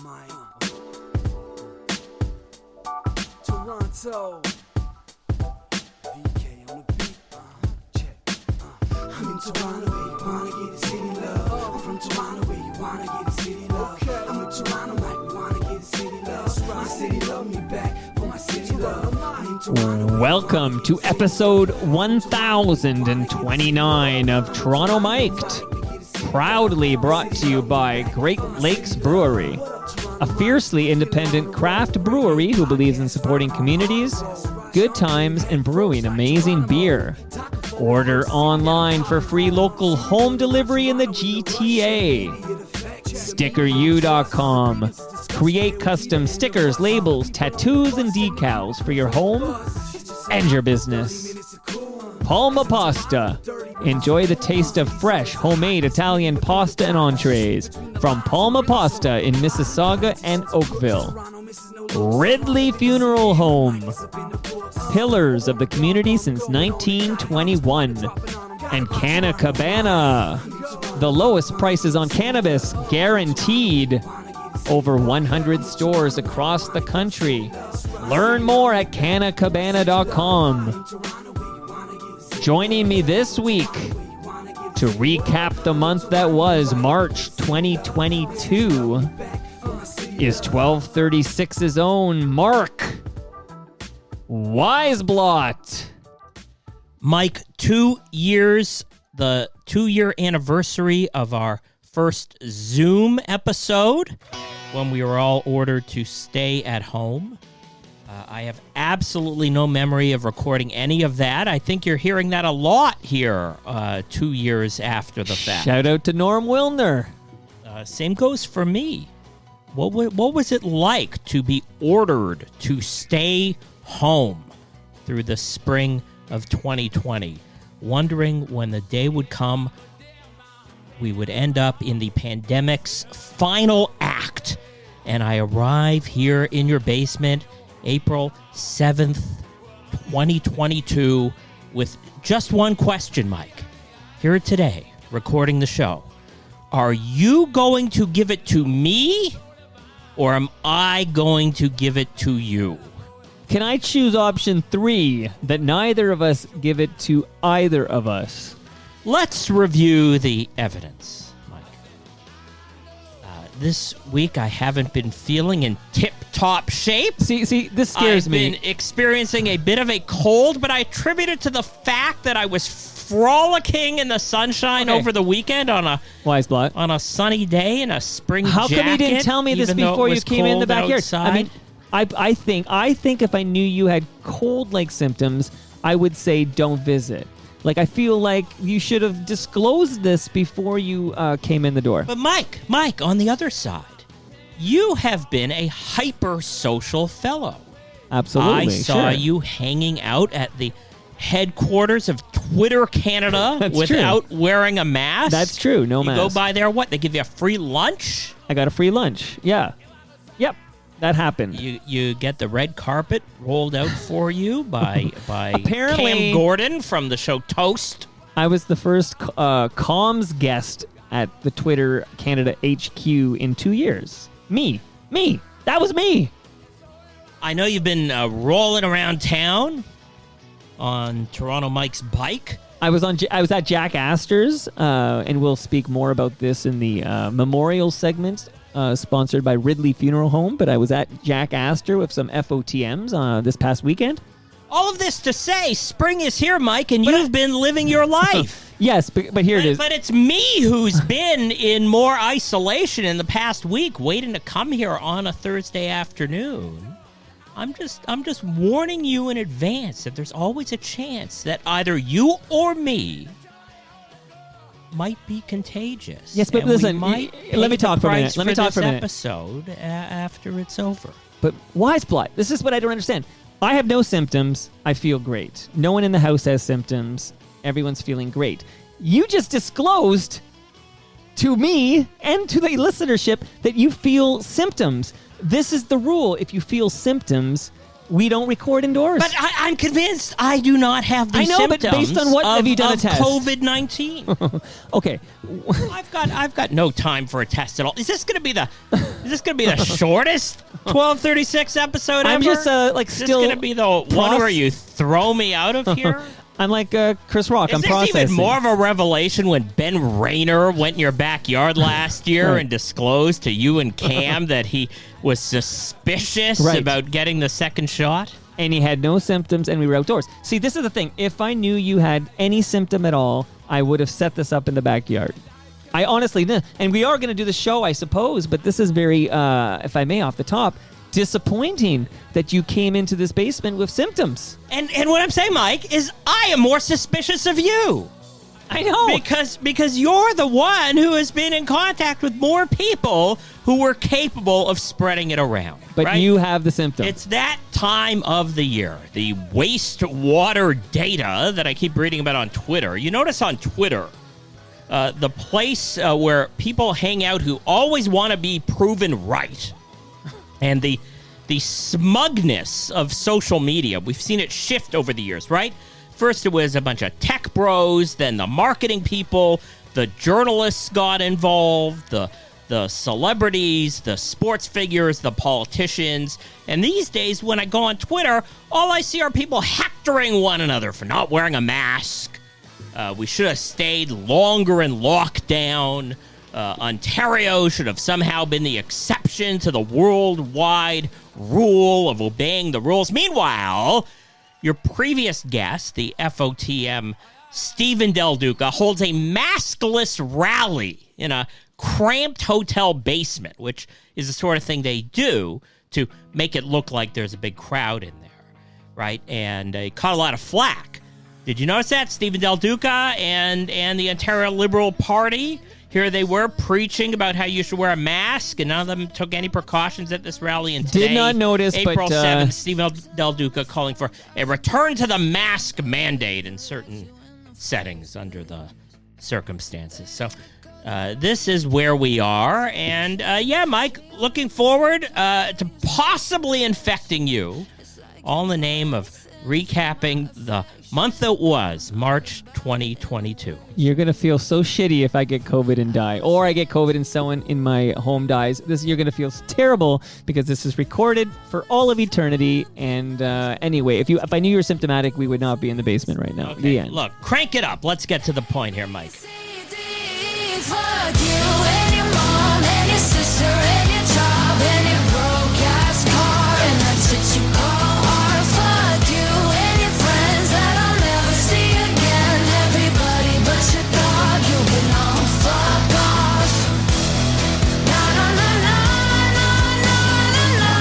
Mike. Toronto. VK on the beat. Check. I'm in Toronto where you wanna get the city love. I'm from Toronto where you wanna get the city love. I'm in Toronto like we wanna get the city love. My city love me back for my city love. I'm in Toronto. Welcome to episode 1029 of Toronto Mic'd. Proudly brought to you by Great Lakes Brewery, a fiercely independent craft brewery who believes in supporting communities, good times, and brewing amazing beer. Order online for free local home delivery in the GTA. StickerU.com. Create custom stickers, labels, tattoos, and decals for your home and your business. Palma Pasta. Enjoy the taste of fresh, homemade Italian pasta and entrees from Palma Pasta in Mississauga and Oakville. Ridley Funeral Home. Pillars of the community since 1921. And Canna Cabana. The lowest prices on cannabis guaranteed. Over 100 stores across the country. Learn more at cannacabana.com. Joining me this week to recap the month that was March 2022 is 1236's own Marc Weisblott. Mike, 2 years, the 2-year anniversary of our first Zoom episode when we were all ordered to stay at home. I have absolutely no memory of recording any of that. I think you're hearing that a lot here 2 years after the fact. Shout out to Norm Wilner. Same goes for me. What was it like to be ordered to stay home through the spring of 2020? Wondering when the day would come we would end up in the pandemic's final act. And I arrive here in your basement April 7th, 2022, with just one question, Mike. Here today, recording the show. Are you going to give it to me, or am I going to give it to you? Can I choose option 3, that neither of us give it to either of us? Let's review the evidence, Mike. This week, I haven't been feeling in tip-top shape. See, this scares me. I've been experiencing a bit of a cold, but I attribute it to the fact that I was frolicking in the sunshine over the weekend on a Weisblott. on a sunny day in a spring How jacket. come you didn't tell me this even though before it you was came in the cold backyard? outside? I mean, I think if I knew you had cold-like symptoms, I would say don't visit. Like, I feel like you should have disclosed this before you came in the door. But Mike, on the other side, you have been a hyper-social fellow. Absolutely, I saw sure. you hanging out at the headquarters of Twitter Canada That's without wearing a mask. That's true, no mask. You go by there, what? They give you a free lunch? I got a free lunch, yeah. Yep, that happened. You get the red carpet rolled out for you by Apparently, Cam Gordon from the show Toast. I was the first comms guest at the Twitter Canada HQ in 2 years. Me. That was me. I know you've been rolling around town on Toronto Mike's bike. I was at Jack Astor's, and we'll speak more about this in the memorial segment sponsored by Ridley Funeral Home. But I was at Jack Astor with some FOTMs this past weekend. All of this to say, spring is here, Mike, and you've been living your life. Yes, but here it is. But it's me who's been in more isolation in the past week, waiting to come here on a Thursday afternoon. I'm just warning you in advance that there's always a chance that either you or me might be contagious. Yes, but and listen, let me talk for a minute. Let me talk for a minute. Episode after it's over. But Weisblott, this is what I don't understand. I have no symptoms. I feel great. No one in the house has symptoms. Everyone's feeling great. You just disclosed to me and to the listenership that you feel symptoms. This is the rule. If you feel symptoms, We don't record indoors. But I'm convinced I do not have these symptoms. But based on what have you done a test? COVID-19. Okay. I've got no time for a test at all. Is this going to be the shortest 1236 episode I'm ever? just still. Is this going to be the one where you throw me out of here? I'm like Chris Rock. I'm Is this processing. even more of a revelation when Ben Rayner went in your backyard last year Right. and disclosed to you and Cam that he was suspicious Right. about getting the second shot? And he had no symptoms, and we were outdoors. See, this is the thing. If I knew you had any symptom at all, I would have set this up in the backyard. I honestly didn't. And we are going to do the show, I suppose, but this is very, if I may, off the top, disappointing that you came into this basement with symptoms. And what I'm saying, Mike, is I am more suspicious of you. I know. Because you're the one who has been in contact with more people who were capable of spreading it around. But right? you have the symptoms. It's that time of the year. The wastewater data that I keep reading about on Twitter. You notice on Twitter, the place where people hang out who always want to be proven right. And the smugness of social media, we've seen it shift over the years, right? First, it was a bunch of tech bros. Then the marketing people, the journalists got involved, the celebrities, the sports figures, the politicians. And these days, when I go on Twitter, all I see are people hectoring one another for not wearing a mask. We should have stayed longer in lockdown. Ontario should have somehow been the exception to the worldwide rule of obeying the rules. Meanwhile, your previous guest, the FOTM, Stephen Del Duca, holds a maskless rally in a cramped hotel basement, which is the sort of thing they do to make it look like there's a big crowd in there, right? And he caught a lot of flack. Did you notice that? Stephen Del Duca and the Ontario Liberal Party, here they were preaching about how you should wear a mask, and none of them took any precautions at this rally. And today, did not notice, April but 7th, Stephen Del Duca calling for a return to the mask mandate in certain settings under the circumstances. So this is where we are. And yeah, Mike, looking forward to possibly infecting you, all in the name of recapping the month that was, March 2022. You're going to feel so shitty if I get COVID and die, or I get COVID and someone in my home dies. You're going to feel terrible because this is recorded for all of eternity. And anyway, if I knew you were symptomatic, we would not be in the basement right now. Okay, The end. look, crank it up. Let's get to the point here, Mike. Fuck you and your mom and your sister and your job and your broke ass car and that shit you call art. Fuck you and your friends that I'll never see again. Everybody but your dog, you can all fuck off. Na na na na na na na na.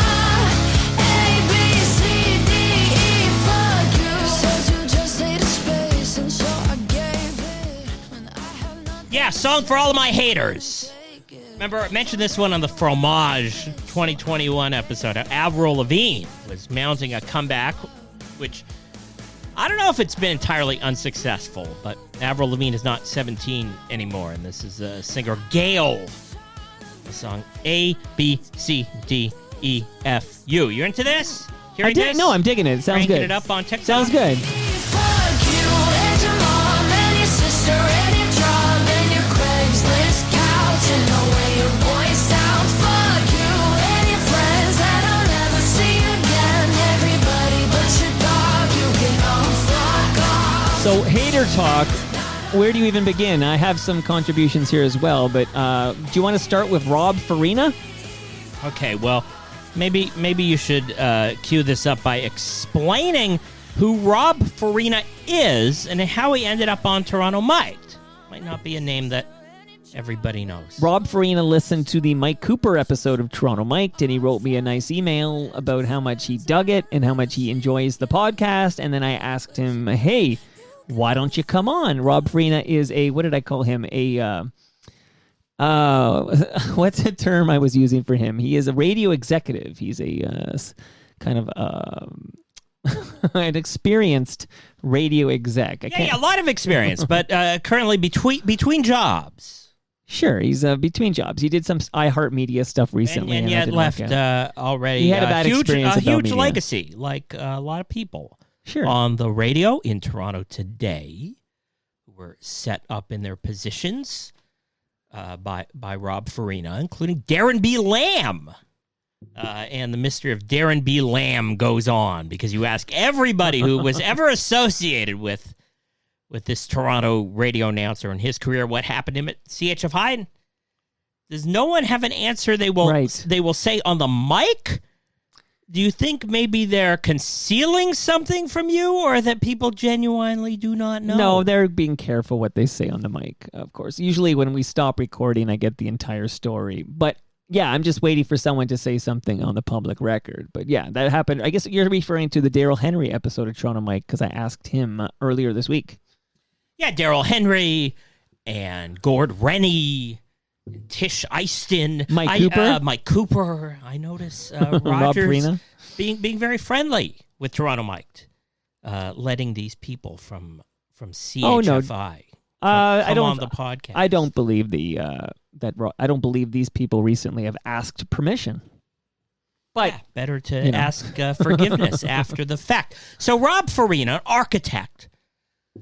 A B C D E. Fuck you. Says you just needed space and so I gave it. When I have nothing. Yeah, song for all of my haters. Remember, I mentioned this one on the Fromage 2021 episode. Avril Lavigne was mounting a comeback, which I don't know if it's been entirely unsuccessful, but Avril Lavigne is not 17 anymore, and this is singer Gail. The song A, B, C, D, E, F, U. You're into this? Hearing this? No, I'm digging it. It sounds Cranking good. it up on TikTok? Sounds good. Fuck you and your mom and your sister and your job and your Craigslist couch and the way your voice sounds. Fuck you and your friends that I'll never see again. Everybody but your dog, you can all fuck off. So, hater talk. Where do you even begin? I have some contributions here as well, but do you want to start with Rob Farina? Okay, well, maybe you should cue this up by explaining who Rob Farina is and how he ended up on Toronto Mike. Might not be a name that everybody knows. Rob Farina listened to the Mike Cooper episode of Toronto Mike, and he wrote me a nice email about how much he dug it and how much he enjoys the podcast. And then I asked him, hey, why don't you come on? Rob Farina is a, what did I call him? What's the term I was using for him? He is a radio executive. He's a kind of an experienced radio exec. Yeah, a lot of experience, but currently between jobs. Sure, he's between jobs. He did some iHeartMedia stuff recently. And that yet didn't left work out. already He had a bad experience a about huge media. legacy, like a lot of people Sure. on the radio in Toronto today who were set up in their positions by Rob Farina, including Darren B. Lamb. And the mystery of Darren B. Lamb goes on because you ask everybody who was ever associated with this Toronto radio announcer in his career what happened to him at CHFI. And does no one have an answer they will say on the mic? Do you think maybe they're concealing something from you, or that people genuinely do not know? No, they're being careful what they say on the mic, of course. Usually when we stop recording, I get the entire story. But yeah, I'm just waiting for someone to say something on the public record. But yeah, that happened. I guess you're referring to the Daryl Henry episode of Toronto Mike, because I asked him earlier this week. Yeah, Daryl Henry and Gord Rennie, and Tish Eiston, Mike Cooper. I notice Rogers being very friendly with Toronto Mike, letting these people from CHFI come on the podcast. I don't believe I don't believe these people recently have asked permission. But yeah, better to ask forgiveness after the fact. So Rob Farina, architect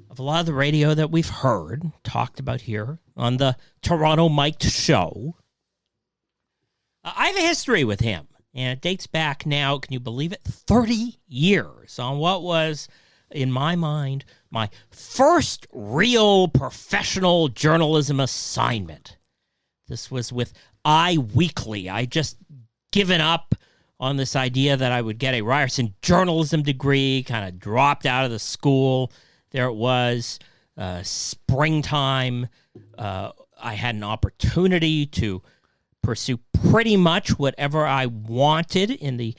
of a lot of the radio that we've heard, talked about here on the Toronto Mike show. I have a history with him, and it dates back now, can you believe it, 30 years on what was, in my mind, my first real professional journalism assignment. This was with iWeekly. I just given up on this idea that I would get a Ryerson journalism degree, kind of dropped out of the school. There it was, springtime. I had an opportunity to pursue pretty much whatever I wanted in the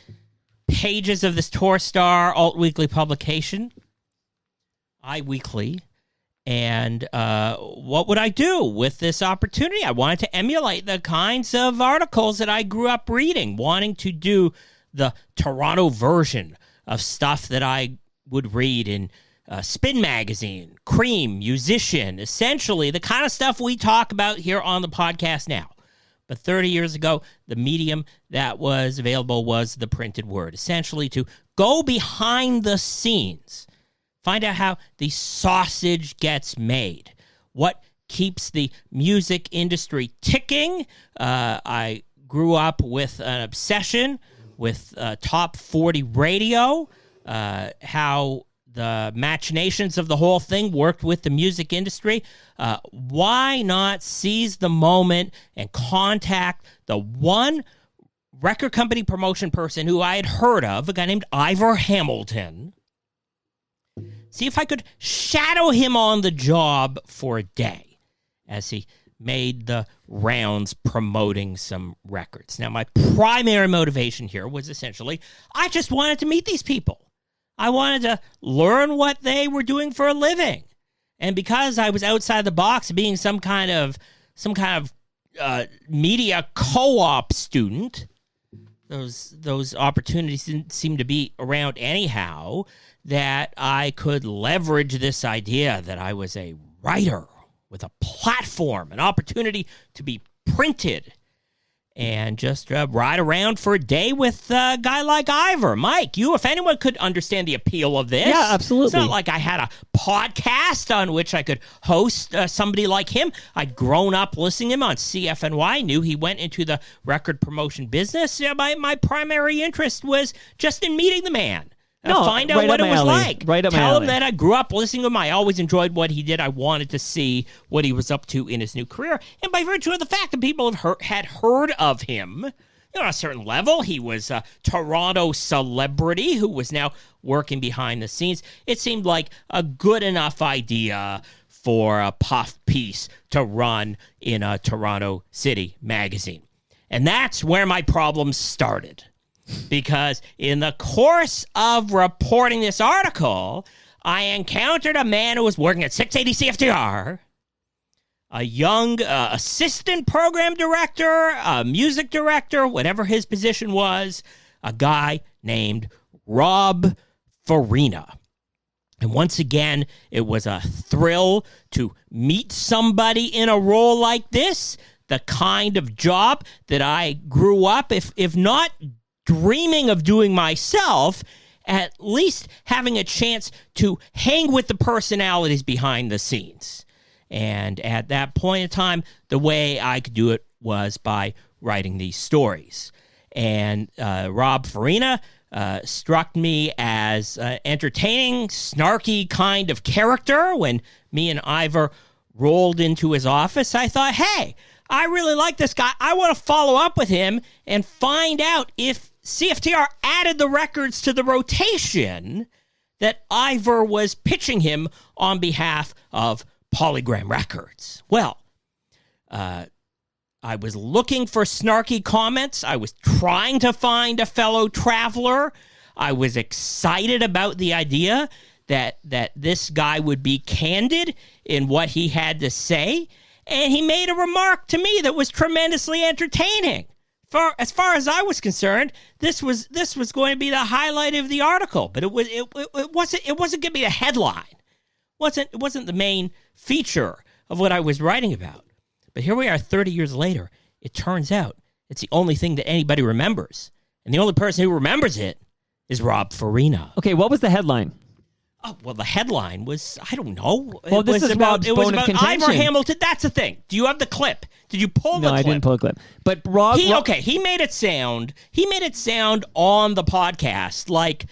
pages of this Torstar alt-weekly publication, iWeekly. And what would I do with this opportunity? I wanted to emulate the kinds of articles that I grew up reading, wanting to do the Toronto version of stuff that I would read in Spin Magazine, Cream, Musician, essentially the kind of stuff we talk about here on the podcast now. But 30 years ago, the medium that was available was the printed word, essentially to go behind the scenes, find out how the sausage gets made, what keeps the music industry ticking. I grew up with an obsession with top 40 radio, how the machinations of the whole thing worked with the music industry. Why not seize the moment and contact the one record company promotion person who I had heard of, a guy named Ivor Hamilton, see if I could shadow him on the job for a day as he made the rounds promoting some records. Now, my primary motivation here was essentially, I just wanted to meet these people. I wanted to learn what they were doing for a living. And because I was outside the box, being some kind of media co-op student, those opportunities didn't seem to be around anyhow, that I could leverage this idea that I was a writer with a platform, an opportunity to be printed, and just ride around for a day with a guy like Ivor. Mike, you, if anyone, could understand the appeal of this. Yeah, absolutely. It's not like I had a podcast on which I could host somebody like him. I'd grown up listening to him on CFNY, knew he went into the record promotion business. My primary interest was just in meeting the man. Find out what it was like. Tell him that I grew up listening to him. I always enjoyed what he did. I wanted to see what he was up to in his new career. And by virtue of the fact that people had heard of him, on a certain level, he was a Toronto celebrity who was now working behind the scenes. It seemed like a good enough idea for a puff piece to run in a Toronto City magazine. And that's where my problems started. Because in the course of reporting this article, I encountered a man who was working at 680 CFTR, a young assistant program director, a music director, whatever his position was, a guy named Rob Farina. And once again, it was a thrill to meet somebody in a role like this, the kind of job that I grew up, if not dreaming of doing myself, at least having a chance to hang with the personalities behind the scenes. And at that point in time, the way I could do it was by writing these stories. And Rob Farina struck me as entertaining, snarky kind of character. When me and Ivor rolled into his office, I thought, hey, I really like this guy. I want to follow up with him and find out if CFTR added the records to the rotation that Ivor was pitching him on behalf of Polygram Records. Well, I was looking for snarky comments. I was trying to find a fellow traveler. I was excited about the idea that this guy would be candid in what he had to say. And he made a remark to me that was tremendously entertaining. As far as I was concerned, this was going to be the highlight of the article, but it wasn't going to be a headline. It wasn't the main feature of what I was writing about. But here we are 30 years later. It turns out it's the only thing that anybody remembers. And the only person who remembers it is Rob Farina. Okay, what was the headline? Oh, well, the headline was, I don't know. Well, it this was is Rob's it was bone of about contention. Ivor Hamilton. That's the thing. Do you have the clip? Did you pull the No, clip? I didn't pull a clip. But Rob... He made it sound on the podcast like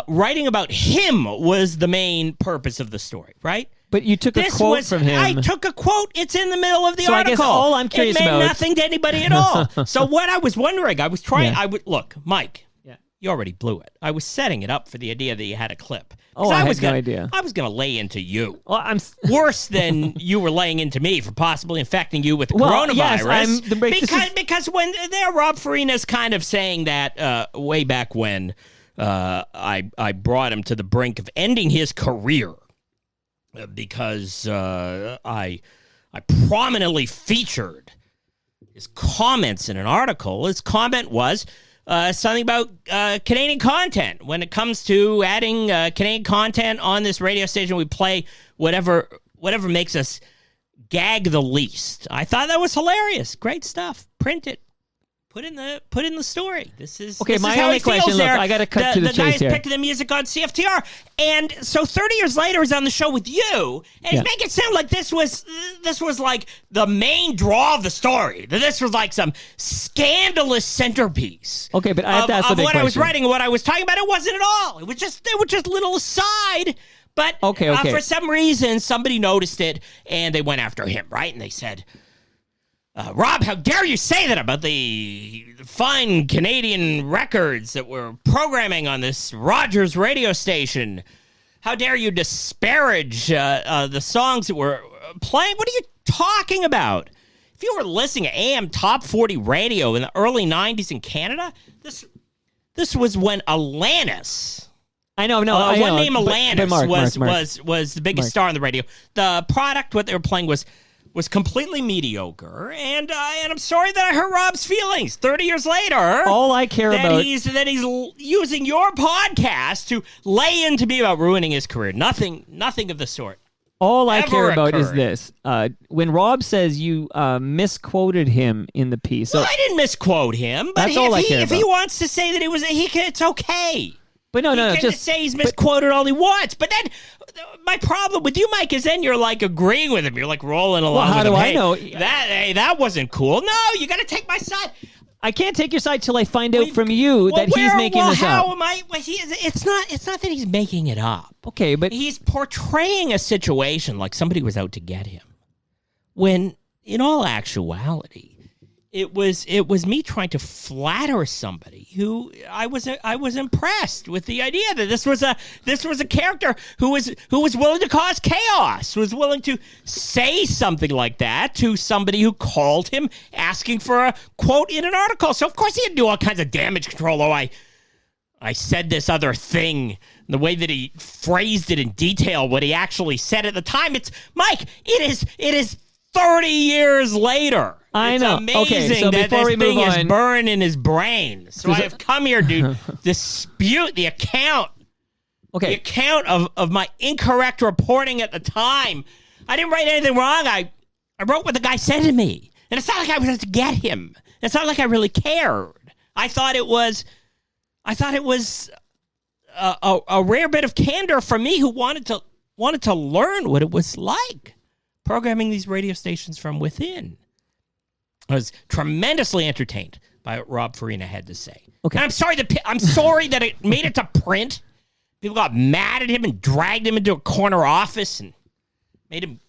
writing about him was the main purpose of the story, right? But you took a quote from him. I took a quote. It's in the middle of the So article. I guess all I'm curious it meant about... nothing to anybody at all. So what I was wondering, I was trying... Yeah. Look, Mike, Yeah. you already blew it. I was setting it up for the idea that you had a clip. Oh, I had no idea. I was going to lay into you. Well, I'm... Worse than you were laying into me for possibly infecting you with the coronavirus. Yes, because when there, Rob Farina's kind of saying that way back when I brought him to the brink of ending his career because I prominently featured his comments in an article. His comment was something about Canadian content. When it comes to adding Canadian content on this radio station, we play whatever makes us gag the least. I thought that was hilarious. Great stuff. Print it. Put in the story. This is Okay, this my is how only he feels question, look, there. I gotta cut to the guy chase is here. picking the music on CFTR, and so 30 years later, he's on the show with you, and he's making it sound like this was like the main draw of the story. That this was like some scandalous centerpiece. Okay, but I have to ask the big what I was question. writing, what I was talking about. It wasn't at all. It was just a little aside. But Okay. for some reason, somebody noticed it, and they went after him, right? And they said, Rob, how dare you say that about the fine Canadian records that we're programming on this Rogers radio station? How dare you disparage the songs that we're playing? What are you talking about? If you were listening to AM Top 40 radio in the early 90s in Canada, this was when Alanis... I know. one name Alanis but Mark. was the biggest star on the radio. The product, what they were playing was completely mediocre, and I'm sorry that I hurt Rob's feelings. 30 years later, All I care about... he's using your podcast to lay into me about ruining his career. Nothing of the sort. All I ever care about is occurred. this. When Rob says you misquoted him in the piece... So, Well, I didn't misquote him, but That's all I care if he about. wants to say that it's okay. but no, He can just... say he's misquoted all he wants, but then my problem with you, Mike, is then you're like agreeing with him. You're like rolling along. how with do him. I Hey, know? that wasn't cool. No, you got to take my side. I can't take your side till I find out from you that he's making this how up. am I? Well, it's not that he's making it up. Okay, but... He's portraying a situation like somebody was out to get him, when in all actuality, it was me trying to flatter somebody who I was impressed with the idea that this was a character who was willing to cause chaos, who was willing to say something like that to somebody who called him asking for a quote in an article. So of course he had to do all kinds of damage control. Oh, I said this other thing. The way that he phrased it in detail, what he actually said at the time. It's Mike. It is 30 years later. I know. It's amazing Okay, so that before this we move thing is on- burned in his brain. So I have come here to dispute the account Okay. The account of my incorrect reporting at the time. I didn't write anything wrong. I wrote what the guy said to me. And it's not like I was to get him. It's not like I really cared. I thought it was a rare bit of candor from me who wanted to learn what it was like programming these radio stations from within. I was tremendously entertained by what Rob Farina had to say. Okay. And I'm sorry that it made it to print. People got mad at him and dragged him into a corner office and made him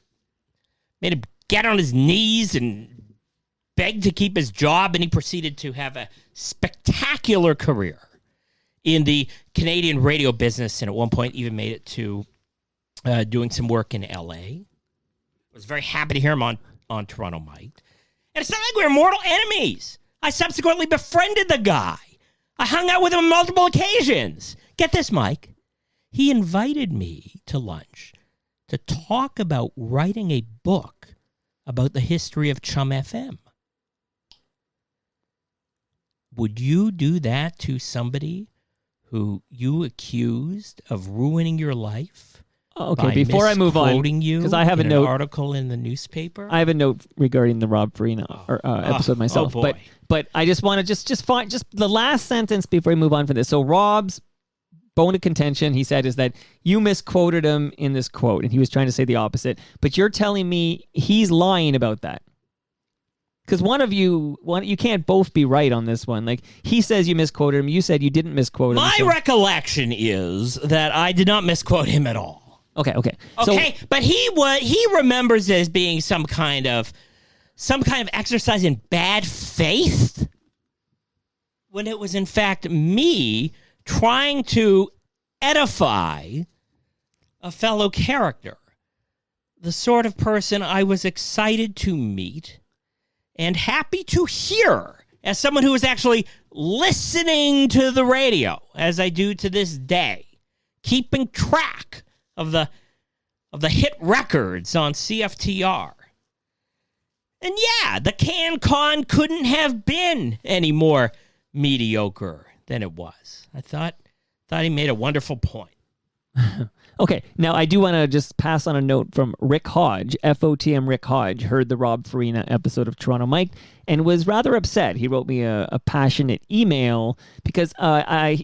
get on his knees and beg to keep his job, and he proceeded to have a spectacular career in the Canadian radio business, and at one point even made it to doing some work in L.A. I was very happy to hear him on Toronto Mike. And it's not like we were mortal enemies. I subsequently befriended the guy. I hung out with him on multiple occasions. Get this, Mike. He invited me to lunch to talk about writing a book about the history of Chum FM. Would you do that to somebody who you accused of ruining your life? Okay, before I move on, quoting you because I have in a note, an article in the newspaper. I have a note regarding the Rob Farina episode myself. Oh boy. But I just want to just find just the last sentence before we move on from this. So Rob's bone of contention, he said, is that you misquoted him in this quote, and he was trying to say the opposite. But you're telling me he's lying about that. Because you can't both be right on this one. Like, he says you misquoted him. You said you didn't misquote him. My recollection is that I did not misquote him at all. Okay. But he remembers it as being some kind of exercise in bad faith, when it was in fact me trying to edify a fellow character, the sort of person I was excited to meet and happy to hear as someone who is actually listening to the radio, as I do to this day, keeping track of the hit records on CFTR. And yeah, the CanCon couldn't have been any more mediocre than it was. I thought he made a wonderful point. Okay, now I do want to just pass on a note from Rick Hodge. FOTM Rick Hodge heard the Rob Farina episode of Toronto Mike and was rather upset. He wrote me a passionate email because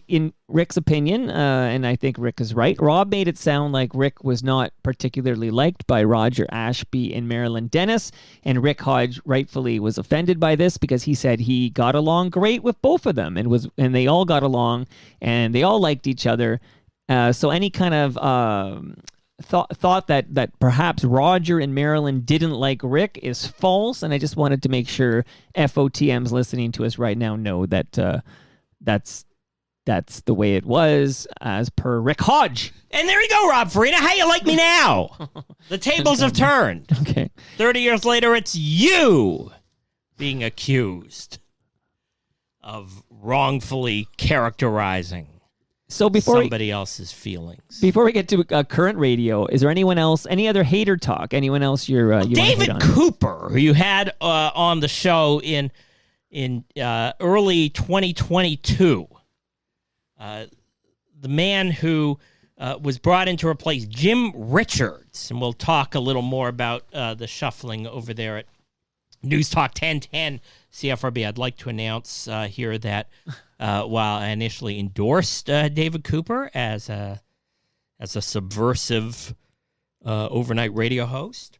in Rick's opinion, and I think Rick is right, Rob made it sound like Rick was not particularly liked by Roger Ashby and Marilyn Dennis, and Rick Hodge rightfully was offended by this because he said he got along great with both of them and they all got along and they all liked each other. So any kind of thought that perhaps Roger and Marilyn didn't like Rick is false, and I just wanted to make sure FOTMs listening to us right now know that that's the way it was, as per Rick Hodge. And there you go, Rob Farina. How you like me now? The tables have turned. Okay. 30 years later, it's you being accused of wrongfully characterizing somebody else's feelings. Before we get to current radio, is there anyone else, any other hater talk? Anyone else you David Cooper, who you had on the show in early 2022, the man who was brought in to replace Jim Richards, and we'll talk a little more about the shuffling over there at News Talk 1010 CFRB. I'd like to announce here that while I initially endorsed David Cooper as a subversive overnight radio host,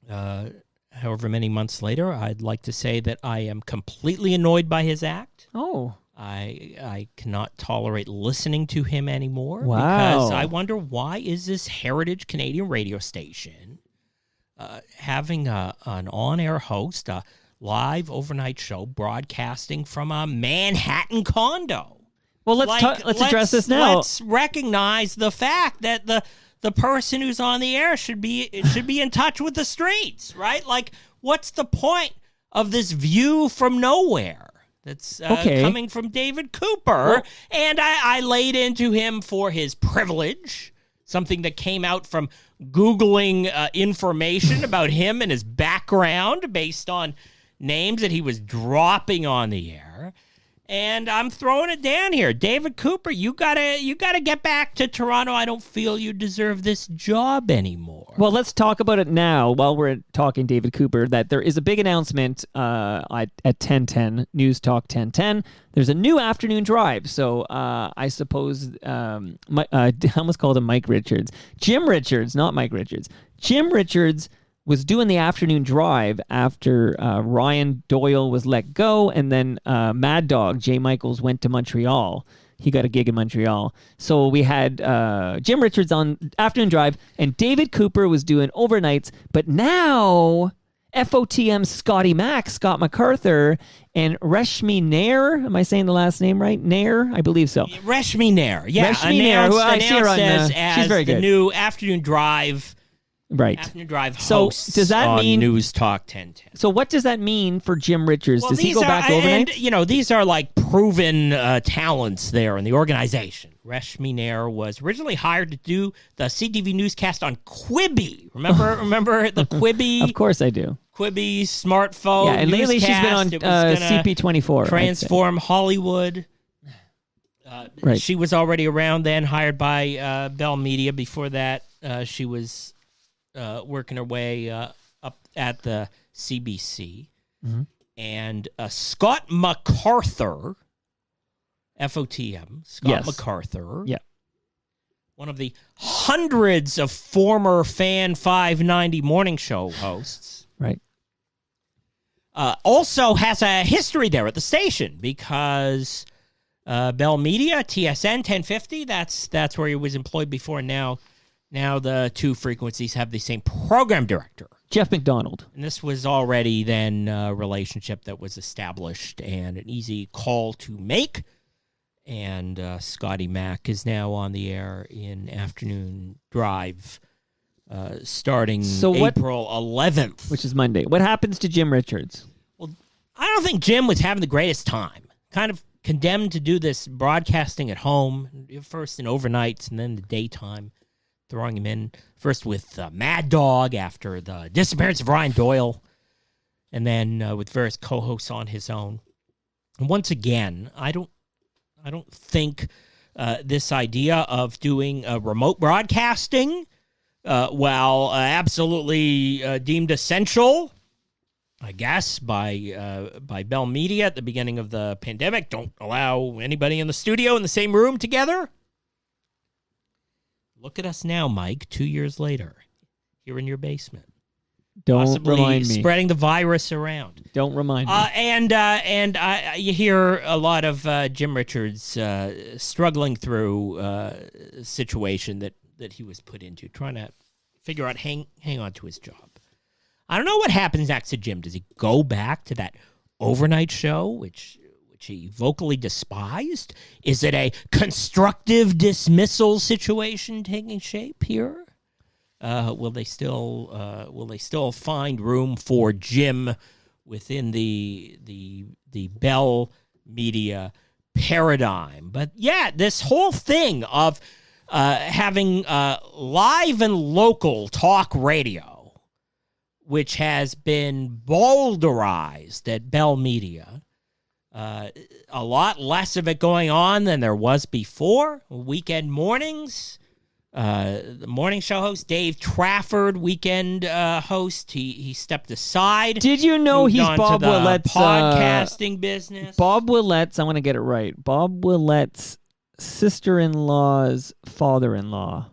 however many months later, I'd like to say that I am completely annoyed by his act. Oh. I cannot tolerate listening to him anymore. Wow. Because I wonder, why is this heritage Canadian radio station having an on-air host, a live overnight show broadcasting from a Manhattan condo? Well, let's address this now. Let's recognize the fact that the person who's on the air should be in touch with the streets, right? Like, what's the point of this view from nowhere that's coming from David Cooper? Well, and I laid into him for his privilege, something that came out from Googling information about him and his background based on names that he was dropping on the air. And I'm throwing it down here. David Cooper, you gotta get back to Toronto. I don't feel you deserve this job anymore. Well, let's talk about it now while we're talking David Cooper, that there is a big announcement at 10:10, News Talk 10:10. There's a new afternoon drive. So I suppose, I almost called him Mike Richards. Jim Richards, not Mike Richards. Jim Richards was doing the afternoon drive after Ryan Doyle was let go, and then Mad Dog, Jay Michaels, went to Montreal. He got a gig in Montreal. So we had Jim Richards on afternoon drive, and David Cooper was doing overnights. But now FOTM Scott MacArthur, and Reshmi Nair, am I saying the last name right? Nair? I believe so. Reshmi Nair, yeah. Reshmi Nair, who I see her on, as she's very the good. new afternoon drive. Right. Afternoon drive So hosts does that on mean News Talk 1010. So what does that mean for Jim Richards? Does he go back overnight? And, these are like proven talents there in the organization. Reshmi Nair was originally hired to do the CTV newscast on Quibi. Remember the Quibi? Of course I do. Quibi smartphone. Yeah, and lately she's been on CP24. Transform Hollywood. Right. She was already around then, hired by Bell Media. Before that, she was working her way up at the CBC. Mm-hmm. And Scott MacArthur, FOTM, Scott MacArthur, one of the hundreds of former Fan 590 morning show hosts, right, also has a history there at the station because Bell Media, TSN 1050, that's where he was employed before. Now the two frequencies have the same program director, Jeff McDonald. And this was already then a relationship that was established and an easy call to make. And Scotty Mac is now on the air in Afternoon Drive starting April 11th. Which is Monday. What happens to Jim Richards? Well, I don't think Jim was having the greatest time. Kind of condemned to do this broadcasting at home, first in overnights and then the daytime. Throwing him in first with Mad Dog after the disappearance of Ryan Doyle, and then with various co-hosts on his own. And once again, I don't think this idea of doing remote broadcasting, while absolutely deemed essential, I guess by Bell Media at the beginning of the pandemic, don't allow anybody in the studio in the same room together. Look at us now, Mike, 2 years later, here in your basement. Don't possibly remind me. Spreading the virus around. Don't remind me. And you hear a lot of Jim Richards struggling through a situation that he was put into, trying to figure out hang on to his job. I don't know what happens next to Jim. Does he go back to that overnight show, which he vocally despised? Is it a constructive dismissal situation taking shape here? Will they still find room for Jim within the Bell Media paradigm? But yeah, this whole thing of having live and local talk radio, which has been boulderized at Bell Media. A lot less of it going on than there was before. Weekend mornings. The morning show host, Dave Trafford, weekend host, he stepped aside. Did you know he's Bob Willette's podcasting business? Bob Willette's, I want to get it right, Bob Willette's sister-in-law's father-in-law.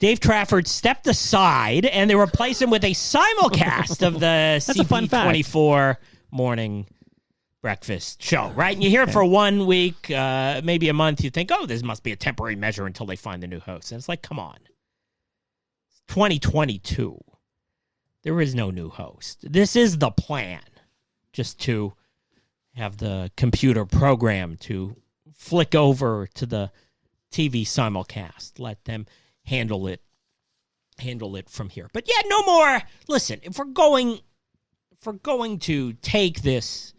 Dave Trafford stepped aside, and they replaced him with a simulcast of the CP24 morning breakfast show, right? And you hear it for 1 week, maybe a month. You think, oh, this must be a temporary measure until they find the new host. And it's like, come on. It's 2022. There is no new host. This is the plan, just to have the computer program to flick over to the TV simulcast. Let them handle it from here. But yeah, no more. Listen, if we're going to take this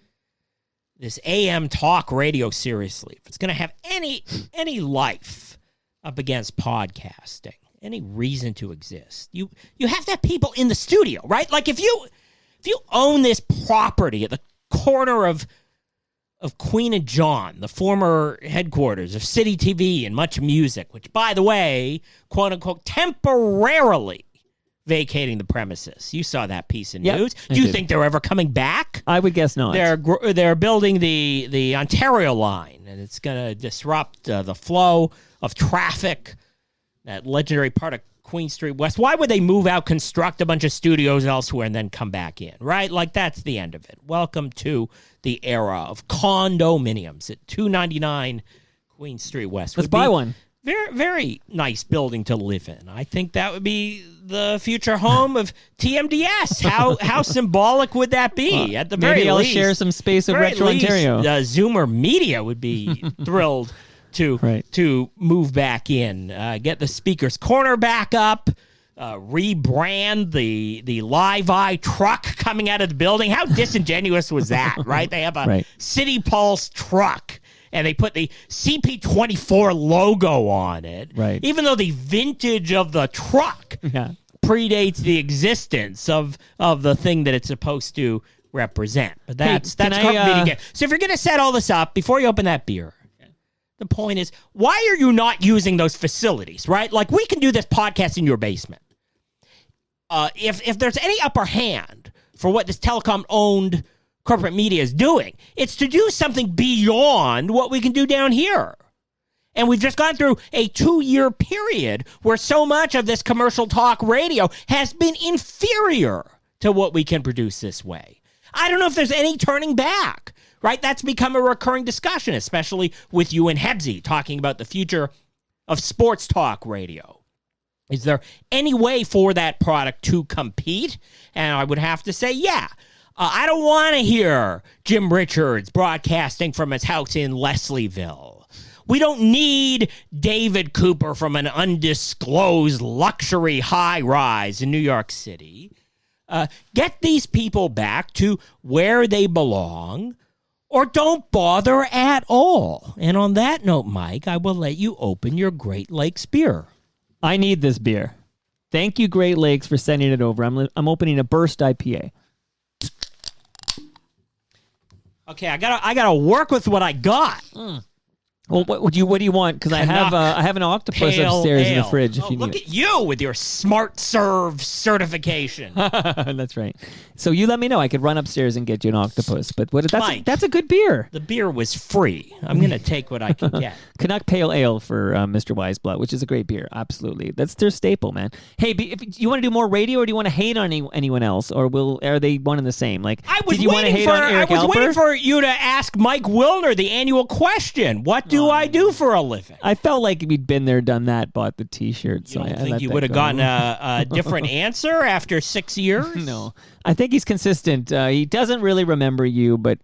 AM talk radio seriously, if it's going to have any life up against podcasting, any reason to exist, you have to have people in the studio, right? Like if you own this property at the corner of of Queen and John, the former headquarters of City TV and Much Music, which, by the way, quote unquote, temporarily vacating the premises. You saw that piece of news. Do you think they're ever coming back? I would guess not. They're building the Ontario line, and it's going to disrupt the flow of traffic, that legendary part of Queen Street West. Why would they move out, construct a bunch of studios elsewhere, and then come back in, right? Like, that's the end of it. Welcome to the era of condominiums at 299 Queen Street West. Let's buy one. Very, very nice building to live in. I think that would be the future home of TMDS. How symbolic would that be? At the very maybe least, I'll share some space with Retro Ontario. Zoomer Media would be thrilled to move back in, get the Speaker's Corner back up, rebrand the Live Eye truck coming out of the building. How disingenuous was that, right? They have a City Pulse truck, and they put the CP24 logo on it, right? Even though the vintage of the truck predates the existence of the thing that it's supposed to represent. But that's corporate media. So if you're going to set all this up, before you open that beer, the point is, why are you not using those facilities, right? Like, we can do this podcast in your basement. If there's any upper hand for what this telecom-owned corporate media is doing, it's to do something beyond what we can do down here. And we've just gone through a 2-year period where so much of this commercial talk radio has been inferior to what we can produce this way. I don't know if there's any turning back. Right? That's become a recurring discussion, especially with you and Hebsy talking about the future of sports talk radio. Is there any way for that product to compete? And I would have to say, I don't want to hear Jim Richards broadcasting from his house in Leslieville. We don't need David Cooper from an undisclosed luxury high-rise in New York City. Get these people back to where they belong, or don't bother at all. And on that note, Mike, I will let you open your Great Lakes beer. I need this beer. Thank you, Great Lakes, for sending it over. I'm opening a Burst IPA. Okay, I gotta work with what I got. Well, what do you want? Because I have an octopus upstairs in the fridge. If you need look at you with your Smart Serve certification. That's right. So you let me know. I could run upstairs and get you an octopus. But that's a good beer. The beer was free. I'm gonna take what I can get. Canuck Pale Ale for Mr. Weisblott, which is a great beer. Absolutely, that's their staple, man. Hey, if you want to do more radio, or do you want to hate on anyone else, or are they one and the same? Like, did you want to hate on Eric Alper? Waiting for you to ask Mike Wilner the annual question. What do I do for a living? I felt like we'd been there, done that, bought the T-shirt. So I think you would have gotten a different answer after 6 years? No. I think he's consistent. He doesn't really remember you, but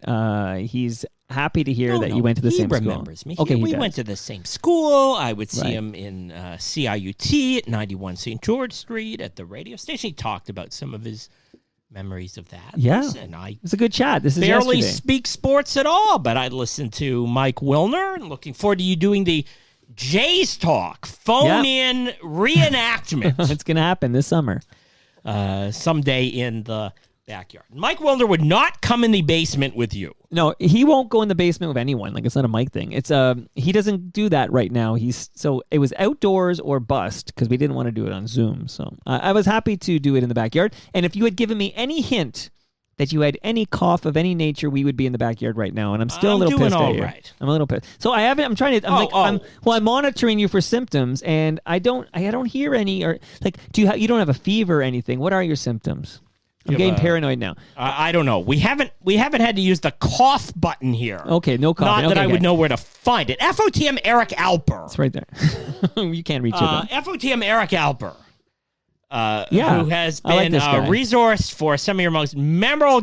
he's happy to hear that you went to the same school. He remembers me. Okay, we went to the same school. I would see him in CIUT at 91 St. George Street at the radio station. He talked about some of his memories of that. Yeah, and it's a good chat. This is barely yesterday. Speak sports at all, but I listened to Mike Wilner, and looking forward to you doing the Jays Talk phone-in reenactment. It's going to happen this summer. Someday in the backyard. Mike Wilner would not come in the basement with you. No, he won't go in the basement with anyone. Like, it's not a Mike thing. It's he doesn't do that right now. So it was outdoors or bust because we didn't want to do it on Zoom. So I was happy to do it in the backyard. And if you had given me any hint that you had any cough of any nature, we would be in the backyard right now. And I'm still a little pissed at you. Right. I'm a little pissed. So I'm trying to. I'm monitoring you for symptoms, and I don't hear any, or like, you don't have a fever or anything. What are your symptoms? I'm getting paranoid now. I don't know. We haven't had to use the cough button here. Okay, no cough. Not that I would know where to find it. FOTM Eric Alper. It's right there. You can't reach it. FOTM Eric Alper. Who has been a resource for some of your most memorable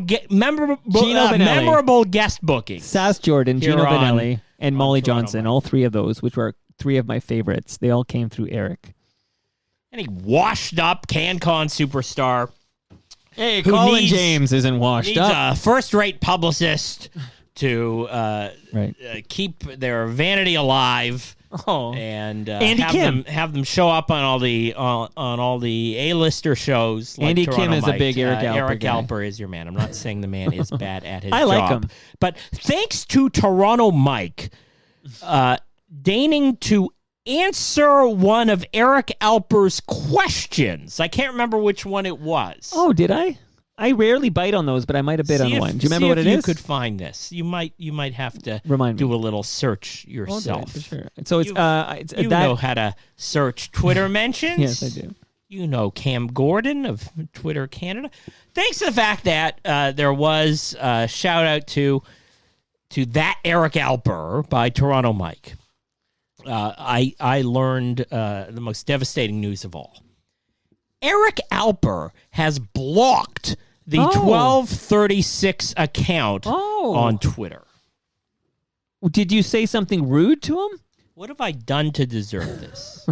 guest bookings. Sass Jordan, Gino Vanelli, and Molly Johnson. All three of those, which were three of my favorites. They all came through Eric. Any washed up CanCon superstar. Hey, Colin James isn't washed up. Needs a first-rate publicist to keep their vanity alive Oh, and Andy Kim. have them show up on all the A-lister shows. Like Andy Toronto Kim is a Mike. big Eric Alper Eric guy. Alper is your man. I'm not saying the man is bad at his I job. like him. But thanks to Toronto Mike deigning to answer one of Eric Alper's questions. I can't remember which one it was. Oh, did I? I rarely bite on those, but I might have bit on one. Do you remember what it is? You could find this. You might have to Remind me. do a little search yourself. For sure. So it's You know how to search Twitter mentions. Yes, I do. You know Cam Gordon of Twitter Canada. Thanks to the fact that there was a shout out to that Eric Alper by Toronto Mike. I learned the most devastating news of all. Eric Alper has blocked the 1236 account on Twitter. Did you say something rude to him? What have I done to deserve this?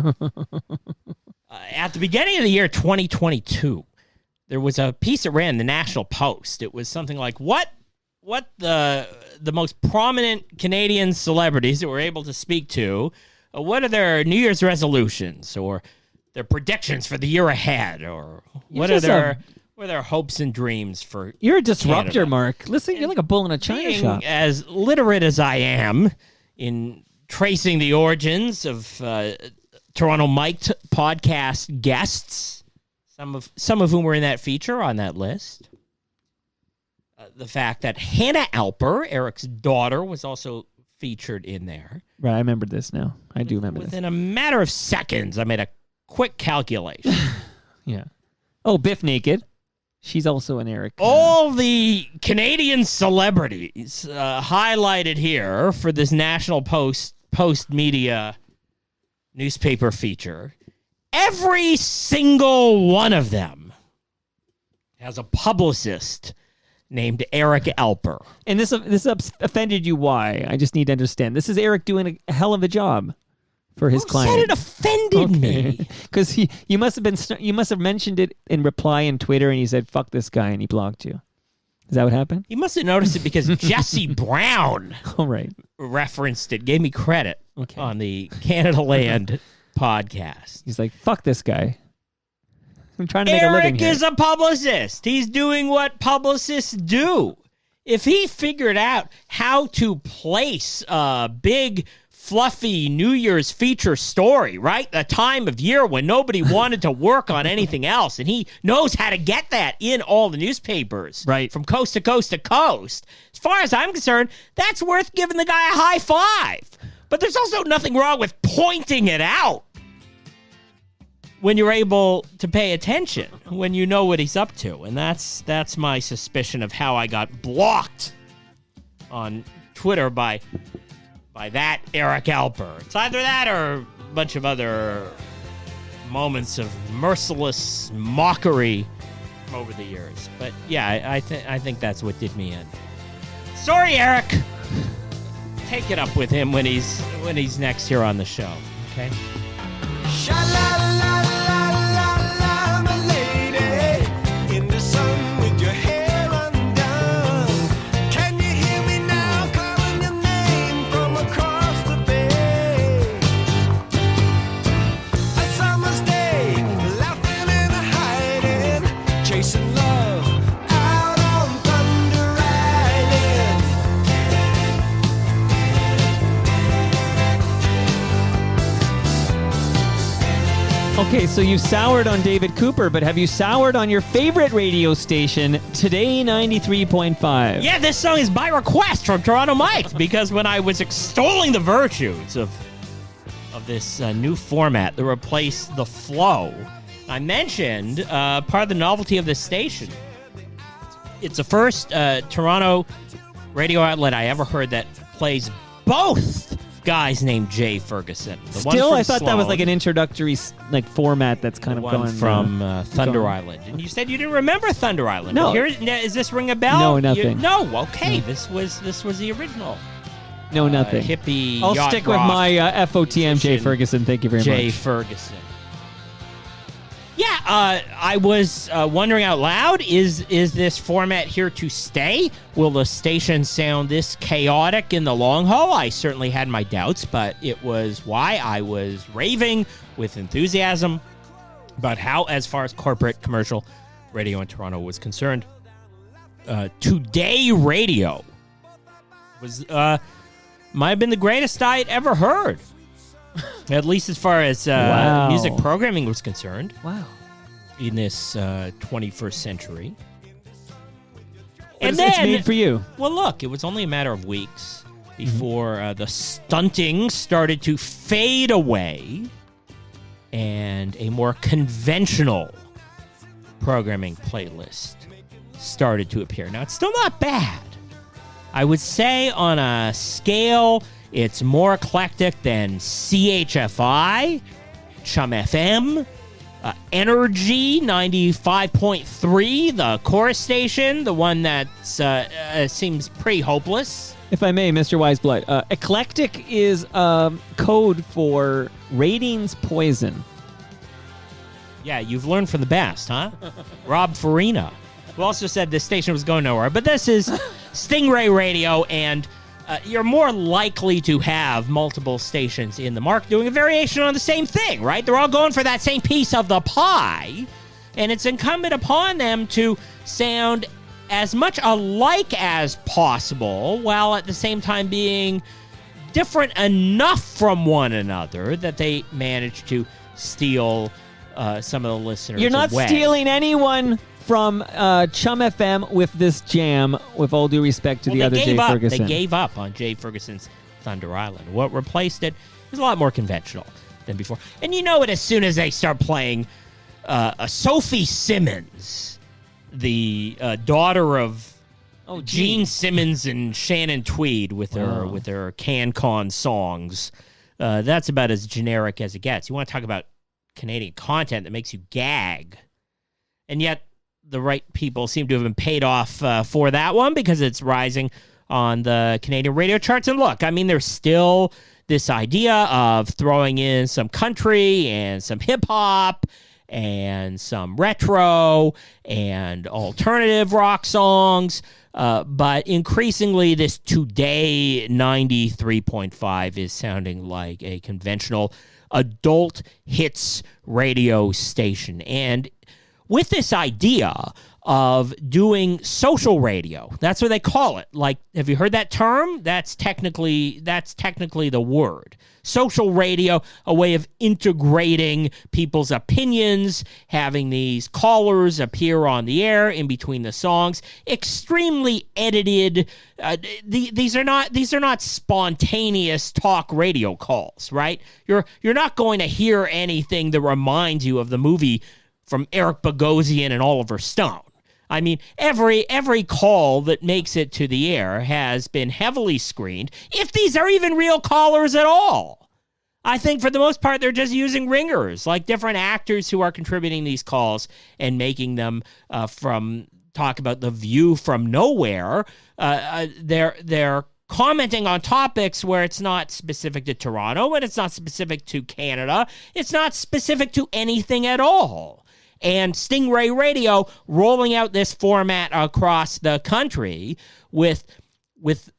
At the beginning of the year 2022, there was a piece that ran in the National Post. It was something like, what the most prominent Canadian celebrities that we're able to speak to, what are their New Year's resolutions or their predictions for the year ahead, or what are their hopes and dreams for You're a disruptor, Canada? Mark. Listen, you're like a bull in a china Being shop. as literate as I am in tracing the origins of Toronto Mike podcast guests, some of whom were in that feature on that list. The fact that Hannah Alper, Eric's daughter, was also featured in there. Right, I remember this now. I do remember this. Within a matter of seconds, I made a quick calculation. Yeah. Oh, Biff Naked. She's also an Eric. All the Canadian celebrities highlighted here for this National Post media newspaper feature. Every single one of them has a publicist named Eric Alper. And this offended you. Why? I just need to understand. This is Eric doing a hell of a job for his client. Said it offended me. Because you must have mentioned it in reply in Twitter, and he said "fuck this guy" and he blocked you. Is that what happened? He must have noticed it because Jesse Brown All right. referenced it, gave me credit on the Canada Land podcast. He's like, "Fuck this guy." I'm trying to make a living Eric here. is a publicist. He's doing what publicists do. If he figured out how to place a big, fluffy New Year's feature story, right? A time of year when nobody wanted to work on anything else, and he knows how to get that in all the newspapers, right, from coast to coast to coast. As far as I'm concerned, that's worth giving the guy a high five. But there's also nothing wrong with pointing it out when you're able to pay attention, when you know what he's up to. And that's my suspicion of how I got blocked on Twitter by that Eric Alper. It's either that or a bunch of other moments of merciless mockery over the years. But yeah, I think that's what did me in. Sorry, Eric. Take it up with him when he's next here on the show. Okay. Sha-la-la-la-la-la, my lady, in the sun with your hair undone. Can you hear me now, calling your name from across the bay? A summer's day, laughing and hiding, chasing love out on Thunder Island. Okay, so you've soured on David Cooper, but have you soured on your favorite radio station, Today 93.5? Yeah, this song is by request from Toronto Mike, because when I was extolling the virtues of this new format that replaced the flow, I mentioned part of the novelty of this station. It's the first Toronto radio outlet I ever heard that plays both guys named Jay Ferguson. Still, I thought that was like an introductory format that's kind of one going from Thunder Island. And you said you didn't remember Thunder Island. No. Is this ring a bell? No, nothing. No, okay. This was the original. No, nothing. Hippie. I'll yacht stick with rock my FOTM Jay Ferguson. Thank you very Jay much. Ferguson. Yeah, I was wondering out loud, is this format here to stay? Will the station sound this chaotic in the long haul? I certainly had my doubts, but it was why I was raving with enthusiasm about how, as far as corporate commercial radio in Toronto was concerned, Today Radio was might have been the greatest I'd ever heard. At least as far as music programming was concerned. Wow. In this 21st century. And then, it's made for you. Well, look, it was only a matter of weeks before the stunting started to fade away and a more conventional programming playlist started to appear. Now, it's still not bad. I would say on a scale, it's more eclectic than CHFI, Chum FM, Energy 95.3, the chorus station, the one that seems pretty hopeless. If I may, Mr. Weisblott, eclectic is code for ratings poison. Yeah, you've learned from the best, huh? Rob Farina, who also said this station was going nowhere. But this is Stingray Radio, and you're more likely to have multiple stations in the market doing a variation on the same thing, right? They're all going for that same piece of the pie, and it's incumbent upon them to sound as much alike as possible while at the same time being different enough from one another that they manage to steal some of the listeners You're not away. stealing anyone from Chum FM with this jam, with all due respect to the other Jay Ferguson. They gave up on Jay Ferguson's Thunder Island. What replaced it is a lot more conventional than before. And you know it as soon as they start playing Sophie Simmons, the daughter of Gene Simmons and Shannon Tweed with their CanCon songs. That's about as generic as it gets. You want to talk about Canadian content that makes you gag. And yet the right people seem to have been paid off for that one because it's rising on the Canadian radio charts. And look, I mean, there's still this idea of throwing in some country and some hip-hop and some retro and alternative rock songs. But increasingly, this Today 93.5 is sounding like a conventional adult hits radio station. And with this idea of doing social radio, that's what they call it. Like, have you heard that term? That's technically the word. Social radio, a way of integrating people's opinions, having these callers appear on the air in between the songs, extremely edited. These are not spontaneous talk radio calls, right? You're not going to hear anything that reminds you of the movie from Eric Bogosian and Oliver Stone. I mean, every call that makes it to the air has been heavily screened, if these are even real callers at all. I think for the most part, they're just using ringers, like different actors who are contributing these calls and making them from talk about the view from nowhere. They're commenting on topics where it's not specific to Toronto, and it's not specific to Canada. It's not specific to anything at all. And Stingray Radio rolling out this format across the country with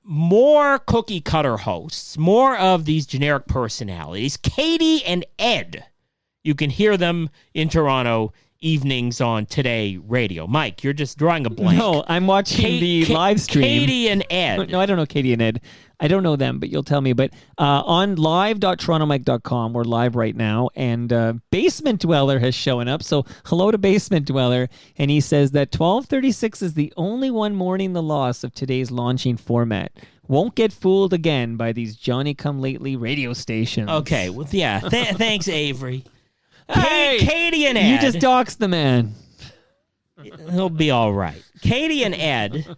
more cookie cutter hosts, more of these generic personalities. Katie and Ed, you can hear them in Toronto evenings on Today Radio. Mike, you're just drawing a blank. No, I'm watching the live stream. Katie and Ed. No, I don't know Katie and Ed. I don't know them, but you'll tell me. But on live.torontomike.com, we're live right now, and Basement Dweller has shown up. So hello to Basement Dweller. And he says that 1236 is the only one mourning the loss of today's launching format. Won't get fooled again by these Johnny-come-lately radio stations. Okay, well, yeah. Thanks, Avery. Hey, Katie and Ed. You just doxed the man. He'll be all right. Katie and Ed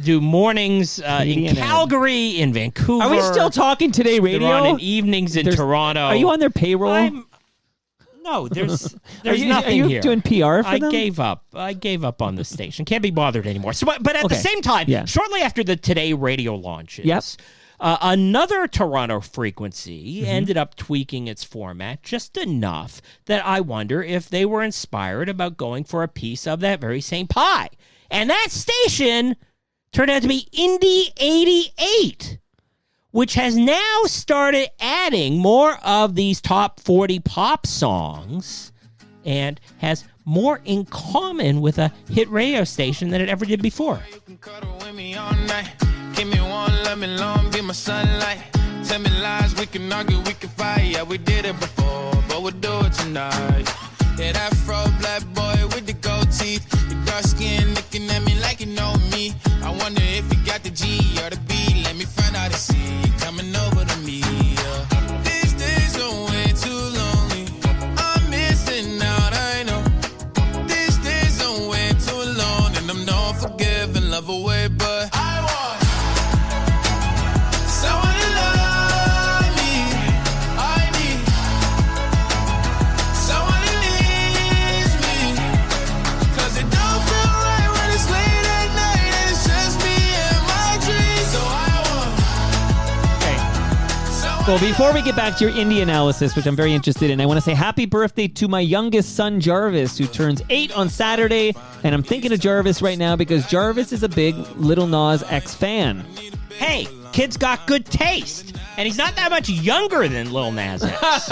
do mornings in Calgary, in Vancouver. Are we still talking Today Radio? They're on in evenings in Toronto. Are you on their payroll? No, there's nothing here. Are you doing PR for them? I gave up on the station. Can't be bothered anymore. So, but at the same time, shortly after the Today Radio launches, Another Toronto frequency ended up tweaking its format just enough that I wonder if they were inspired about going for a piece of that very same pie. And that station turned out to be Indie 88, which has now started adding more of these top 40 pop songs and has more in common with a hit radio station than it ever did before. You can cuddle with me all night. Give me one, love me long, be my sunlight. Tell me lies, we can argue, we can fight. Yeah, we did it before, but we'll do it tonight. Yeah, that fro black boy with the gold teeth. The dark skin looking at me like you know me. I wonder if you got the G or the B. Let me find out and see you coming over to me. Yeah. These days are way too lonely. I'm missing out, I know. These days are way too long, and I'm not forgiving, love away, but I want someone to love me. I need someone who needs me. 'Cause it don't feel right when it's late at night and it's just me and my dreams. So I want someone Well, before we get back to your indie analysis, which I'm very interested in, I want to say happy birthday to my youngest son, Jarvis, who turns 8 on Saturday. And I'm thinking of Jarvis right now because Jarvis is a big Lil Nas X fan. Hey, kid's got good taste, and he's not that much younger than Lil Nas X.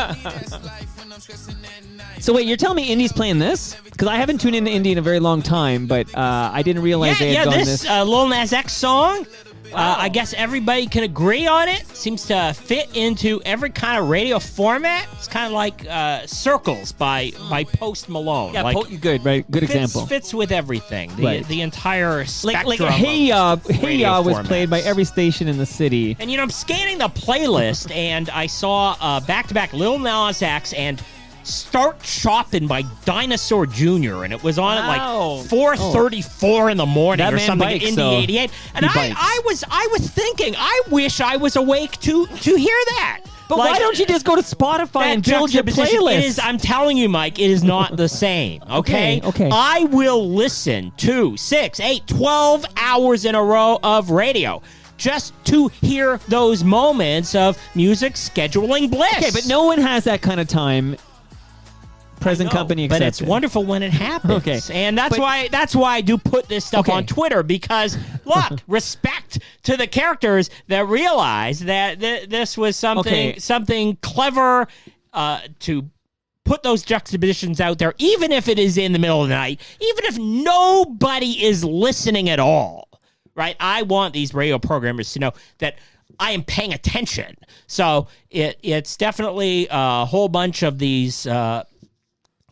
So wait, you're telling me Indie's playing this? Because I haven't tuned into Indie in a very long time, but I didn't realize they had gone this Lil Nas X song. I guess everybody can agree on it. Seems to fit into every kind of radio format. It's kind of like Circles by Post Malone. Yeah, like, good, right? Good example. Fits with everything. Right. The entire spectrum. Like Hey Ya was formats. played by every station in the city. And, I'm scanning the playlist, and I saw back-to-back Lil Nas X and Start Shopping by Dinosaur Jr., and it was on at like 4:34 in the morning That or man something. bikes, Indie so 88, and he bikes. I was thinking, I wish I was awake to hear that. But why don't you just go to Spotify and build your juxtaposition, playlist? I'm telling you, Mike, it is not the same, okay? Okay. I will listen to 6, 8, 12 hours in a row of radio just to hear those moments of music scheduling bliss. Okay, but no one has that kind of time. Present company accepted. But it's wonderful when it happens. Okay. And that's why I do put this stuff Okay. on Twitter, because look, respect to the characters that realize that this was something clever to put those juxtapositions out there, even if it is in the middle of the night, even if nobody is listening at all. Right? I want these radio programmers to know that I am paying attention. So it's definitely a whole bunch of these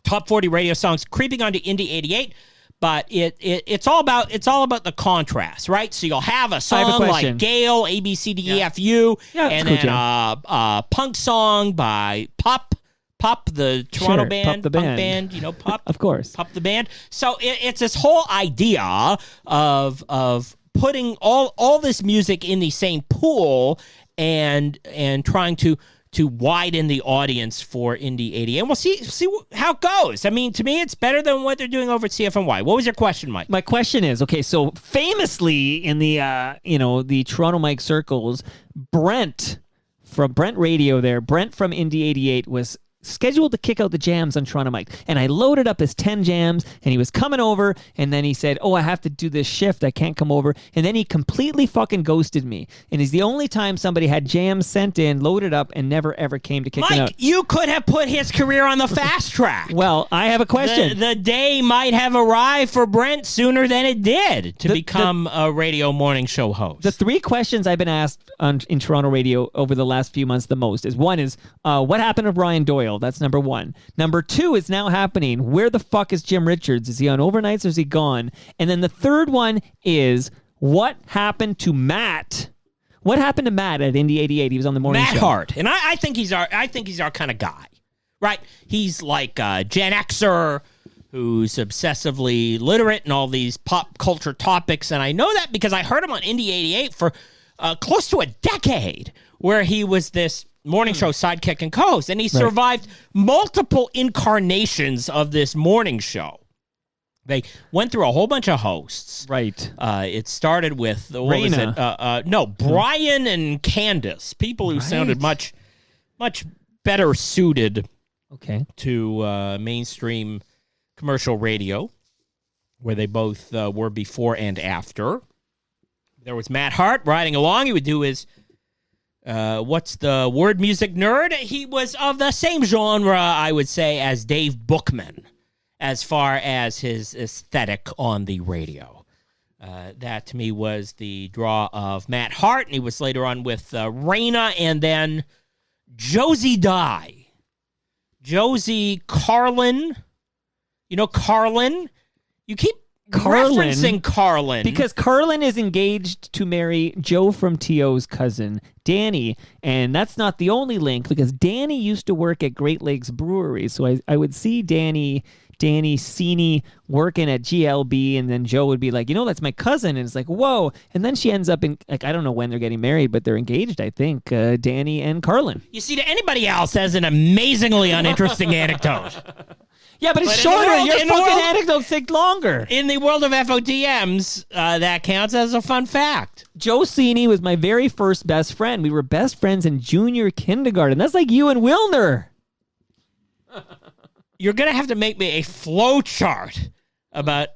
top 40 radio songs creeping onto Indie 88, but it's all about the contrast, right? So you'll have a song like Gale, A B C D E F U, and then a punk song by Pop, the Toronto band, Pop the band. Pop, of course, Pop the band. So it's this whole idea of putting all this music in the same pool and trying to widen the audience for Indie 88. And we'll see how it goes. I mean, to me, it's better than what they're doing over at CFNY. What was your question, Mike? My question is, okay, so famously in the the Toronto Mike circles, Brent from Brent Radio there, Brent from Indie 88 was scheduled to kick out the jams on Toronto Mike. And I loaded up his 10 jams, and he was coming over, and then he said, I have to do this shift. I can't come over. And then he completely fucking ghosted me. And it's the only time somebody had jams sent in, loaded up, and never, ever came to kick them out. Mike, you could have put his career on the fast track. Well, I have a question. The day might have arrived for Brent sooner than it did to become a radio morning show host. The 3 questions I've been asked in Toronto radio over the last few months the most is, one is, what happened to Brian Doyle? That's number 1. Number 2 is now happening. Where the fuck is Jim Richards? Is he on overnights or is he gone? And then the third one is, what happened to Matt? What happened to Matt at Indie 88? He was on the morning show. Matt Hart. And I think he's our kind of guy. Right? He's like a Gen Xer who's obsessively literate in all these pop culture topics. And I know that because I heard him on Indie 88 for close to a decade, where he was this morning show sidekick and co-host, and he survived multiple incarnations of this morning show. They went through a whole bunch of hosts. Right. It started with what was Raina. it? Brian and Candace, people who sounded much better suited Okay. to mainstream commercial radio, where they both were before and after. There was Matt Hart riding along. He would do his what's the word music nerd? He was of the same genre, I would say, as Dave Bookman, as far as his aesthetic on the radio. That, to me, was the draw of Matt Hart, and he was later on with Raina, and then Josie Dye. Josie Carlin. You know Carlin? You keep Carlin, referencing Carlin. Because Carlin is engaged to marry Joe from T.O.'s cousin, Danny, and that's not the only link, because Danny used to work at Great Lakes Brewery, so I would see Danny Sini working at GLB, and then Joe would be like, that's my cousin, and it's like, whoa, and then she ends up in, like, I don't know when they're getting married, but they're engaged, I think, Danny and Carlin. You see, to anybody else has an amazingly uninteresting anecdote. Yeah, but it's shorter. Your fucking anecdotes take longer. In the world of FOTMs, that counts as a fun fact. Joe Cini was my very first best friend. We were best friends in junior kindergarten. That's like you and Wilner. You're going to have to make me a flow chart about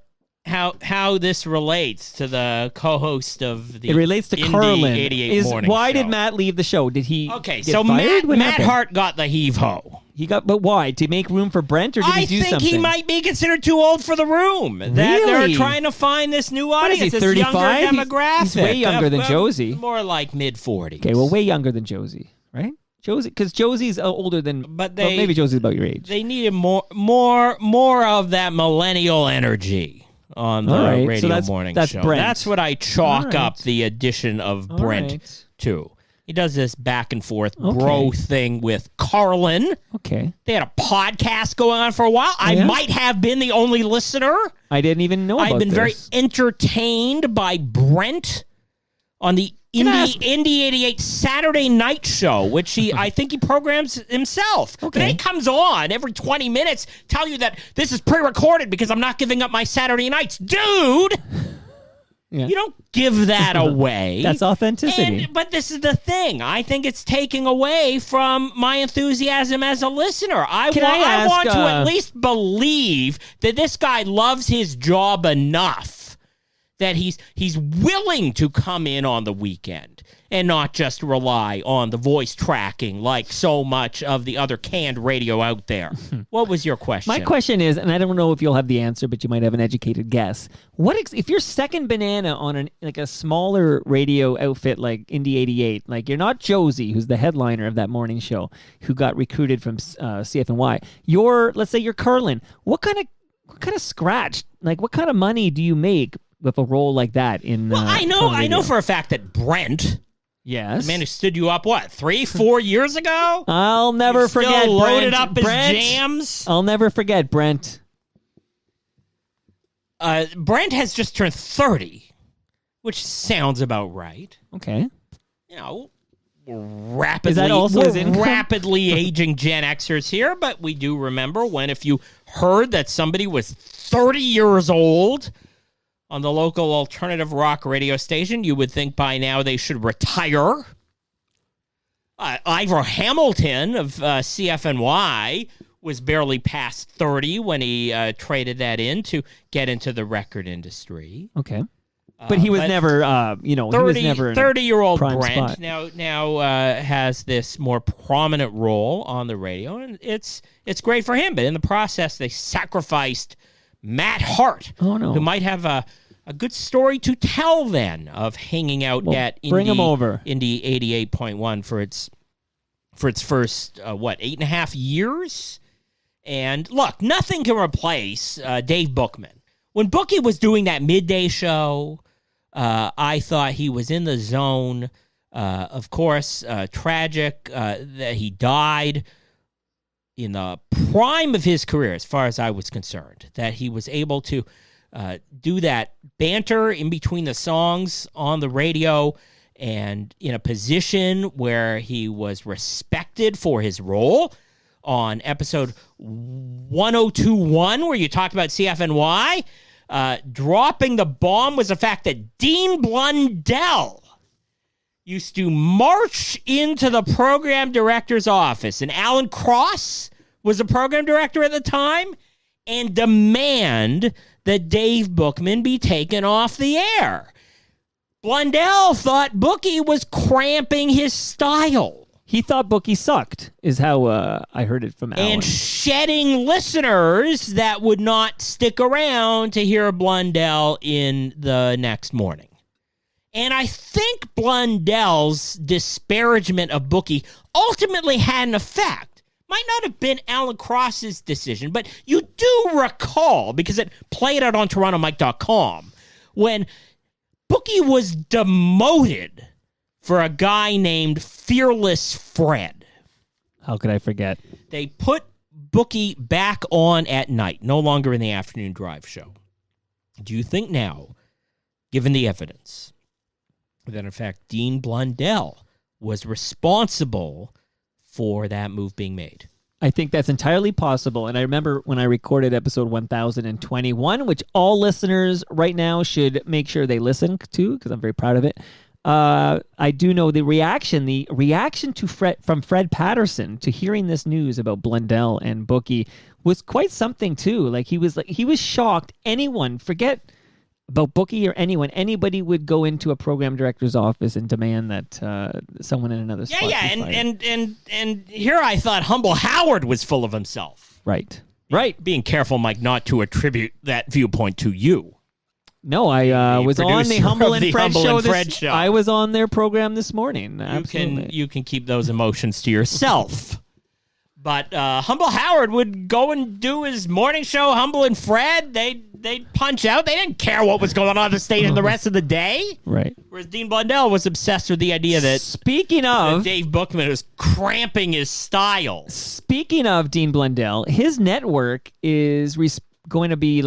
how this relates to the co-host of the It relates to Indie Carlin. 88 morning Why show. did Matt leave the show? Did he get so fired? Matt Hart got the heave-ho. But why? To make room for Brent, or did he do something? I think he might be considered too old for the room. That Really? They're trying to find this new audience, What is he, this 35? younger demographic. He's way younger than Josie. More like mid-40s. Okay, well, way younger than Josie, right? Josie, because Josie's older than. But maybe Josie's about your age. They needed more of that millennial energy on the radio morning show. Brent. That's what I chalk up the addition of Brent to. He does this back and forth bro thing with Carlin. Okay. They had a podcast going on for a while. I might have been the only listener. I didn't even know about this. I've been very entertained by Brent on the Indie 88 Saturday night show, which I think he programs himself. Okay. But he comes on every 20 minutes, tell you that this is pre-recorded because I'm not giving up my Saturday nights. Dude! Yeah. You don't give that away. That's authenticity. But this is the thing. I think it's taking away from my enthusiasm as a listener. I want to at least believe that this guy loves his job enough that he's willing to come in on the weekend and not just rely on the voice tracking like so much of the other canned radio out there. What was your question? My question is, and I don't know if you'll have the answer, but you might have an educated guess. If you're second banana on a smaller radio outfit like Indie 88, like you're not Josie, who's the headliner of that morning show, who got recruited from CFNY. Let's say you're Carlin. What kind of scratch? Like what kind of money do you make with a role like that in? Well, I know for a fact that Brent. Yes. The man who stood you up, 3-4 years ago? I'll never forget still loaded Brent. up his Brent. jams? I'll never forget Brent. Brent has just turned 30, which sounds about right. Okay. We're rapidly, Is that also his income? rapidly aging Gen Xers here, but we do remember if you heard that somebody was 30 years old on the local alternative rock radio station, you would think by now they should retire. Ivor Hamilton of CFNY was barely past 30 when he traded that in to get into the record industry. Okay. But he was never, 30-year-old Brent spot. now has this more prominent role on the radio, and it's great for him. But in the process, they sacrificed Matt Hart, who might have a good story to tell then of hanging out at bring him over. Indie 88.1 for its first 8.5 years. And look, nothing can replace Dave Bookman. When Bookie was doing that midday show, I thought he was in the zone. Of course, tragic that he died in the prime of his career, as far as I was concerned, that he was able to do that banter in between the songs on the radio and in a position where he was respected for his role. on episode 1021, where you talked about CFNY. Dropping the bomb was the fact that Dean Blundell used to march into the program director's office, and Alan Cross was the program director at the time, and demand that Dave Bookman be taken off the air. Blundell thought Bookie was cramping his style. He thought Bookie sucked, is how I heard it from Alan. And shedding listeners that would not stick around to hear Blundell in the next morning. And I think Blundell's disparagement of Bookie ultimately had an effect. Might not have been Alan Cross's decision, but you do recall, because it played out on TorontoMike.com, when Bookie was demoted for a guy named Fearless Fred. How could I forget? They put Bookie back on at night, no longer in the afternoon drive show. Do you think now, given the evidence, that in fact Dean Blundell was responsible for that move being made? I think that's entirely possible. And I remember when I recorded episode 1021, which all listeners right now should make sure they listen to, because I'm very proud of it. I do know the reaction to from Fred Patterson to hearing this news about Blundell and Bookie was quite something too. He was shocked. Anyone, forget about Bookie or anybody would go into a program director's office and demand that someone in another spot. Yeah, and here I thought Humble Howard was full of himself. Right. Being careful, Mike, not to attribute that viewpoint to you. No, I was on the Humble and Fred show. I was on their program this morning. Absolutely. You can keep those emotions to yourself. But Humble Howard would go and do his morning show, Humble and Fred. They'd punch out. They didn't care what was going on in the state the rest of the day. Right. Whereas Dean Blundell was obsessed with the idea that speaking of Dave Bookman was cramping his style. Speaking of Dean Blundell, his network is going to be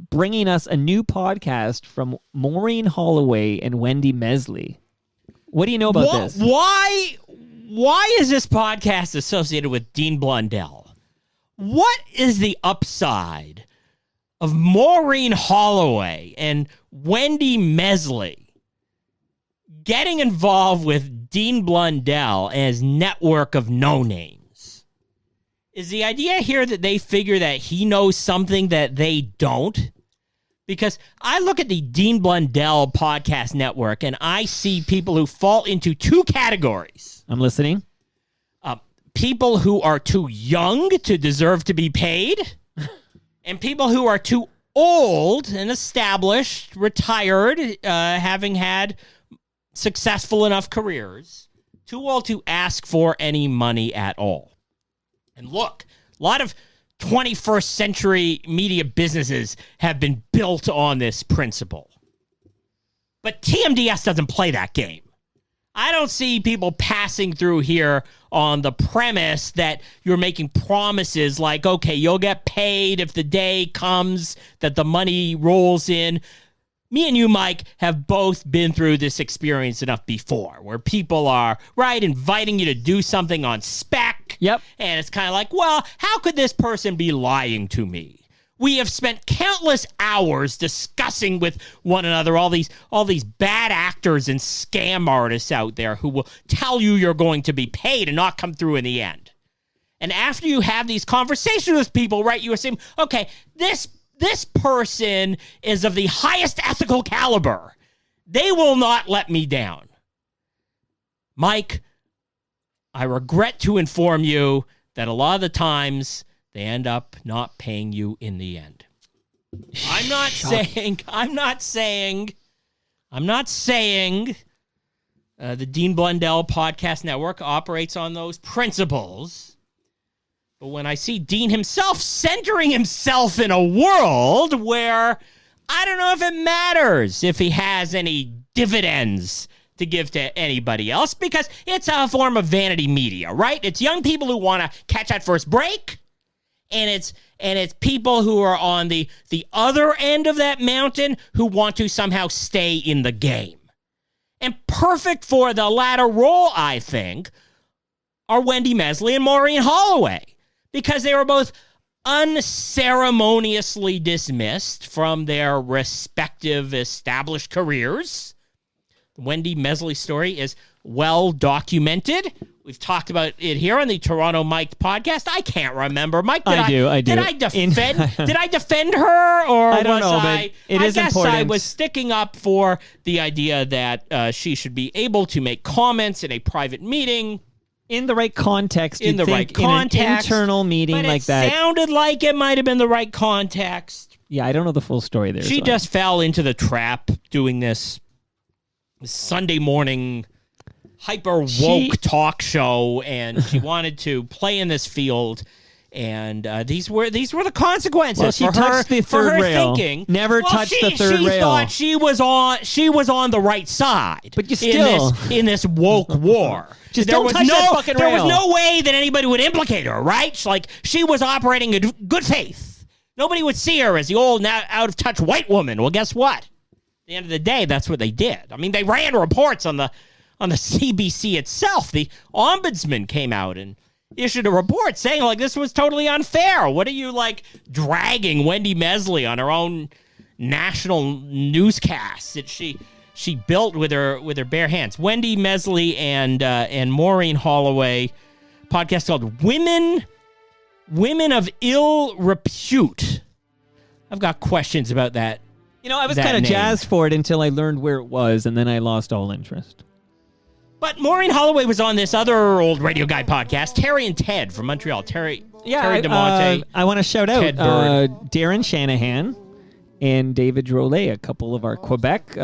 bringing us a new podcast from Maureen Holloway and Wendy Mesley. What do you know about this? Why is this podcast associated with Dean Blundell? What is the upside of Maureen Holloway and Wendy Mesley getting involved with Dean Blundell and his network of no-names? Is the idea here that they figure that he knows something that they don't? Because I look at the Dean Blundell podcast network and I see people who fall into two categories. I'm listening. People who are too young to deserve to be paid, and people who are too old and established, retired, having had successful enough careers, too old to ask for any money at all. And look, a lot of 21st century media businesses have been built on this principle. But TMDS doesn't play that game. I don't see people passing through here on the premise that you're making promises like, okay, you'll get paid if the day comes that the money rolls in. Me and you, Mike, have both been through this experience enough before, where people are, inviting you to do something on spec. Yep. And it's kind of like, well, how could this person be lying to me? We have spent countless hours discussing with one another all these bad actors and scam artists out there who will tell you you're going to be paid and not come through in the end. And after you have these conversations with people, you assume, okay, this person is of the highest ethical caliber. They will not let me down. Mike, I regret to inform you that a lot of the times they end up not paying you in the end. I'm not saying the Dean Blundell Podcast Network operates on those principles. But when I see Dean himself centering himself in a world where I don't know if it matters if he has any dividends to give to anybody else, because it's a form of vanity media, right? It's young people who want to catch that first break. And it's people who are on the other end of that mountain who want to somehow stay in the game. And perfect for the latter role, I think, are Wendy Mesley and Maureen Holloway, because they were both unceremoniously dismissed from their respective established careers. The Wendy Mesley story is well documented. We've talked about it here on the Toronto Mike podcast. I can't remember. Mike, I do. Did I defend her, or I don't know, but it is important. I was sticking up for the idea that she should be able to make comments in a private meeting. In the right context, In the right context. In an internal meeting But like it that. sounded like it might have been the right context. Yeah, I don't know the full story there. She so just fell into the trap doing this Sunday morning hyper woke talk show, and she wanted to play in this field, and these were the consequences. Well, she for touched her, the for third her rail. thinking. Never touched the third she rail. Thought she was on the right side. But you still in this woke war. Just don't touch that fucking There rail. was no way that anybody would implicate her, right? She was operating in good faith. Nobody would see her as the old, now out of touch white woman. Well, guess what? At the end of the day, that's what they did. I mean, they ran reports on the CBC itself. The ombudsman came out and issued a report saying, like, this was totally unfair. What are you, like, dragging Wendy Mesley on her own national newscast that she built with her bare hands? Wendy Mesley and Maureen Holloway, podcast called Women of Ill Repute. I've got questions about that. You know, I was that kind of name. jazzed for it until I learned where it was, and then I lost all interest. But Maureen Holloway was on this other old radio guy podcast, Terry and Ted from Montreal. Terry DeMonte. I want to shout out Ted Bird. Darren Shanahan and David Drolet, a couple of our Quebec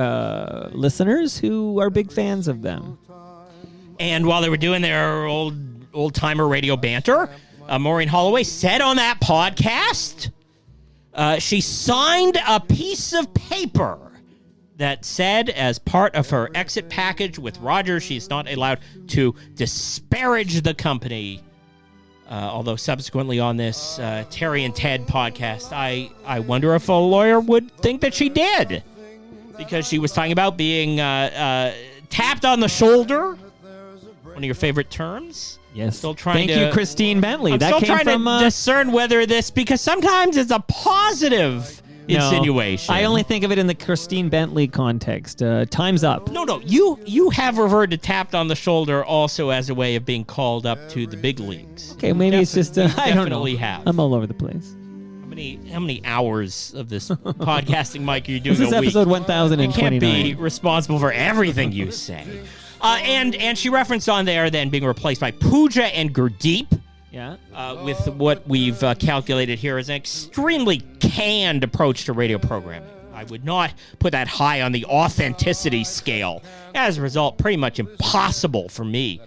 listeners who are big fans of them. And while they were doing their old-timer radio banter, Maureen Holloway said on that podcast, she signed a piece of paper that said, as part of her exit package with Rogers, she's not allowed to disparage the company. Although subsequently on this Terry and Ted podcast, I wonder if a lawyer would think that she did. Because she was talking about being tapped on the shoulder. One of your favorite terms. Yes. Still trying Thank you, Christine Bentley. I'm that still came trying from to discern whether this, because sometimes it's a positive insinuation. I only think of it in the Christine Bentley context. Time's up. No. You have referred to tapped on the shoulder also as a way of being called up to the big leagues. Okay, maybe it's just I don't know. Definitely have. I'm all over the place. How many hours of this podcasting, Mike, are you doing This is a week? episode You 1029. can't be responsible for everything you say. And she referenced on there then being replaced by Pooja and Gurdeep. Yeah. With what we've calculated here as an extremely canned approach to radio programming. I would not put that high on the authenticity scale. As a result, pretty much impossible for me,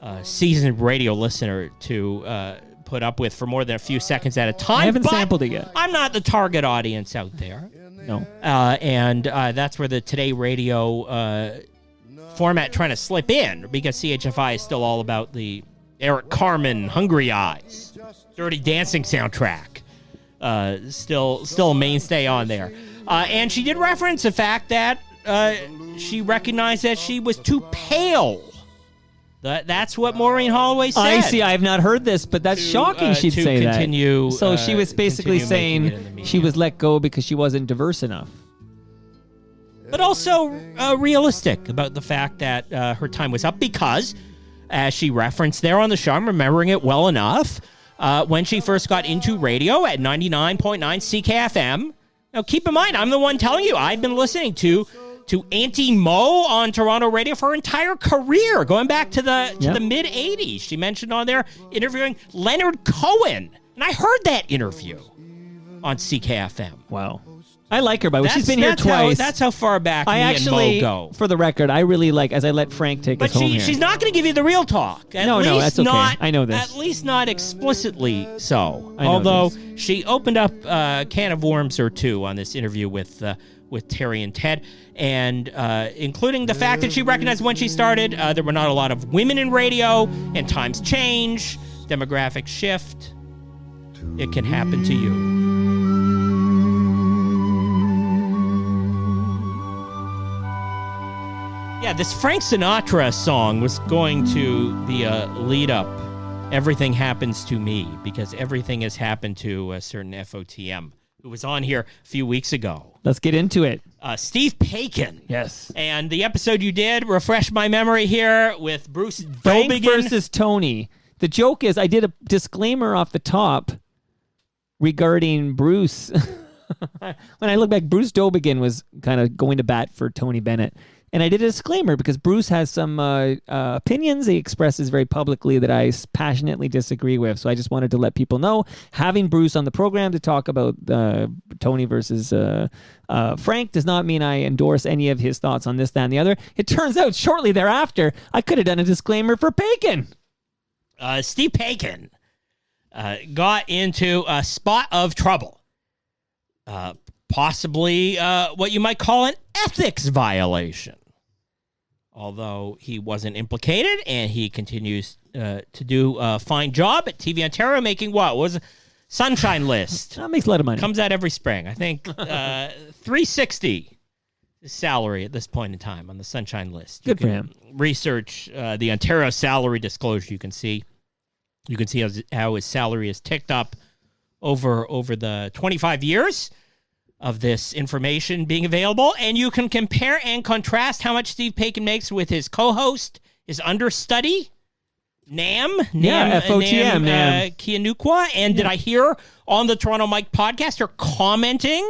a seasoned radio listener, to put up with for more than a few seconds at a time. I haven't but sampled it yet. I'm not the target audience out there. No. And that's where the Today Radio format trying to slip in, because CHFI is still all about the Eric Carmen, Hungry Eyes, Dirty Dancing soundtrack. Still a mainstay on there. And she did reference the fact that she recognized that she was too pale. That's what Maureen Holloway said. I see. I have not heard this, but that's shocking she'd to say continue, that. So she was basically continue making it in the saying media. she was let go because she wasn't diverse enough. But also realistic about the fact that her time was up, because, as she referenced there on the show, I'm remembering it well enough, when she first got into radio at 99.9 CKFM. Now, keep in mind, I'm the one telling you, I've been listening to Auntie Mo on Toronto radio for her entire career, going back to the mid-'80s. She mentioned on there interviewing Leonard Cohen, and I heard that interview on CKFM. Wow. I like her, but she's been here twice. That's how far back I me actually, and Mo go. for the record, I really like, as I let Frank take But us home here. she's not going to give you the real talk. No, that's okay. I know this. At least not explicitly so. I know Although this. she opened up a can of worms or two on this interview with Terry and Ted, and including the fact that she recognized when she started there were not a lot of women in radio, and times change, demographic shift. It can happen to you. Yeah, this Frank Sinatra song was going to be a lead up. Everything happens to me, because everything has happened to a certain FOTM who was on here a few weeks ago. Let's get into it. Steve Paikin. Yes. And the episode you did, refresh my memory here, with Bruce Frank Dobigan versus Tony. The joke is I did a disclaimer off the top regarding Bruce. When I look back, Bruce Dobigan was kind of going to bat for Tony Bennett. And I did a disclaimer because Bruce has some opinions he expresses very publicly that I passionately disagree with. So I just wanted to let people know, having Bruce on the program to talk about Tony versus Frank does not mean I endorse any of his thoughts on this, that, and the other. It turns out shortly thereafter, I could have done a disclaimer for Paikin. Steve Paikin got into a spot of trouble. Possibly what you might call an ethics violation. Although he wasn't implicated, and he continues to do a fine job at TV Ontario, making what was a Sunshine List. That makes a lot of money. Comes out every spring. I think $360 his salary at this point in time on the Sunshine List. Good for him. Research the Ontario salary disclosure. You can see how his salary has ticked up over the 25 years of this information being available, and you can compare and contrast how much Steve Paikin makes with his co-host, his understudy, Nam FOTM, Kianukwa. And did I hear on the Toronto Mike podcast her commenting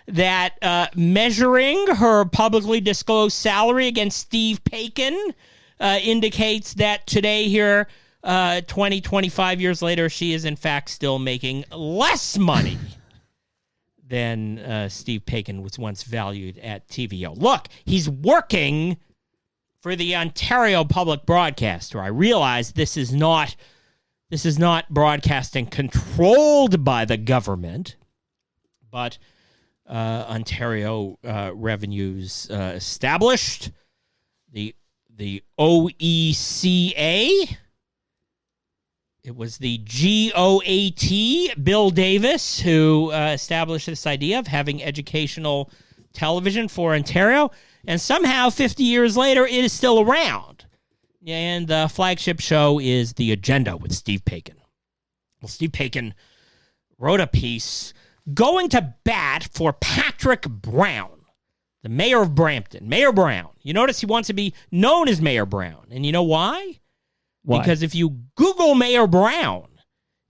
that measuring her publicly disclosed salary against Steve Paikin indicates that today here, 25 years later, she is in fact still making less money than Steve Paikin was once valued at TVO. Look, he's working for the Ontario Public Broadcaster. I realize this is not broadcasting controlled by the government, but Ontario revenues established the OECA. It was the GOAT, Bill Davis, who established this idea of having educational television for Ontario. And somehow, 50 years later, it is still around. And the flagship show is The Agenda with Steve Paikin. Well, Steve Paikin wrote a piece going to bat for Patrick Brown, the mayor of Brampton. Mayor Brown. You notice he wants to be known as Mayor Brown. And you know why? Why? Because if you Google Mayor Brown,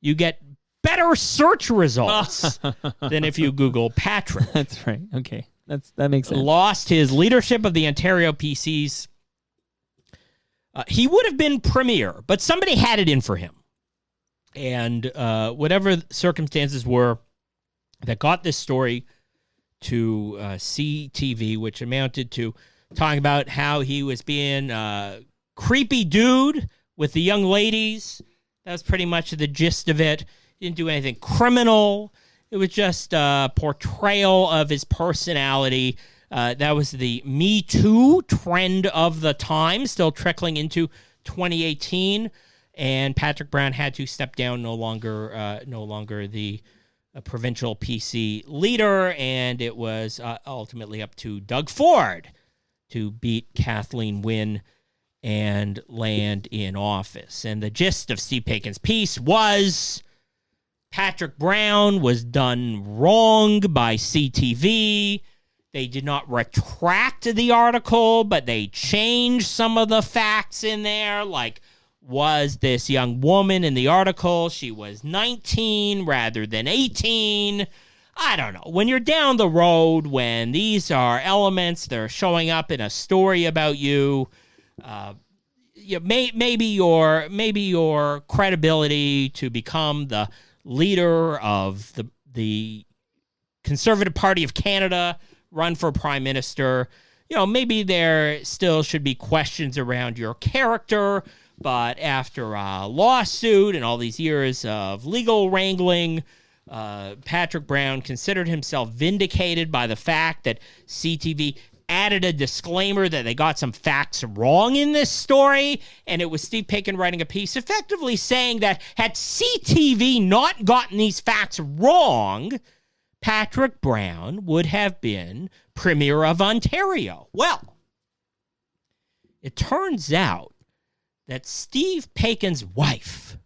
you get better search results than if you Google Patrick. That's right. Okay. That makes sense. Lost his leadership of the Ontario PCs. He would have been premier, but somebody had it in for him. And whatever the circumstances were that got this story to CTV, which amounted to talking about how he was being a creepy dude with the young ladies. That was pretty much the gist of it. He didn't do anything criminal. It was just a portrayal of his personality. That was the Me Too trend of the time, still trickling into 2018. And Patrick Brown had to step down, no longer the provincial PC leader, and it was ultimately up to Doug Ford to beat Kathleen Wynne and land in office. And the gist of Steve Paikin's piece was Patrick Brown was done wrong by CTV. They did not retract the article, but they changed some of the facts in there, like, was this young woman in the article, she was 19 rather than 18. I don't know. When you're down the road, when these are elements that are showing up in a story about you, maybe your credibility to become the leader of the Conservative Party of Canada, run for Prime Minister, maybe there still should be questions around your character. But after a lawsuit and all these years of legal wrangling, Patrick Brown considered himself vindicated by the fact that CTV added a disclaimer that they got some facts wrong in this story. And it was Steve Paikin writing a piece effectively saying that had CTV not gotten these facts wrong, Patrick Brown would have been Premier of Ontario. Well, It turns out that Steve Pakin's wife,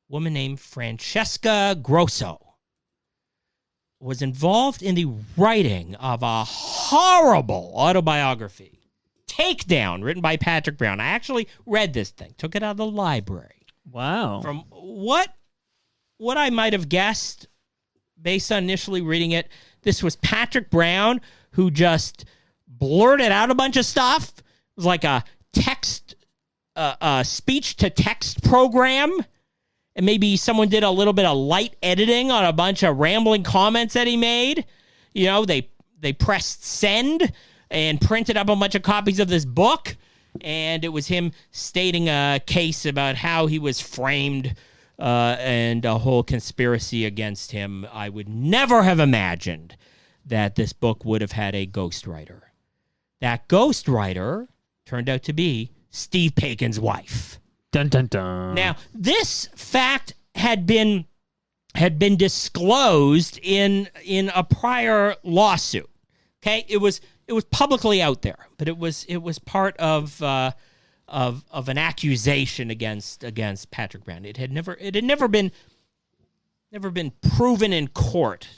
a woman named Francesca Grosso, was involved in the writing of a horrible autobiography, Takedown, written by Patrick Brown. I actually read this thing, took it out of the library. Wow. From what I might have guessed based on initially reading it, this was Patrick Brown who just blurted out a bunch of stuff. It was like a speech-to-text program. And maybe someone did a little bit of light editing on a bunch of rambling comments that he made. You know, they pressed send and printed up a bunch of copies of this book. And it was him stating a case about how he was framed and a whole conspiracy against him. I would never have imagined that this book would have had a ghostwriter. That ghostwriter turned out to be Steve Pakin's wife. Dun, dun, dun. Now, this fact had been disclosed in a prior lawsuit. Okay, it was publicly out there, but it was part of an accusation against Patrick Brown. It had never been proven in court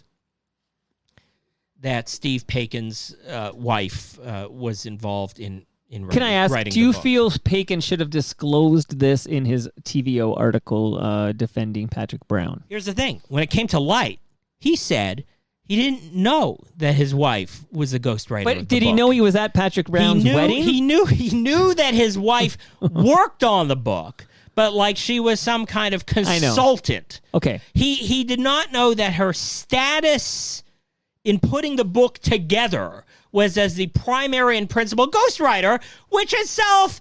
that Steve Pakin's wife was involved in writing. Can I ask, do you feel Pakin should have disclosed this in his TVO article defending Patrick Brown? Here's the thing. When it came to light, he said he didn't know that his wife was a ghostwriter. But did he know he was at Patrick Brown's wedding? He knew that his wife worked on the book, but like she was some kind of consultant. Okay. He did not know that her status in putting the book together was as the primary and principal ghostwriter, which itself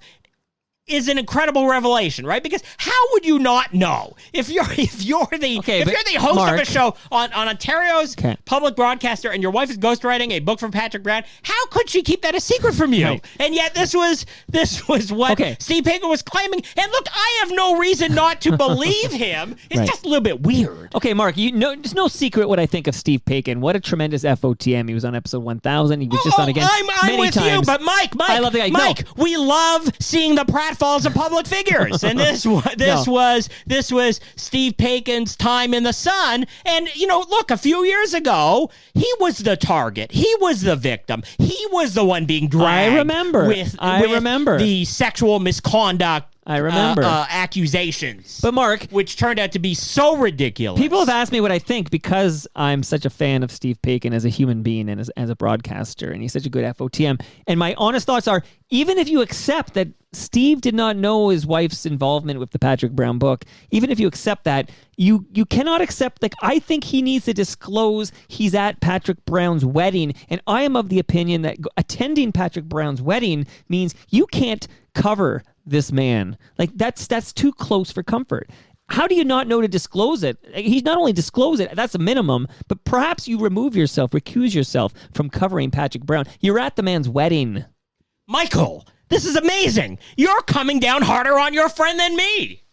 is an incredible revelation, right? Because how would you not know if you're the host Mark, of a show on Ontario's public broadcaster and your wife is ghostwriting a book from Patrick Brown? How could she keep that a secret from you? Right. And yet this was what Steve Pakin was claiming. And look, I have no reason not to believe him. It's just a little bit weird. Okay, Mark, it's no secret what I think of Steve Pakin. What a tremendous FOTM. He was on episode 1000. He was just on again I'm many with times. you, but Mike, I love the guy. Mike, we love seeing the pratfalls of public figures, and this was Steve Pakin's time in the sun. And look, a few years ago, he was the target, he was the victim, he was the one being dragged. I remember with the sexual misconduct. I remember accusations. But Mark, which turned out to be so ridiculous. People have asked me what I think because I'm such a fan of Steve Pakin as a human being and as a broadcaster, and he's such a good FOTM. And my honest thoughts are, even if you accept that Steve did not know his wife's involvement with the Patrick Brown book, even if you accept that, you cannot accept, I think he needs to disclose he's at Patrick Brown's wedding. And I am of the opinion that attending Patrick Brown's wedding means you can't cover this man. That's too close for comfort. How do you not know to disclose it? He's not only disclosed it, that's a minimum, but perhaps you recuse yourself from covering Patrick Brown. You're at the man's wedding. Michael, this is amazing. You're coming down harder on your friend than me.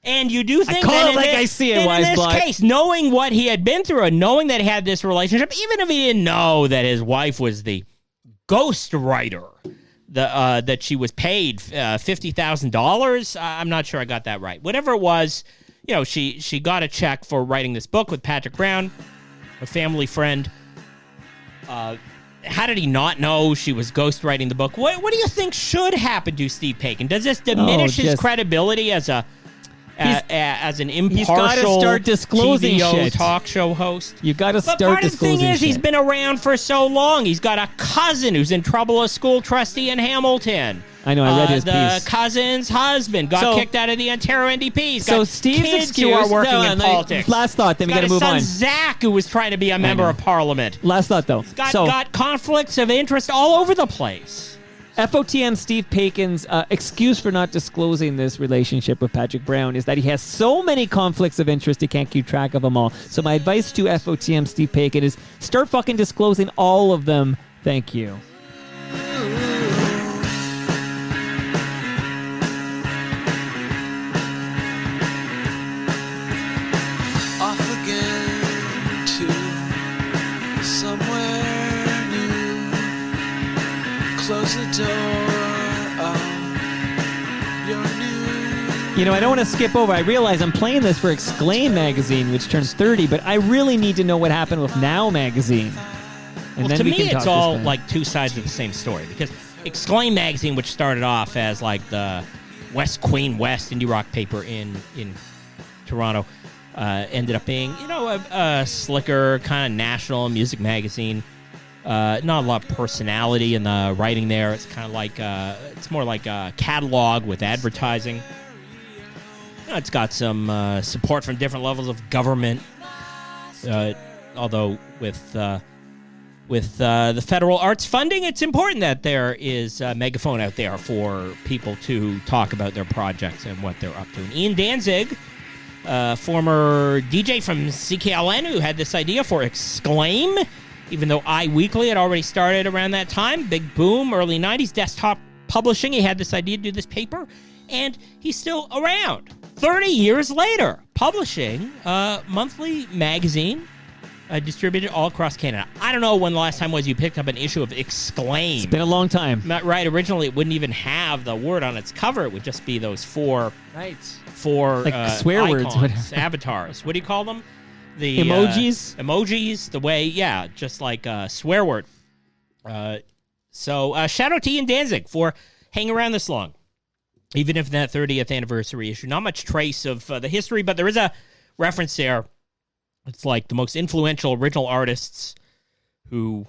And you do think I see it, in this Weisblott. case, knowing what he had been through and knowing that he had this relationship, even if he didn't know that his wife was the ghostwriter, that she was paid $50,000. I'm not sure I got that right. Whatever it was, she got a check for writing this book with Patrick Brown, a family friend. How did he not know she was ghostwriting the book? What do you think should happen to Steve Pakin? Does this diminish his credibility as an impartial He's got to start disclosing TVO shit. talk show host? You got to start disclosing. But part of the disclosing thing is, shit. he's been around for so long. He's got a cousin who's in trouble, a school trustee in Hamilton. I know. I read his the piece. The cousin's husband got kicked out of the Ontario NDP. He's got Steve's kids excuse, who are working in politics. Last thought, then we got to move on. His son Zach, who was trying to be a member of Parliament. Last thought, though. Got conflicts of interest all over the place. FOTM Steve Pakin's excuse for not disclosing this relationship with Patrick Brown is that he has so many conflicts of interest he can't keep track of them all. So my advice to FOTM Steve Pakin is start fucking disclosing all of them. Thank you. Off again to somewhere new. Close the door You know, I don't want to skip over. I realize I'm playing this for Exclaim magazine, which turns 30, but I really need to know what happened with Now magazine. And then to we me, can it's talk all this back. like two sides of the same story, because Exclaim magazine, which started off as like the Queen West indie rock paper in Toronto, ended up being, you know, a slicker kind of national music magazine. Not a lot of personality in the writing there. It's kind of like it's more like a catalog with advertising. You know, it's got some support from different levels of government, although with the federal arts funding, it's important that there is a megaphone out there for people to talk about their projects and what they're up to. And Ian Danzig, former DJ from CKLN, who had this idea for Exclaim, even though iWeekly had already started around that time, big boom, early 90s, desktop publishing. He had this idea to do this paper, and he's still around 30 years later, publishing a monthly magazine distributed all across Canada. I don't know when the last time was you picked up an issue of Exclaim. It's been a long time. Right, originally it wouldn't even have the word on its cover. It would just be those four Like swear words, icons, whatever. avatars. What do you call them? The Emojis? Emojis, the way, yeah, just like a swear word. So shout out to Ian Danzig for hanging around this long. Even if that 30th anniversary issue, not much trace of the history, but there is a reference there. It's like the most influential original artists who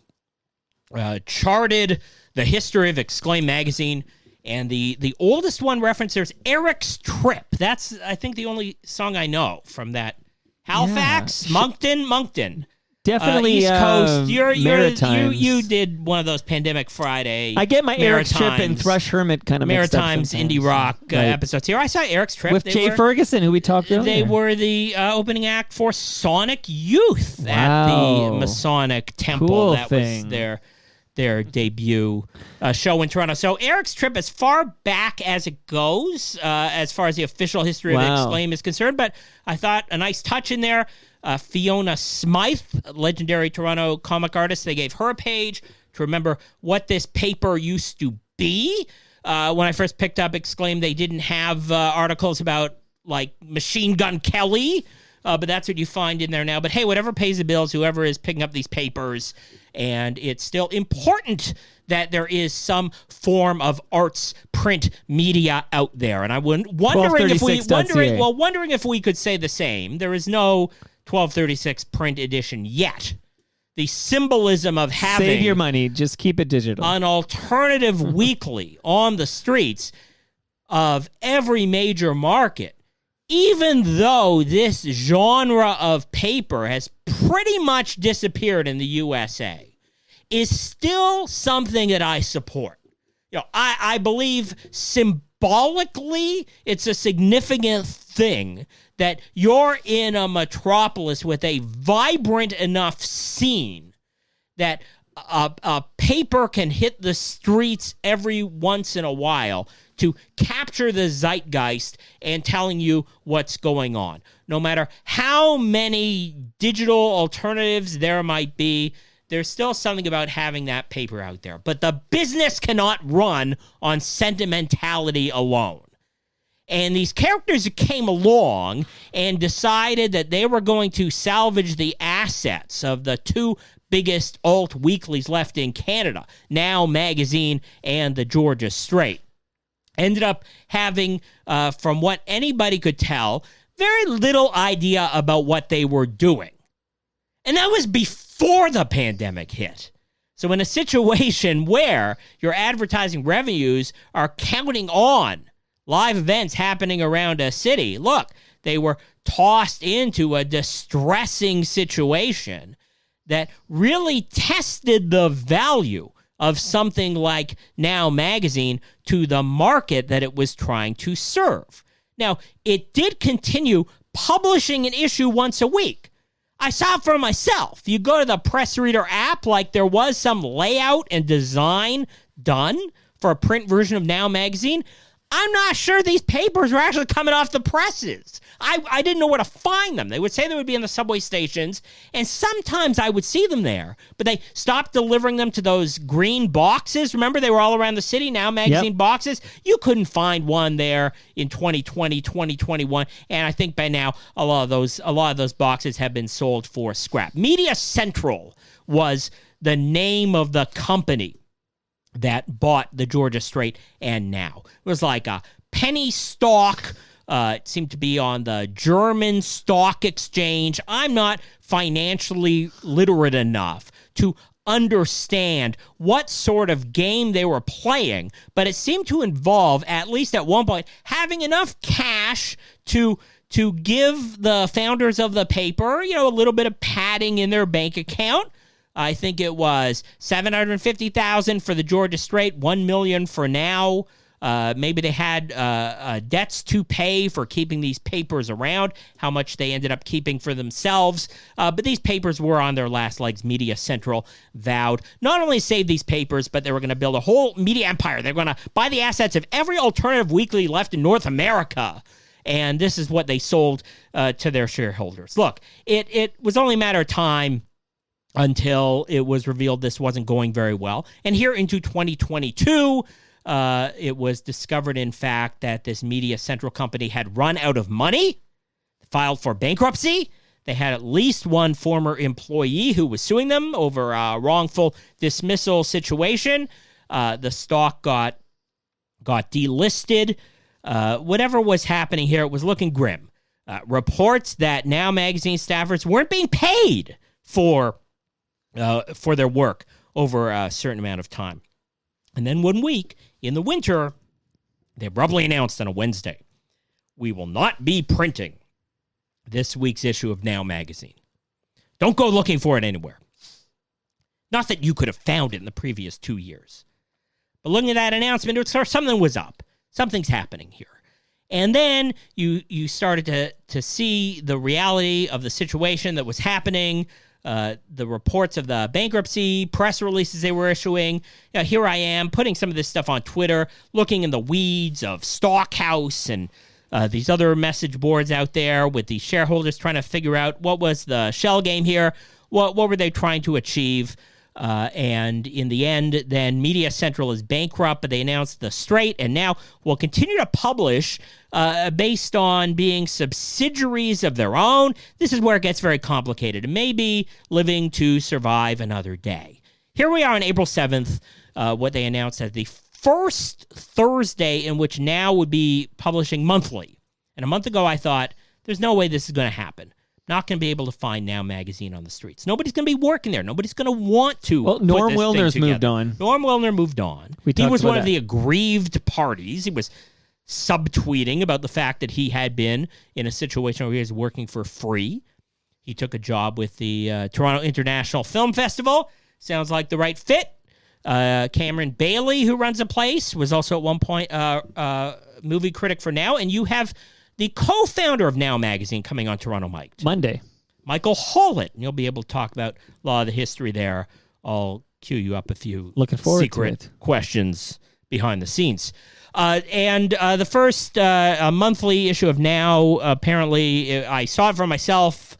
charted the history of Exclaim magazine. And the oldest one referenced there's Eric's Trip. That's, I think, the only song I know from that. Halifax, Yeah. Moncton. Definitely East Coast. Maritimes. You did one of those Pandemic Friday. I get my Eric's Trip and Maritimes- Thrush Hermit kind of mixed up Maritimes sometimes. indie rock Right. episodes here. I saw Eric's Trip. With They Jay were- Ferguson, who we talked earlier. They were the opening act for Sonic Youth at Wow. the Masonic Temple. Cool That thing. was their debut show in Toronto. So Eric's Trip, as far back as it goes, as far as the official history of Wow. Exclaim is concerned, but I thought a nice touch in there. Fiona Smythe, legendary Toronto comic artist, they gave her a page to remember what this paper used to be. When I first picked up Exclaim, they didn't have articles about, like, Machine Gun Kelly, but that's what you find in there now. But hey, whatever pays the bills, whoever is picking up these papers, and it's still important that there is some form of arts print media out there. And I wondering if we could say the same. There is no 1236 print edition yet. The symbolism of having Save your money. Just keep it digital. an alternative weekly on the streets of every major market, even though this genre of paper has pretty much disappeared in the USA, is still something that I support. You know, I believe symbolically it's a significant thing that you're in a metropolis with a vibrant enough scene that a paper can hit the streets every once in a while to capture the zeitgeist and telling you what's going on. No matter how many digital alternatives there might be, there's still something about having that paper out there. But the business cannot run on sentimentality alone. And these characters came along and decided that they were going to salvage the assets of the two biggest alt weeklies left in Canada, Now Magazine and the Georgia Straight. Ended up having, from what anybody could tell, very little idea about what they were doing. And that was before the pandemic hit. So in a situation where your advertising revenues are counting on live events happening around a city, look, they were tossed into a distressing situation that really tested the value of something like Now Magazine to the market that it was trying to serve. Now, it did continue publishing an issue once a week. I saw it for myself. You go to the Press Reader app, like there was some layout and design done for a print version of Now Magazine. I'm not sure these papers were actually coming off the presses. I didn't know where to find them. They would say they would be in the subway stations, and sometimes I would see them there, but they stopped delivering them to those green boxes. Remember, they were all around the city, Now Magazine boxes? You couldn't find one there in 2020, 2021, and I think by now a lot of those boxes have been sold for scrap. Media Central was the name of the company that bought the Georgia Strait and Now. It was like a penny stock. It seemed to be on the German stock exchange. I'm not financially literate enough to understand what sort of game they were playing, but it seemed to involve, at least at one point, having enough cash to give the founders of the paper, a little bit of padding in their bank account. I think it was $750,000 for the Georgia Strait, $1 million for Now. Maybe they had debts to pay for keeping these papers around, how much they ended up keeping for themselves. But these papers were on their last legs. Media Central vowed not only save these papers, but they were going to build a whole media empire. They're going to buy the assets of every alternative weekly left in North America. And this is what they sold to their shareholders. Look, it was only a matter of time until it was revealed this wasn't going very well. And here into 2022, it was discovered, in fact, that this Media Central company had run out of money, filed for bankruptcy. They had at least one former employee who was suing them over a wrongful dismissal situation. The stock got delisted. Whatever was happening here, it was looking grim. Reports that Now Magazine staffers weren't being paid for their work over a certain amount of time. And then one week in the winter, they abruptly announced on a Wednesday, we will not be printing this week's issue of Now Magazine. Don't go looking for it anywhere. Not that you could have found it in the previous 2 years. But looking at that announcement, it was something was up. Something's happening here. And then you started to see the reality of the situation that was happening, the reports of the bankruptcy, press releases they were issuing. Here I am putting some of this stuff on Twitter, looking in the weeds of Stockhouse and these other message boards out there with the shareholders trying to figure out what was the shell game here, what were they trying to achieve. And in the end, then Media Central is bankrupt, but they announced the Strait, and Now will continue to publish based on being subsidiaries of their own. This is where it gets very complicated, and maybe living to survive another day. Here we are on April 7th, what they announced as the first Thursday in which Now would be publishing monthly. And a month ago, I thought, there's no way this is going to happen. Not going to be able to find Now Magazine on the streets. Nobody's going to be working there. Nobody's going to want to. Well, Norm Wilner's moved on. Norm Wilner moved on. He was one of the aggrieved parties. He was subtweeting about the fact that he had been in a situation where he was working for free. He took a job with the Toronto International Film Festival. Sounds like the right fit. Cameron Bailey, who runs a place, was also at one point movie critic for Now. And you have the co-founder of Now Magazine coming on Toronto Mike. Monday. Michael Hollett. And you'll be able to talk about a lot of the history there. I'll cue you up a few secret questions behind the scenes. And the first monthly issue of Now, apparently, I saw it for myself,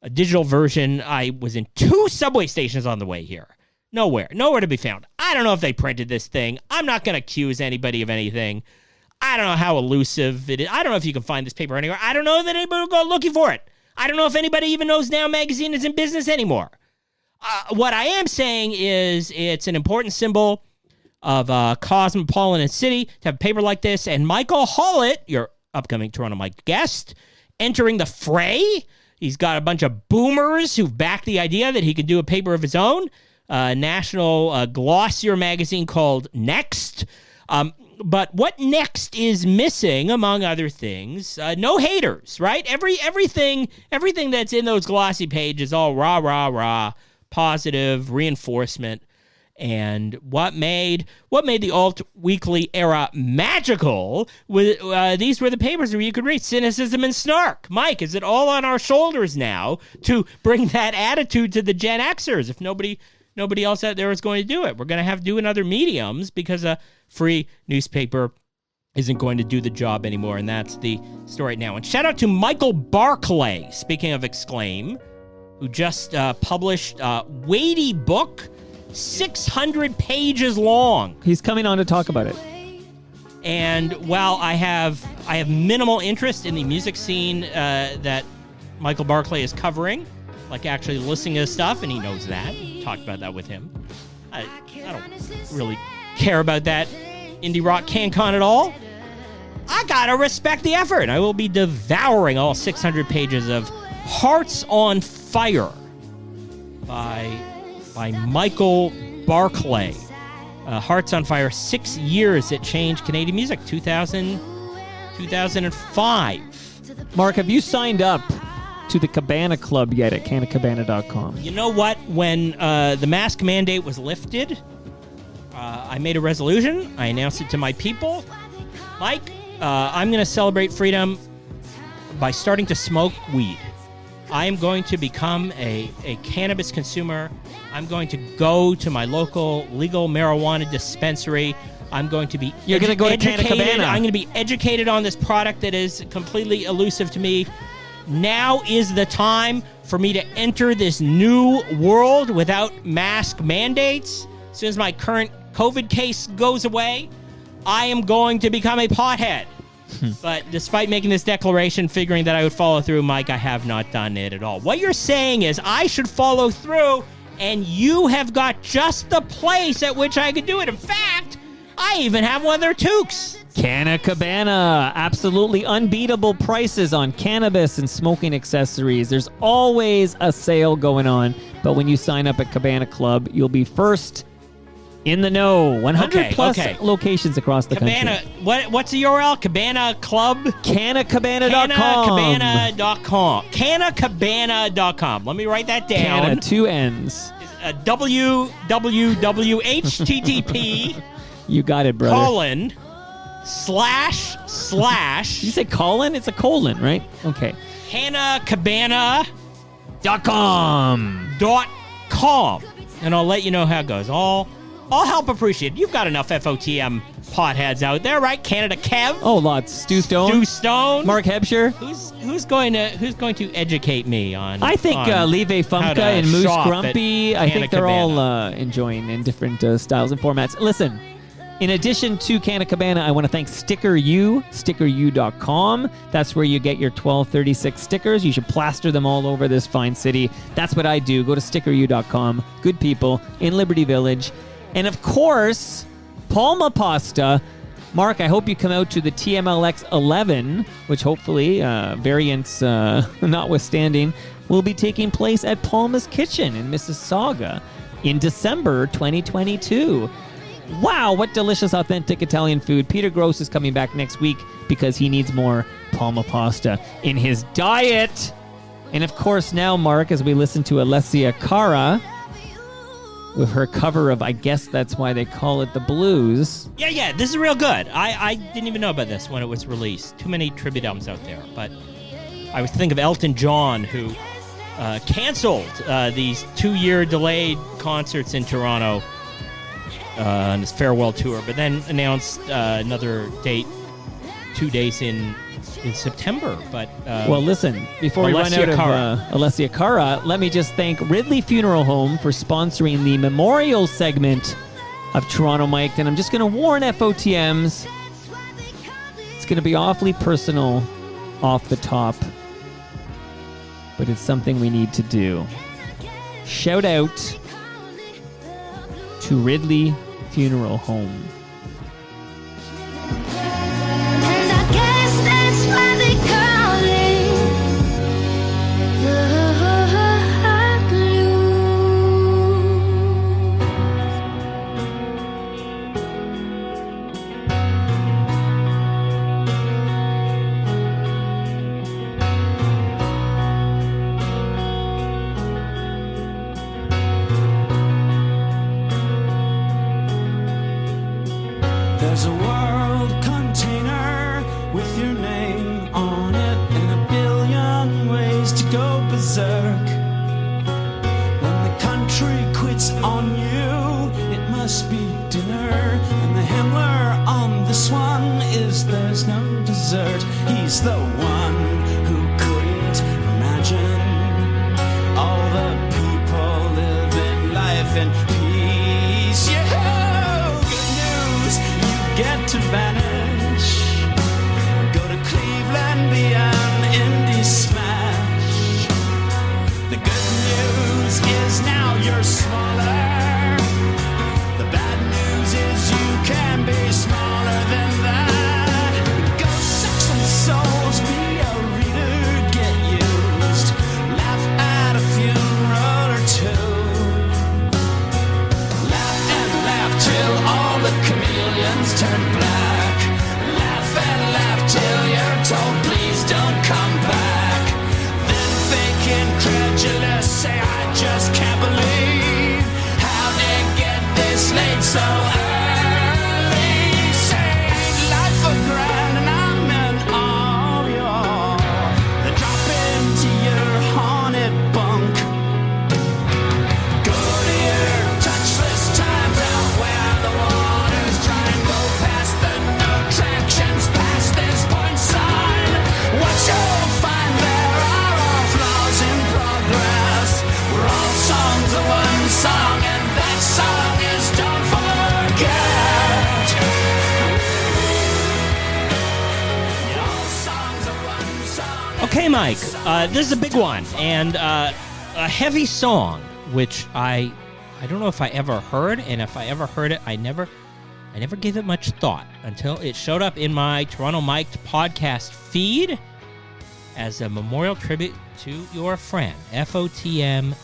a digital version. I was in 2 subway stations on the way here. Nowhere to be found. I don't know if they printed this thing. I'm not going to accuse anybody of anything. I don't know how elusive it is. I don't know if you can find this paper anywhere. I don't know that anybody will go looking for it. I don't know if anybody even knows Now Magazine is in business anymore. What I am saying is it's an important symbol of a cosmopolitan city to have a paper like this. And Michael Hollett, your upcoming Toronto Mike guest, entering the fray. He's got a bunch of boomers who've backed the idea that he could do a paper of his own. National glossier magazine called Next. But what Next is missing, among other things, no haters, right? Everything that's in those glossy pages is all rah, positive reinforcement. And what made the alt weekly era magical was these were the papers where you could read cynicism and snark. Mike, is it all on our shoulders now to bring that attitude to the Gen Xers? If nobody else out there is going to do it, we're going to have to do in other mediums because a free newspaper isn't going to do the job anymore, and that's the story now. And shout out to Michael Barclay, speaking of Exclaim, who just published a weighty book, 600 pages long. He's coming on to talk about it. And while I have minimal interest in the music scene that Michael Barclay is covering, like actually listening to his stuff, and he knows that. Talked about that with him. I don't really care about that indie rock CanCon at all. I gotta respect the effort. I will be devouring all 600 pages of Hearts on Fire by Michael Barclay. Hearts on Fire, 6 years it changed Canadian music, 2005. Mark, have you signed up to the Cabana Club yet at canacabana.com? You know what? When the mask mandate was lifted, I made a resolution. I announced it to my people. Mike, I'm going to celebrate freedom by starting to smoke weed. I am going to become a cannabis consumer. I'm going to go to my local legal marijuana dispensary. I'm going to be You're going to go to Canna Cabana. I'm going to be educated on this product that is completely elusive to me. Now is the time for me to enter this new world without mask mandates. As soon as my current COVID case goes away, I am going to become a pothead. But despite making this declaration, figuring that I would follow through, Mike, I have not done it at all. What you're saying is I should follow through, and you have got just the place at which I could do it. In fact, I even have one of their toques. Canna Cabana. Absolutely unbeatable prices on cannabis and smoking accessories. There's always a sale going on. But when you sign up at Cabana Club, you'll be first in the know. 100 plus locations across the country. What's the URL? Cabana Club? Canacabana.com. Canacabana.com. Let me write that down. Canna, 2 N's. www.http You got it, brother. colon / Did you say colon? It's a colon, right? Okay. Canacabana.com. And I'll let you know how it goes. All help appreciated. You've got enough FOTM potheads out there, right? Canada Kev. Oh, lots. Stu Stone. Mark Hebscher. Who's going to educate me on? I think Live Funka and Moose Grumpy. I think they're all enjoying in different styles and formats. Listen, in addition to Canna Cabana, I want to thank stickeru.com. That's where you get your 1236 stickers. You should plaster them all over this fine city. That's what I do. Go to stickeru.com. Good people in Liberty Village. And of course, Palma Pasta. Mark, I hope you come out to the TMLX 11, which hopefully, variants notwithstanding, will be taking place at Palma's Kitchen in Mississauga in December 2022. Wow, what delicious, authentic Italian food. Peter Gross is coming back next week because he needs more Palma Pasta in his diet. And of course now, Mark, as we listen to Alessia Cara with her cover of I Guess That's Why They Call It the Blues. Yeah, this is real good. I didn't even know about this when it was released. Too many tribute albums out there. But I was thinking of Elton John, who canceled these 2-year delayed concerts in Toronto on his farewell tour, but then announced another date 2 days in September. But well, listen, before we run out of Alessia Cara, let me just thank Ridley Funeral Home for sponsoring the memorial segment of Toronto Mic'd, and I'm just going to warn FOTMs, it's going to be awfully personal off the top, but it's something we need to do. Shout out to Ridley Funeral Home. And I guess that's why they call it the There's a world container with your name on it and a billion ways to go berserk. When the country quits on you, it must be dinner, and the Himmler on this one is there's no dessert. He's the one who couldn't imagine all the people living life in peace. Yeah, good news, you get to vanish. Go to Cleveland, be an indie smash. The good news is now you're smaller. The bad news is you can be smaller than that. Go suck some souls, be a reader, get used. Laugh at a funeral or two. Laugh and laugh till all the chameleons turn black. Laugh and laugh till you're told please don't come back. Then fake incredulous, say I just can't believe how they get this late so early. Say life for grand and I'm in all your. Then drop into your haunted bunk. Go to your touchless times out where the water's dry and go past the no tractions, past this point sign. What you'll find there are all flaws in progress. We're all songs of one song, and that song is don't forget. All songs of one song. Okay, Mike, this is a big one, and a heavy song, which I don't know if I ever heard, and if I ever heard it, I never gave it much thought until it showed up in my Toronto Mike podcast feed as a memorial tribute to your friend, FOTM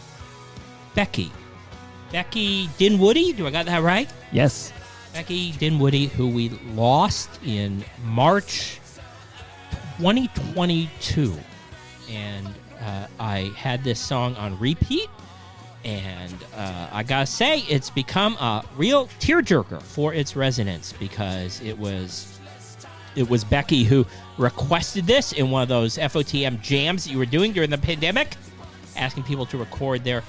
Becky Dinwoody. Do I got that right? Yes. Becky Dinwoody, who we lost in March 2022. And I had this song on repeat, and I gotta say, it's become a real tearjerker for its residents, because it was Becky who requested this in one of those FOTM jams that you were doing during the pandemic, asking people to record their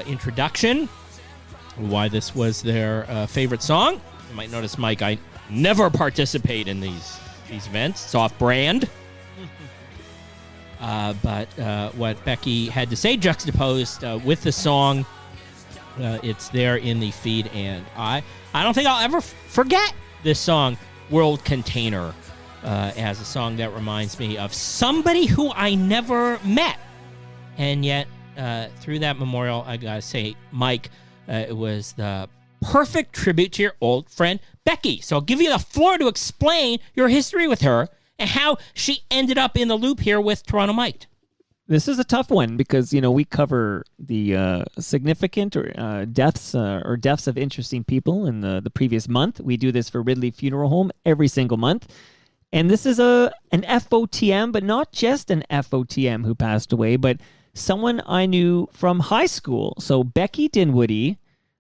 introduction, why this was their favorite song. You might notice, Mike, I never participate in these events. It's off-brand. But what Becky had to say juxtaposed with the song, it's there in the feed, and I don't think I'll ever forget this song, World Container, as a song that reminds me of somebody who I never met. And yet, through that memorial, I gotta say, Mike, it was the perfect tribute to your old friend, Becky. So I'll give you the floor to explain your history with her and how she ended up in the loop here with Toronto Mike. This is a tough one because, we cover the significant deaths of interesting people in the previous month. We do this for Ridley Funeral Home every single month. And this is an FOTM, but not just an FOTM who passed away, but someone I knew from high school. So Becky Dinwoody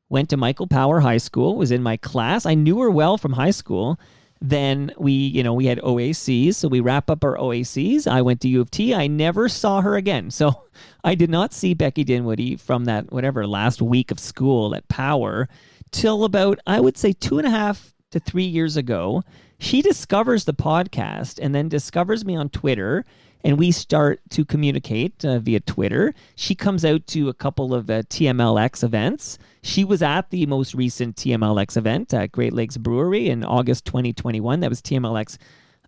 went to Michael Power High School, was in my class. I knew her well from high school. Then we had OACs, so we wrap up our OACs. I went to U of T. I never saw her again. So I did not see Becky Dinwoody from that, last week of school at Power till about, I would say, 2.5 to 3 years ago. She discovers the podcast and then discovers me on Twitter, and we start to communicate via Twitter. She comes out to a couple of TMLX events. She was at the most recent TMLX event at Great Lakes Brewery in August 2021. That was TMLX,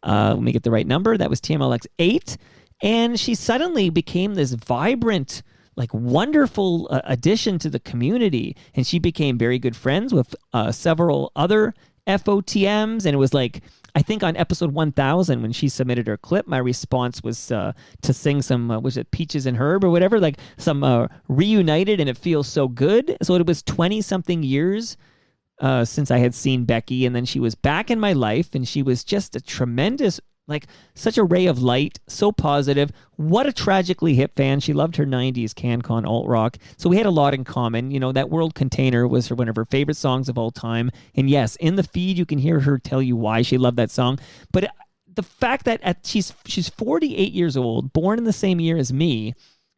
let me get the right number. That was TMLX 8. And she suddenly became this vibrant, wonderful addition to the community. And she became very good friends with several other FOTMs. And it was I think on episode 1000, when she submitted her clip, my response was to sing some, was it Peaches and Herb or whatever, some Reunited, and it feels so good. So it was 20-something years since I had seen Becky, and then she was back in my life, and she was just a tremendous, such a ray of light, so positive. What a tragically hip fan. She loved her 90s CanCon alt rock. So we had a lot in common. That World Container was one of her favorite songs of all time. And yes, in the feed, you can hear her tell you why she loved that song. But the fact that she's 48 years old, born in the same year as me,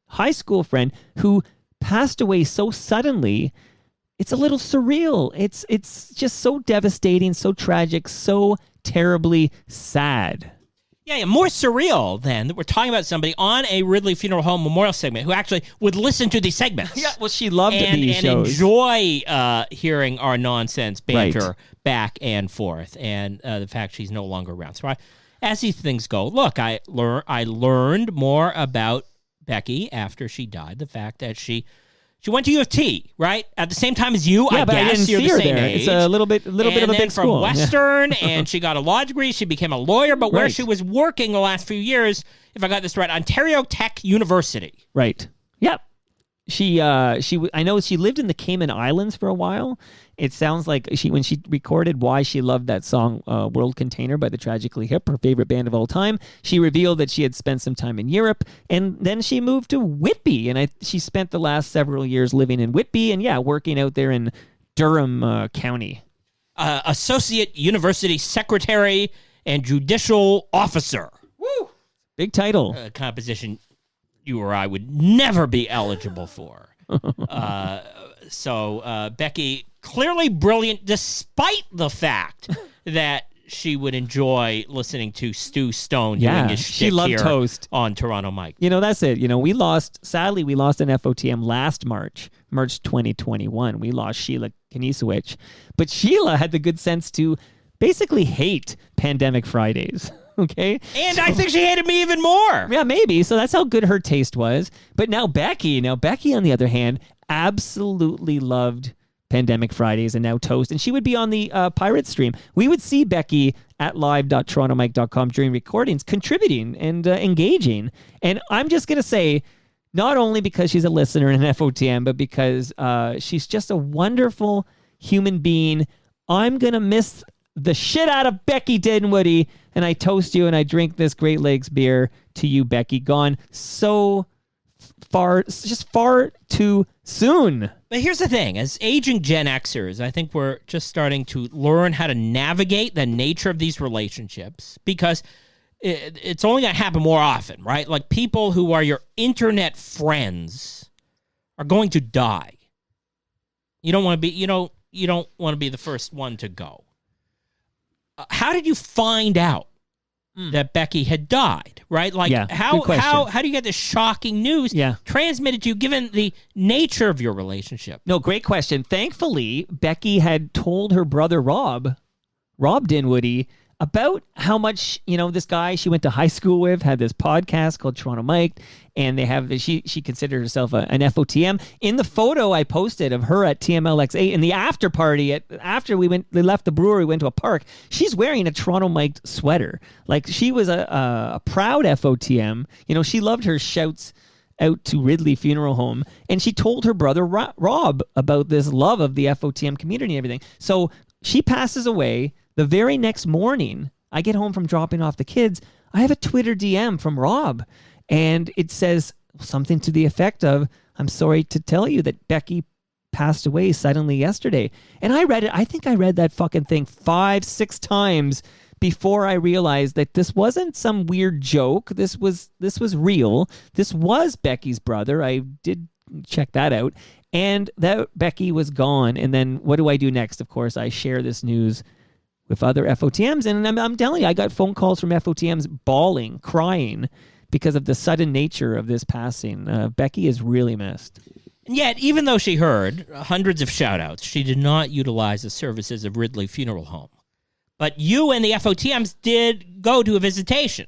high school friend who passed away so suddenly, it's a little surreal. It's just so devastating, so tragic, so terribly sad. Yeah, more surreal than that we're talking about somebody on a Ridley Funeral Home memorial segment who actually would listen to these segments. Yeah, well, she loved these and shows. enjoy hearing our nonsense banter Right. back and forth, and the fact she's no longer around. So as these things go, look, I learned more about Becky after she died. The fact that she went to U of T, right? At the same time as you, Yeah, I but guess I didn't you're see the her same there. age. It's a little bit of a then big from school. Western, and she got a law degree. She became a lawyer, but where Right. she was working the last few years, if I got this right, Ontario Tech University. Right. Yep. I know she lived in the Cayman Islands for a while. It sounds like when she recorded why she loved that song World Container by the Tragically Hip, her favorite band of all time, she revealed that she had spent some time in Europe, and then she moved to Whitby, and she spent the last several years living in Whitby and working out there in Durham County. Associate University Secretary and Judicial Officer. Woo! Big title. Kind of position you or I would never be eligible for. So Becky, clearly brilliant, despite the fact that she would enjoy listening to Stu Stone doing his she shtick loved here Toast. on Toronto Mike. That's it. Sadly, we lost an FOTM last March 2021. We lost Sheila Knisewicz. But Sheila had the good sense to basically hate Pandemic Fridays. Okay? And I think she hated me even more. Yeah, maybe. So that's how good her taste was. But now Becky, on the other hand, absolutely loved Pandemic Fridays and now Toast. And she would be on the Pirate stream. We would see Becky at live.torontomike.com during recordings contributing and engaging. And I'm just going to say, not only because she's a listener in an FOTM, but because she's just a wonderful human being. I'm going to miss the shit out of Becky Dinwoody, and I toast you and I drink this Great Lakes beer to you, Becky. Gone so far, just far too soon. But here's the thing. As aging Gen Xers, I think we're just starting to learn how to navigate the nature of these relationships because it's only going to happen more often, right? Like people who are your internet friends are going to die. You don't want to be, you don't want to be the first one to go. How did you find out that Becky had died, right? Like, how do you get this shocking news transmitted to you given the nature of your relationship? No, great question. Thankfully, Becky had told her brother Rob Dinwoody, about how much, this guy she went to high school with had this podcast called Toronto Mike, and they have she considered herself an FOTM. In the photo I posted of her at TMLX8 in the after party after they left the brewery, went to a park, she's wearing a Toronto Mike sweater. Like she was a proud FOTM. She loved her shouts out to Ridley Funeral Home, and she told her brother Rob about this love of the FOTM community and everything. So she passes away. The very next morning, I get home from dropping off the kids. I have a Twitter DM from Rob, and it says something to the effect of, "I'm sorry to tell you that Becky passed away suddenly yesterday." And I read it. I think I read that fucking thing 5-6 times before I realized that this wasn't some weird joke. This was real. This was Becky's brother. I did check that out. And that Becky was gone. And then what do I do next? Of course, I share this news with other FOTMs. And I'm telling you, I got phone calls from FOTMs bawling, crying because of the sudden nature of this passing. Becky is really missed. And yet, even though she heard hundreds of shout-outs, she did not utilize the services of Ridley Funeral Home. But you and the FOTMs did go to a visitation.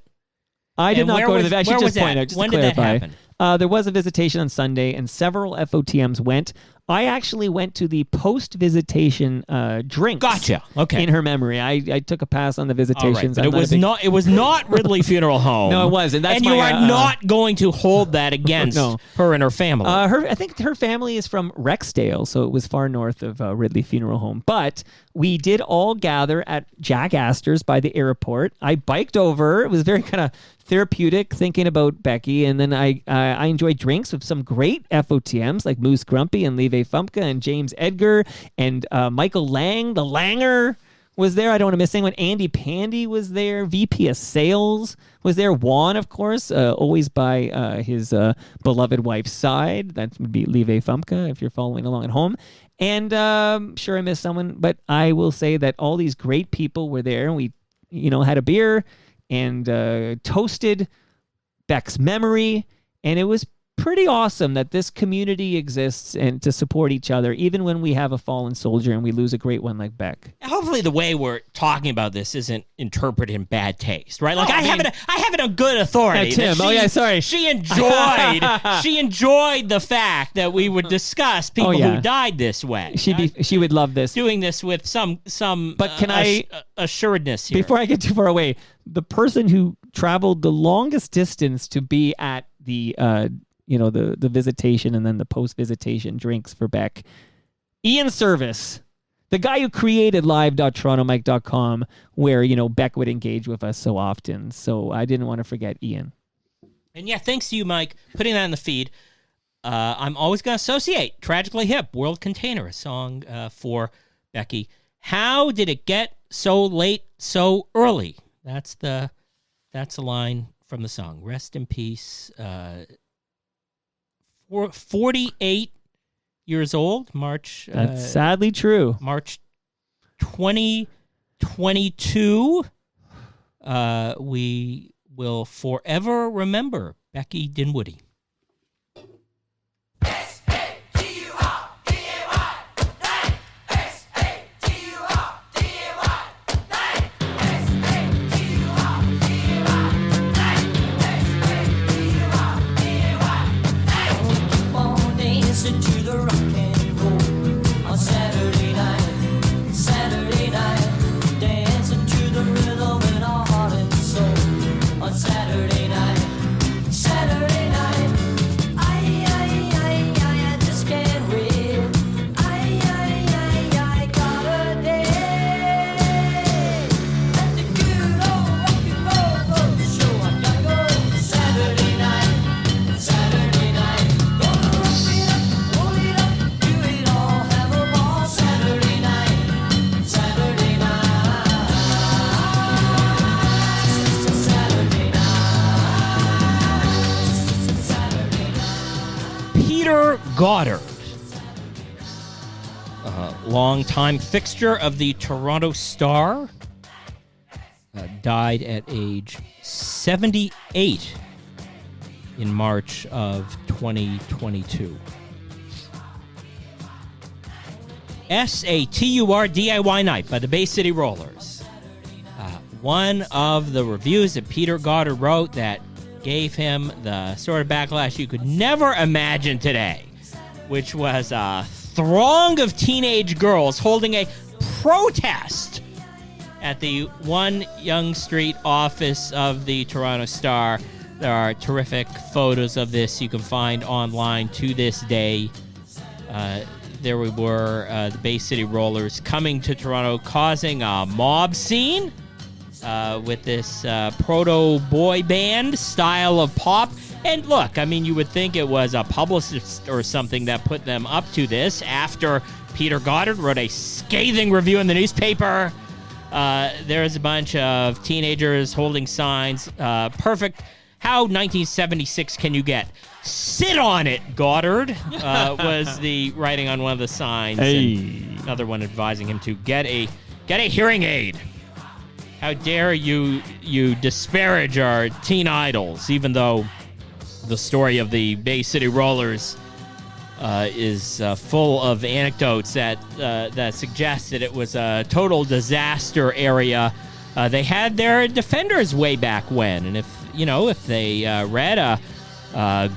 I did not go to the... I should just point out, just when to did that clarify. happen? There was a visitation on Sunday, and several FOTMs went. I actually went to the post-visitation drinks. Gotcha. Okay. In her memory, I took a pass on the All visitations. right, but it was not Ridley Funeral Home. No, it wasn't. That's and my, you are not going to hold that against her and her family. I think her family is from Rexdale, so it was far north of Ridley Funeral Home. But we did all gather at Jack Astor's by the airport. I biked over. It was very kind of therapeutic thinking about Becky, and then I enjoyed drinks with some great FOTMs like Moose Grumpy and Leve Fumpka and James Edgar and Michael Lang, the Langer was there. I don't want to miss anyone. Andy Pandy was there. VP of Sales was there. Juan, of course, always by his beloved wife's side. That would be Leve Fumpka if you're following along at home. And sure, I missed someone, but I will say that all these great people were there, and we had a beer and toasted Beck's memory, and it was pretty awesome that this community exists and to support each other, even when we have a fallen soldier and we lose a great one like Beck. Hopefully the way we're talking about this isn't interpreted in bad taste, right? Like I have it on good authority. Yeah, Tim. Sorry. She enjoyed the fact that we would discuss people who died this way. She would love this. Doing this with some but can I assuredness here. Before I get too far away, the person who traveled the longest distance to be at the the visitation and then the post-visitation drinks for Beck, Ian Service, the guy who created live.torontomike.com, where, Beck would engage with us so often. So I didn't want to forget Ian. And yeah, thanks to you, Mike, putting that in the feed. I'm always going to associate Tragically Hip, World Container, a song for Becky. How did it get so late, so early? That's a line from the song. Rest in peace. 48 years old, March. That's sadly true. March 2022. We will forever remember Becky Dinwoody. To the rock and roll on Saturday night, dancing to the rhythm in our heart and soul on Saturday night. I just can't wait. I got a day at the good old rock and roll show. I gotta go Saturday night. Gonna rock it up, roll it up, do it all, have a ball Saturday night. Saturday night. Peter Goddard, a longtime fixture of the Toronto Star, died at age 78 in March of 2022. SATUR DIY Night by the Bay City Rollers. One of the reviews that Peter Goddard wrote that gave him the sort of backlash you could never imagine today, which was a throng of teenage girls holding a protest at the 1 Yonge Street office of the Toronto Star. There are terrific photos of this you can find online to this day. There we were, the Bay City Rollers coming to Toronto, causing a mob scene with this proto-boy band style of pop. And look, I mean, you would think it was a publicist or something that put them up to this after Peter Goddard wrote a scathing review in the newspaper. There's a bunch of teenagers holding signs. Perfect. How 1976 can you get? Sit on it, Goddard, was the writing on one of the signs. Hey. And another one advising him to get a hearing aid. How dare you disparage our teen idols, even though the story of the Bay City Rollers is full of anecdotes that suggest that it was a total disaster area. They had their defenders way back when, and if they read a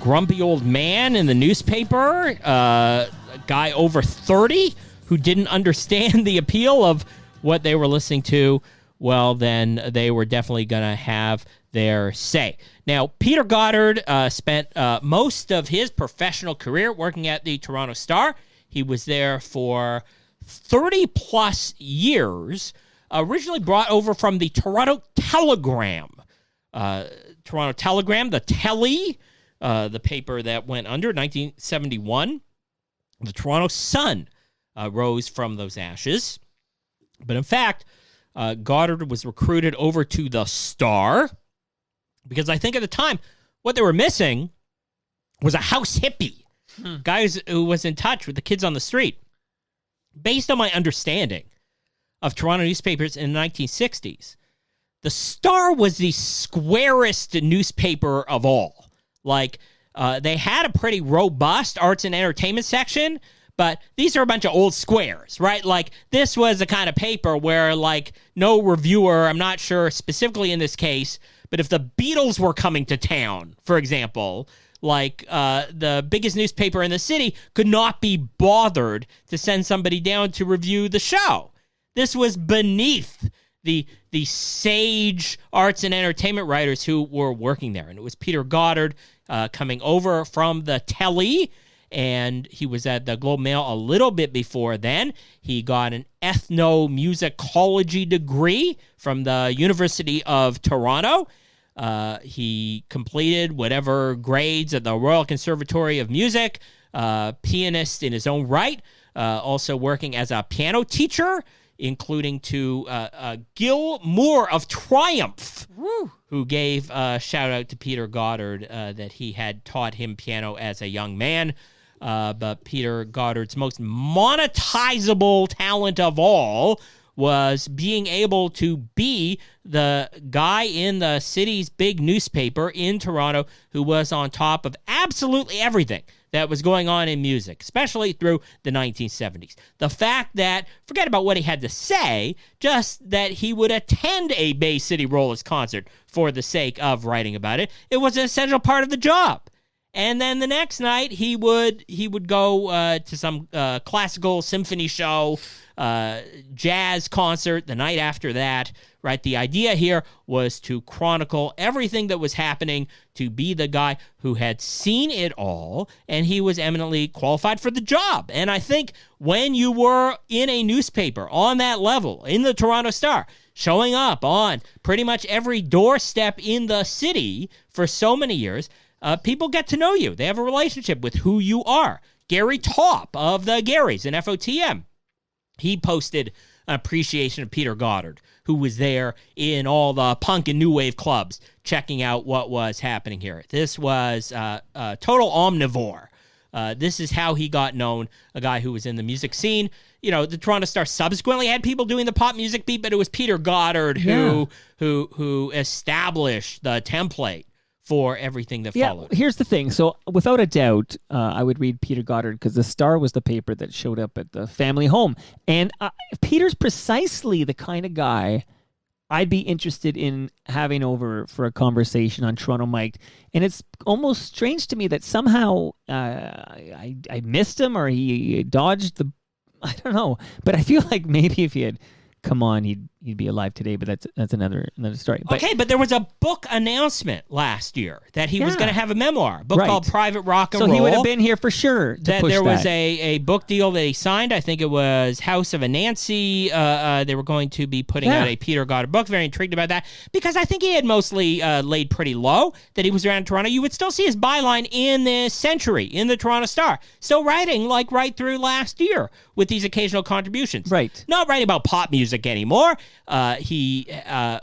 grumpy old man in the newspaper, a guy over 30 who didn't understand the appeal of what they were listening to, well, then they were definitely going to have their say. Now, Peter Goddard spent most of his professional career working at the Toronto Star. He was there for 30-plus years, originally brought over from the Toronto Telegram. Toronto Telegram, the Telly, the paper that went under 1971. The Toronto Sun rose from those ashes. But in fact, Goddard was recruited over to the Star because I think at the time what they were missing was a house hippie, guys who was in touch with the kids on the street. Based on my understanding of Toronto newspapers in the 1960s, the Star was the squarest newspaper of all. Like, they had a pretty robust arts and entertainment section, but these are a bunch of old squares, right? Like, this was the kind of paper where, like, no reviewer, I'm not sure specifically in this case, but if the Beatles were coming to town, for example, like, the biggest newspaper in the city could not be bothered to send somebody down to review the show. This was beneath the sage arts and entertainment writers who were working there. And it was Peter Goddard coming over from the telly, and he was at the Globe Mail a little bit before then. He got an ethnomusicology degree from the University of Toronto. He completed whatever grades at the Royal Conservatory of Music, pianist in his own right, also working as a piano teacher, including to Gil Moore of Triumph, who gave a shout-out to Peter Goddard that he had taught him piano as a young man. But Peter Goddard's most monetizable talent of all was being able to be the guy in the city's big newspaper in Toronto who was on top of absolutely everything that was going on in music, especially through the 1970s. The fact that, forget about what he had to say, just that he would attend a Bay City Rollers concert for the sake of writing about it, it was an essential part of the job. And then the next night, he would go to some classical symphony show, jazz concert the night after that, right? The idea here was to chronicle everything that was happening, to be the guy who had seen it all, and he was eminently qualified for the job. And I think when you were in a newspaper on that level, in the Toronto Star, showing up on pretty much every doorstep in the city for so many years, people get to know you. They have a relationship with who you are. Gary Topp of the Garys in FOTM, he posted an appreciation of Peter Goddard, who was there in all the punk and new wave clubs checking out what was happening here. This was a total omnivore. This is how he got known, a guy who was in the music scene. You know, the Toronto Star subsequently had people doing the pop music beat, but it was Peter Goddard who established the template for everything that followed. Here's the thing. So without a doubt, I would read Peter Goddard because the Star was the paper that showed up at the family home. And Peter's precisely the kind of guy I'd be interested in having over for a conversation on Toronto Mike. And it's almost strange to me that somehow I missed him or he dodged the... I don't know. But I feel like maybe if he had come on, he'd be alive today, but that's another story. But there was a book announcement last year that he was going to have a memoir, a book called Private Rock and Roll. So he would have been here for sure to push there was that. a book deal that he signed. I think it was House of Anansi. They were going to be putting out a Peter Goddard book. Very intrigued about that because I think he had mostly laid pretty low that he was around Toronto. You would still see his byline in the Century, in the Toronto Star, still writing like right through last year with these occasional contributions. Right. Not writing about pop music anymore. He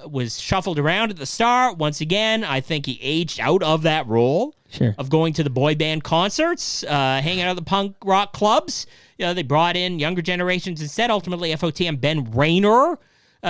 was shuffled around at the Star. Once again, I think he aged out of that role of going to the boy band concerts, hanging out at the punk rock clubs. You know, they brought in younger generations instead. Ultimately, FOTM Ben Rayner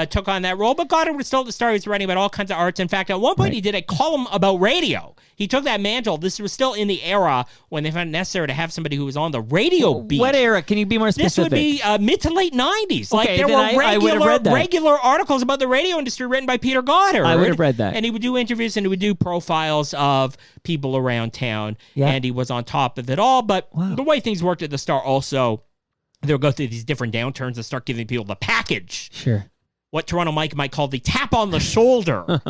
took on that role, but Goddard was still at the Star. He was writing about all kinds of arts. In fact, at one point, he did a column about radio. He took that mantle. This was still in the era when they found it necessary to have somebody who was on the radio beat. What era? Can you be more specific? This would be mid to late 90s. Okay, like there then were regular articles about the radio industry written by Peter Goddard. I would have read that. And he would do interviews and he would do profiles of people around town. Yeah. And he was on top of it all. But the way things worked at the Star also, they would go through these different downturns and start giving people the package. Sure. What Toronto Mike might call the tap on the shoulder.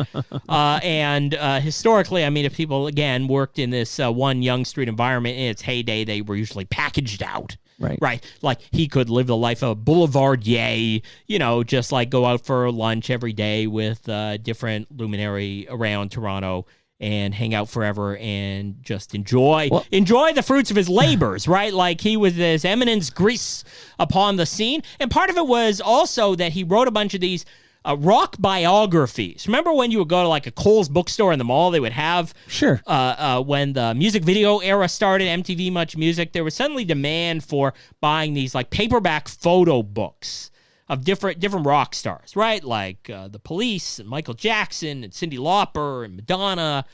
And historically, I mean, if people, again, worked in this one Yonge Street environment in its heyday, they were usually packaged out. Right. Like he could live the life of a boulevardier, you know, just like go out for lunch every day with different luminary around Toronto and hang out forever and just enjoy the fruits of his labors, right? Like he was this eminence gris upon the scene. And part of it was also that he wrote a bunch of these rock biographies. Remember when you would go to like a Kohl's bookstore in the mall, they would have, when the music video era started, MTV Much Music, there was suddenly demand for buying these like paperback photo books of different rock stars, right? Like the Police and Michael Jackson and Cyndi Lauper and Madonna,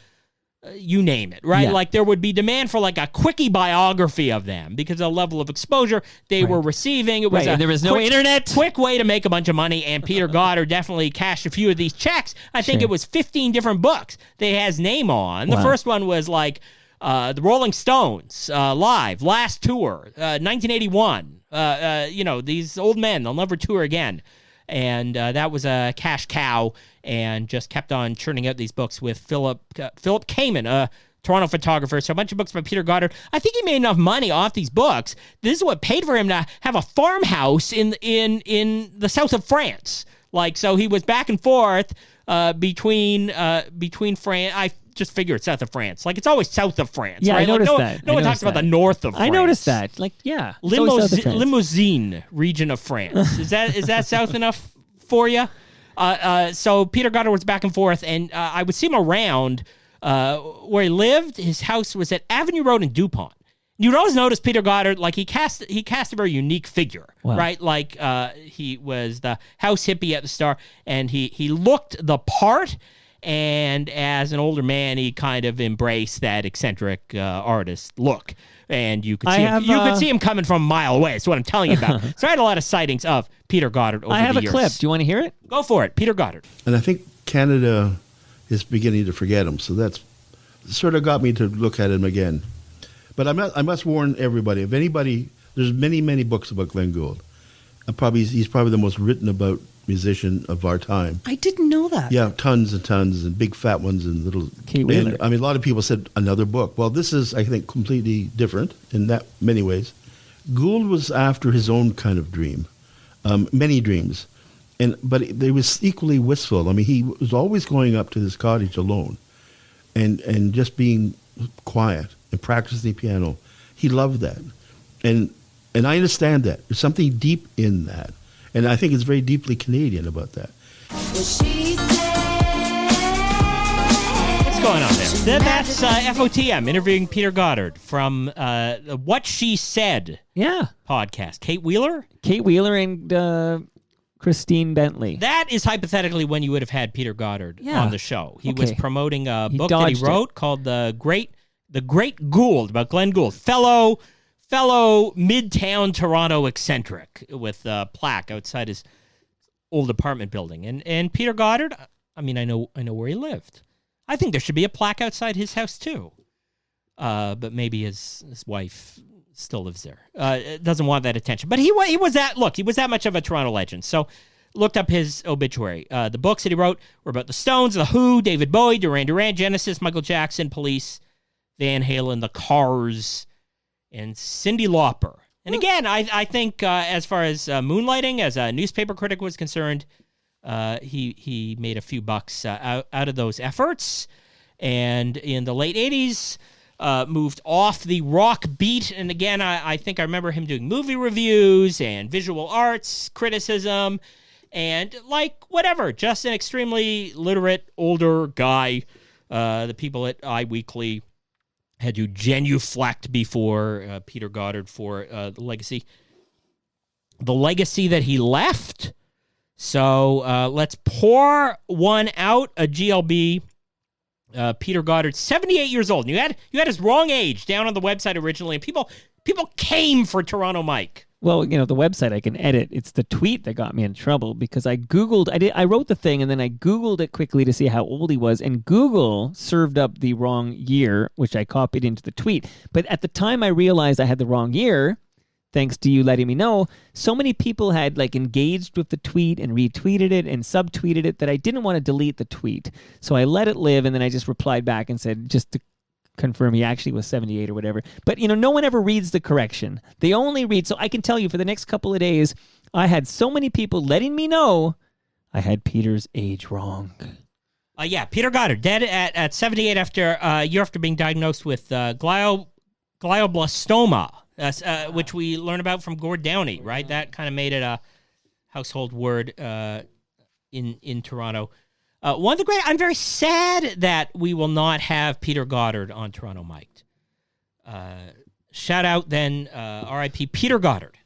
you name it, right? Yeah. Like there would be demand for like a quickie biography of them because of the level of exposure they were receiving. It was Right, and there was no internet. Quick way to make a bunch of money, and Peter Goddard definitely cashed a few of these checks. I think it was 15 different books they had his name on. The first one was like the Rolling Stones live last tour, 1981. These old men, they'll never tour again. And that was a cash cow, and just kept on churning out these books with Philip Kamen, a Toronto photographer. So a bunch of books by Peter Goddard. I think he made enough money off these books. This is what paid for him to have a farmhouse in the south of France. Like, so he was back and forth between France. I just figure it's south of France. Like, it's always south of France. Yeah, right? I noticed like, that. No one talks about the north of France. I noticed that. Like, yeah. it's always south of France. Limousin region of France. Is that south enough for you? So Peter Goddard was back and forth, and I would see him around where he lived. His house was at Avenue Road in DuPont. You'd always notice Peter Goddard, like he cast a very unique figure, right? Like he was the house hippie at the start, and he looked the part. And as an older man, he kind of embraced that eccentric artist look. And you could see him coming from a mile away. That's what I'm telling you about. So I had a lot of sightings of Peter Goddard over the years. I have a clip. Do you want to hear it? Go for it. Peter Goddard. And I think Canada is beginning to forget him. So that's sort of got me to look at him again. But I must warn everybody, if anybody, there's many, many books about Glenn Gould. He's probably the most written about musician of our time. I didn't know that. Yeah, tons and tons, and big fat ones and little. Kate Wheeler. And, I mean, a lot of people said another book. Well, this is, I think, completely different in that many ways. Gould was after his own kind of dream, many dreams, but they was equally wistful. I mean, he was always going up to his cottage alone, and just being quiet and practicing the piano. He loved that, and I understand that. There's something deep in that. And I think it's very deeply Canadian about that. What's going on there? That's FOTM interviewing Peter Goddard from the What She Said podcast. Kate Wheeler? Kate Wheeler and Christine Bentley. That is hypothetically when you would have had Peter Goddard on the show. He was promoting a book that he wrote called The Great Gould, about Glenn Gould, fellow Midtown Toronto eccentric, with a plaque outside his old apartment building. And Peter Goddard, I mean, I know where he lived. I think there should be a plaque outside his house too. But maybe his wife still lives there. Doesn't want that attention. But he was that much of a Toronto legend. So looked up his obituary. The books that he wrote were about the Stones, The Who, David Bowie, Duran Duran, Genesis, Michael Jackson, Police, Van Halen, The Cars, and Cyndi Lauper. And again, I think as far as moonlighting as a newspaper critic was concerned, he made a few bucks out of those efforts. And in the late 80s, moved off the rock beat. And again, I think I remember him doing movie reviews and visual arts criticism and whatever, just an extremely literate older guy. The people at iWeekly had to genuflect before Peter Goddard for the legacy that he left. So let's pour one out, a GLB. Peter Goddard, 78 years old. And you had his wrong age down on the website originally, and people came for Toronto Mike. Well, the website I can edit. It's the tweet that got me in trouble because I wrote the thing and then I Googled it quickly to see how old he was, and Google served up the wrong year, which I copied into the tweet. But at the time I realized I had the wrong year, thanks to you letting me know, so many people had engaged with the tweet and retweeted it and subtweeted it that I didn't want to delete the tweet. So I let it live, and then I just replied back and said, just to confirm he actually was 78 or whatever. But, no one ever reads the correction. They only read. So I can tell you for the next couple of days, I had so many people letting me know I had Peter's age wrong. Peter Goddard, dead at 78 after a year after being diagnosed with glioblastoma, which we learn about from Gord Downey, right? That kind of made it a household word in Toronto. One of the great. I'm very sad that we will not have Peter Goddard on Toronto Mike. Shout out then, R.I.P. Peter Goddard.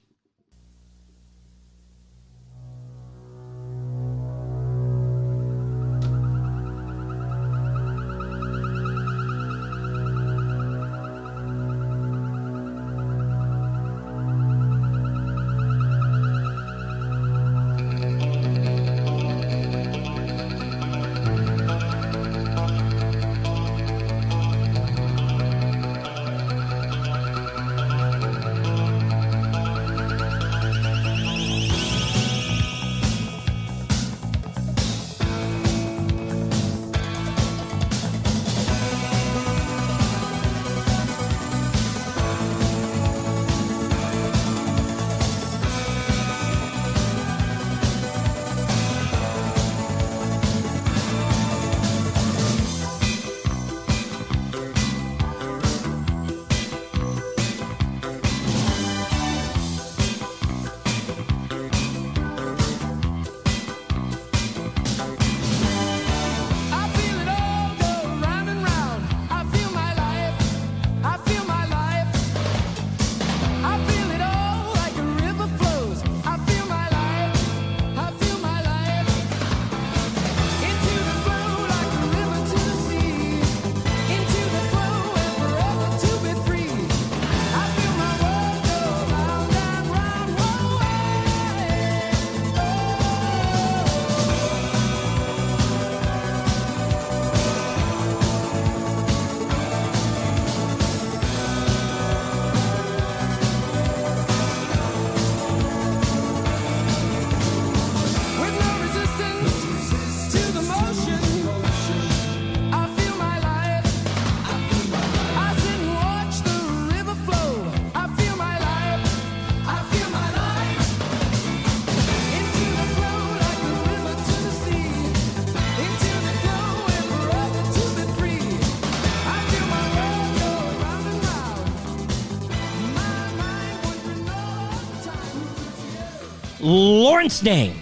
Lawrence Dane.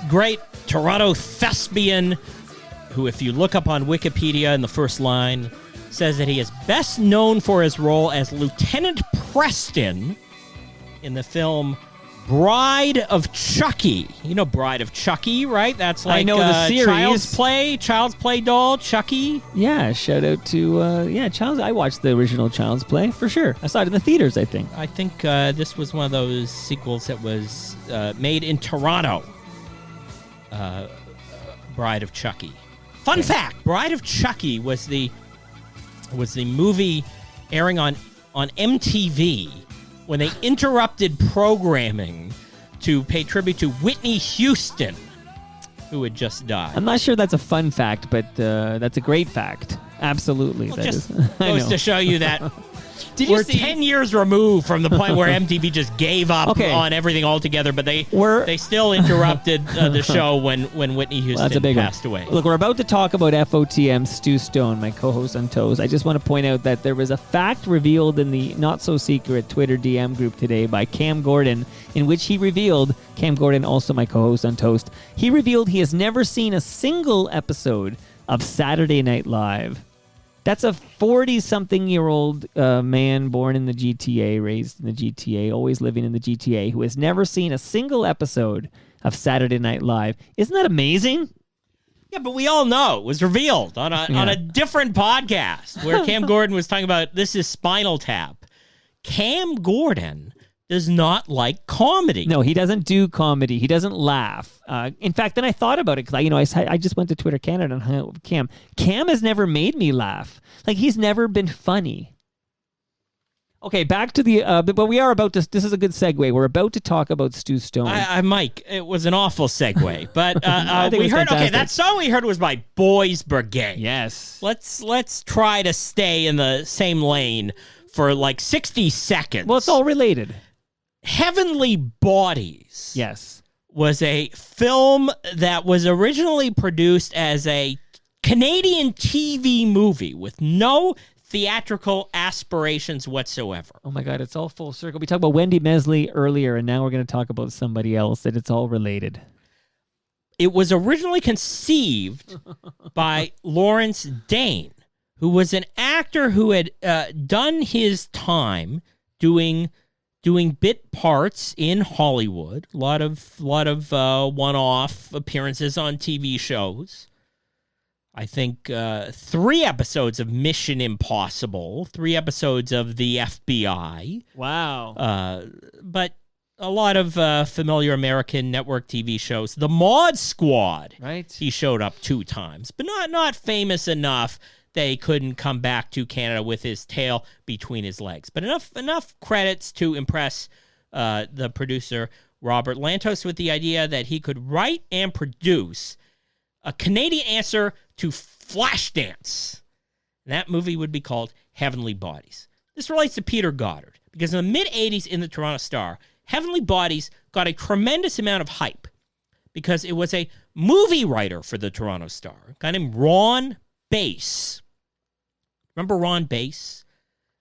Great Toronto thespian who, if you look up on Wikipedia in the first line, says that he is best known for his role as Lieutenant Preston in the film Bride of Chucky. You know Bride of Chucky, right? That's like I know the series. Child's Play doll, Chucky. Yeah, shout out to Child's. I watched the original Child's Play for sure. I saw it in the theaters, I think. I think this was one of those sequels that was made in Toronto. Bride of Chucky. Fun fact: Bride of Chucky was the movie airing on MTV when they interrupted programming to pay tribute to Whitney Houston, who had just died. I'm not sure that's a fun fact, but that's a great fact. Absolutely. Well, that just is. I goes know. to show you that Did you we're see? 10 years removed from the point where MTV just gave up Okay. on everything altogether, but they still interrupted the show when Whitney Houston That's a big passed one. away. Look, we're about to talk about FOTM Stu Stone, my co-host on Toast. I just want to point out that there was a fact revealed in the not-so-secret Twitter DM group today by Cam Gordon, in which he revealed, Cam Gordon, also my co-host on Toast, he revealed he has never seen a single episode of Saturday Night Live. That's a 40-something-year-old man born in the GTA, raised in the GTA, always living in the GTA, who has never seen a single episode of Saturday Night Live. Isn't that amazing? Yeah, but we all know it was revealed on a different podcast where Cam Gordon was talking about this is Spinal Tap. Cam Gordon does not like comedy. No, he doesn't do comedy. He doesn't laugh. In fact, then I thought about it because I just went to Twitter Canada and hung out with Cam. Cam has never made me laugh. Like, he's never been funny. Okay, back to the but we are about to. This is a good segue. We're about to talk about Stu Stone. Mike, it was an awful segue, but I think it we was heard. fantastic. Okay, that song we heard was by Boys Brigade. Yes. Let's try to stay in the same lane for like 60 seconds. Well, it's all related. Heavenly Bodies. Yes. Was a film that was originally produced as a Canadian TV movie with no theatrical aspirations whatsoever. Oh my God, it's all full circle. We talked about Wendy Mesley earlier, and now we're going to talk about somebody else, that it's all related. It was originally conceived by Lawrence Dane, who was an actor who had done his time doing bit parts in Hollywood, a lot of one-off appearances on TV shows. I think 3 episodes of Mission Impossible, 3 episodes of The FBI. Wow. But a lot of familiar American network TV shows. The Mod Squad. Right. He showed up 2 times, but not famous enough that he couldn't come back to Canada with his tail between his legs. But enough credits to impress the producer, Robert Lantos, with the idea that he could write and produce a Canadian answer to Flashdance. And that movie would be called Heavenly Bodies. This relates to Peter Goddard, because in the mid-'80s in the Toronto Star, Heavenly Bodies got a tremendous amount of hype because it was a movie writer for the Toronto Star, a guy named Ron Bass. Remember Ron Bass?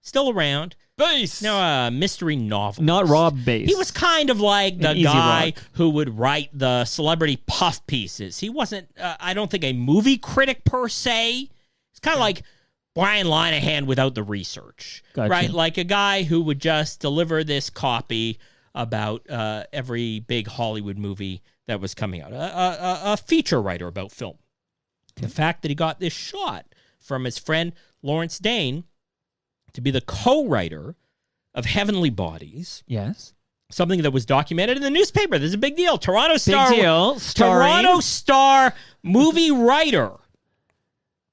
Still around. Bass! Now a mystery novel. Not Rob Bass. He was kind of like the Easy guy Rock. who would write the celebrity puff pieces. He wasn't, I don't think, a movie critic per se. It's kind of like Brian Linehan without the research. Gotcha. Right? Like a guy who would just deliver this copy about every big Hollywood movie that was coming out. A feature writer about film. The fact that he got this shot from his friend Lawrence Dane to be the co-writer of Heavenly Bodies. Yes. Something that was documented in the newspaper. This is a big deal. Toronto Star. Big deal. Starring. Toronto Star movie writer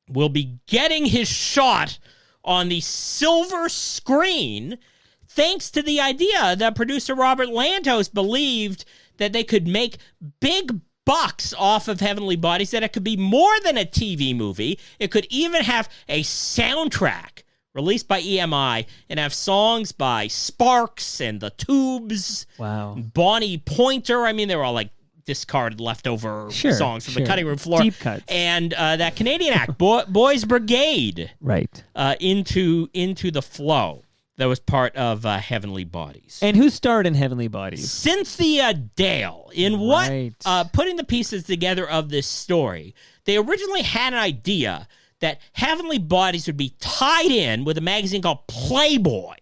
will be getting his shot on the silver screen thanks to the idea that producer Robert Lantos believed that they could make big bucks off of Heavenly Bodies, that it could be more than a TV movie. It could even have a soundtrack released by EMI and have songs by Sparks and the Tubes. Wow. Bonnie Pointer. I mean, they were all like discarded leftover songs from the cutting room floor. Deep cuts. And that Canadian act, Boys Brigade, Right. into the flow. that was part of Heavenly Bodies. And who starred in Heavenly Bodies? Cynthia Dale. In what, Right. putting the pieces together of this story, they originally had an idea that Heavenly Bodies would be tied in with a magazine called Playboy.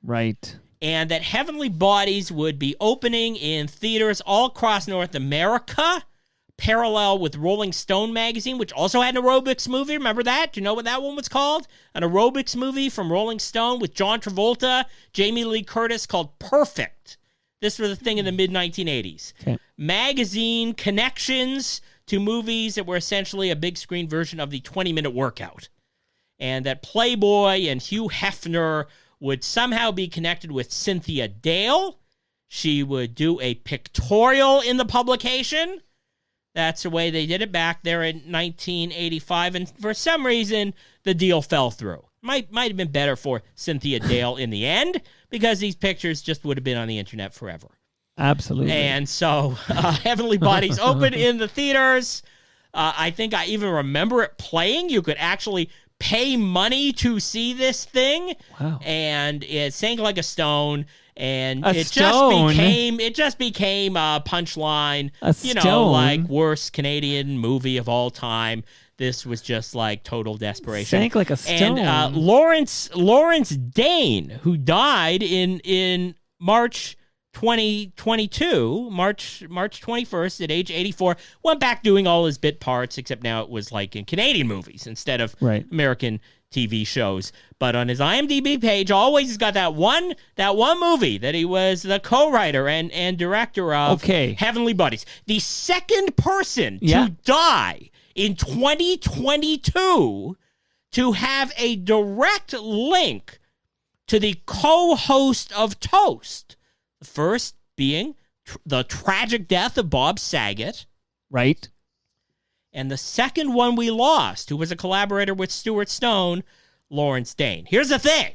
Right. And that Heavenly Bodies would be opening in theaters all across North America, parallel with Rolling Stone magazine, which also had an aerobics movie. Remember that? Do you know what that one was called? An aerobics movie from Rolling Stone with John Travolta, Jamie Lee Curtis, called Perfect. This was the thing in the mid-1980s. Okay. Magazine connections to movies that were essentially a big screen version of the 20-minute workout. And that Playboy and Hugh Hefner would somehow be connected with Cynthia Dale. She would do a pictorial in the publication. That's the way they did it back there in 1985. And for some reason, the deal fell through. Might have been better for Cynthia Dale in the end, because these pictures just would have been on the internet forever. Absolutely. And so Heavenly Bodies opened in the theaters. I think I even remember it playing. You could actually pay money to see this thing. Wow. And it sank like a stone. And A it stone? just became a punchline. A stone? Like worst Canadian movie of all time. This was just like total desperation. Sank like a stone. And Lawrence Dane, who died in March 2022, March 21st at age 84, went back doing all his bit parts, except now it was like in Canadian movies instead of Right. American TV shows. But on his IMDb page, always he's got that one movie that he was the co-writer and director of. Okay. Heavenly Bodies. The second person Yeah. to die in 2022 to have a direct link to the co-host of Toast. The first being the tragic death of Bob Saget. Right. And the second one we lost, who was a collaborator with Stuart Stone, Lawrence Dane. Here's the thing.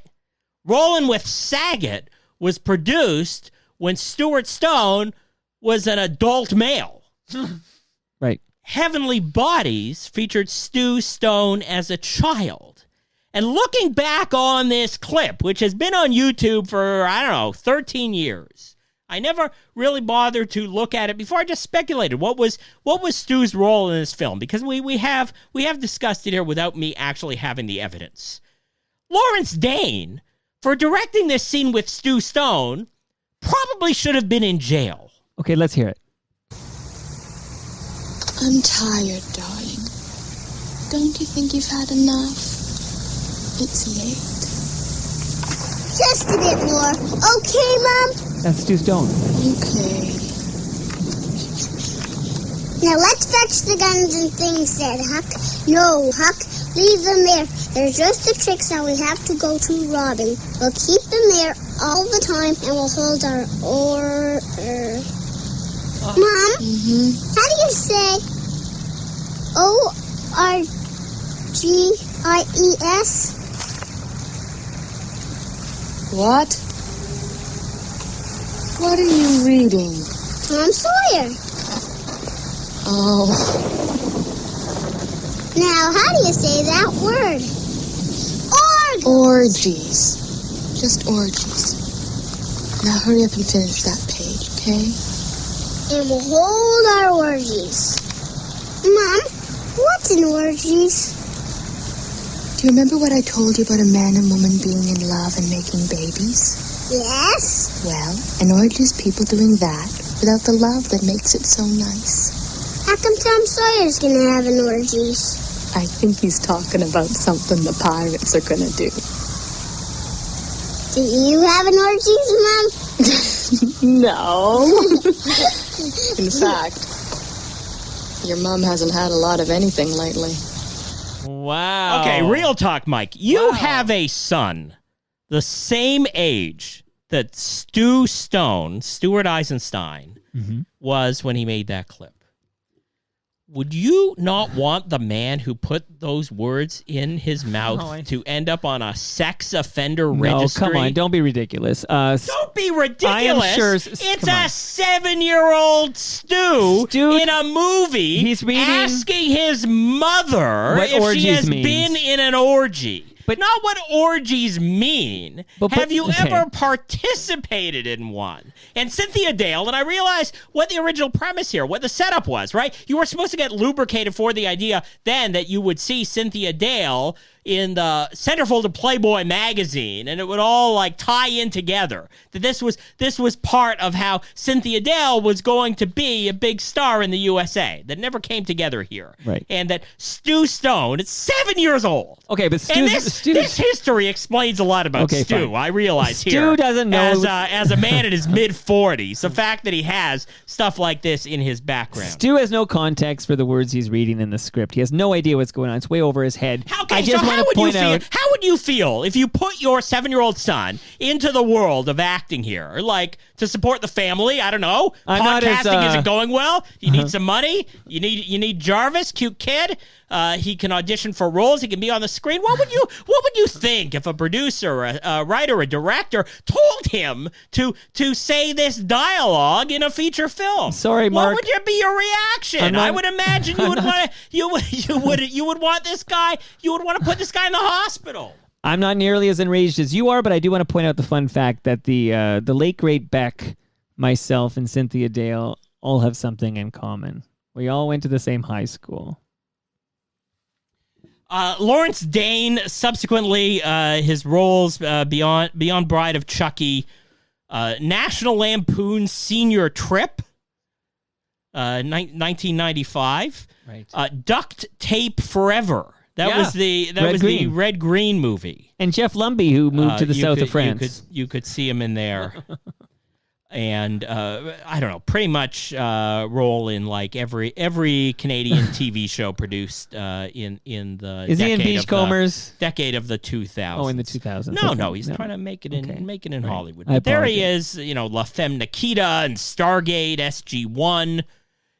Rollin' with Saget was produced when Stuart Stone was an adult male. Right. Heavenly Bodies featured Stu Stone as a child. And looking back on this clip, which has been on YouTube for, 13 years, I never really bothered to look at it before. I just speculated what was Stu's role in this film, because we have discussed it here without me actually having the evidence. Lawrence Dane, for directing this scene with Stu Stone, probably should have been in jail. Okay, let's hear it. I'm tired, darling. Don't you think you've had enough? It's late. Just a bit more. Okay, Mom? That's Stu Stone. Okay. Now let's fetch the guns and things, said Huck. No, Huck, leave them there. They're just the tricks that we have to go to robbing. We'll keep them there all the time and we'll hold our order. Mom, how do you say ORGIES? What? What are you reading? Tom Sawyer. Oh, Now, how do you say that word? orgies. Just orgies. Now hurry up and finish that page, okay? And we'll hold our orgies. Mom, what's an orgies? Do you remember what I told you about a man and woman being in love and making babies? Yes? Well, an orgy is people doing that without the love that makes it so nice. How come Tom Sawyer's gonna have an orgies? I think he's talking about something the pirates are gonna do. Do you have an orgies, Mom? No. In fact, your mom hasn't had a lot of anything lately. Wow. Okay, real talk, Mike. You Wow. have a son the same age that Stuart Eisenstein, was when he made that clip. Would you not want the man who put those words in his mouth to end up on a sex offender registry? No, come on. Don't be ridiculous. Don't be ridiculous. I am sure- It's come on. a 7-year-old Stu in a movie He's reading- asking his mother What if she orgies has means. been in an orgy. not what orgies mean. Have you ever participated in one? And Cynthia Dale, and I realized what the original premise here, what the setup was, right? You were supposed to get lubricated for the idea then that you would see Cynthia Dale in the centerfold of Playboy magazine, and it would all like tie in together. That this was part of how Cynthia Dale was going to be a big star in the USA. That never came together here. Right. And that Stu Stone, it's 7 years old. Okay, but this history explains a lot about Stu. Fine. I realize Stu doesn't know as a man in his mid-40s. The fact that he has stuff like this in his background. Stu has no context for the words he's reading in the script. He has no idea what's going on. It's way over his head. Okay, how would you feel if you put your 7-year-old son into the world of acting here? Like, to support the family? I don't know. Podcasting isn't going well. You need some money. You need Jarvis, cute kid. He can audition for roles. He can be on the screen. What would you think if a producer, a writer, a director told him to say this dialogue in a feature film? Sorry, Mark. What would be your reaction? I would imagine you would want to. You would want this guy. You would want to put this guy in the hospital. I'm not nearly as enraged as you are, but I do want to point out the fun fact that the late great Beck, myself, and Cynthia Dale all have something in common. We all went to the same high school. Lawrence Dane, subsequently, his roles Beyond Bride of Chucky, National Lampoon Senior Trip, 1995, right. Duct Tape Forever. That was the Red Green movie. And Jeff Lumbee, who moved to the south of France. You could see him in there. And I don't know, pretty much role in like every Canadian TV show produced in the Is he in Beachcombers? Decade of the 2000s. Oh, in the 2000s. No, he's trying to make it in Hollywood. But there he is, La Femme Nikita and Stargate, SG-1,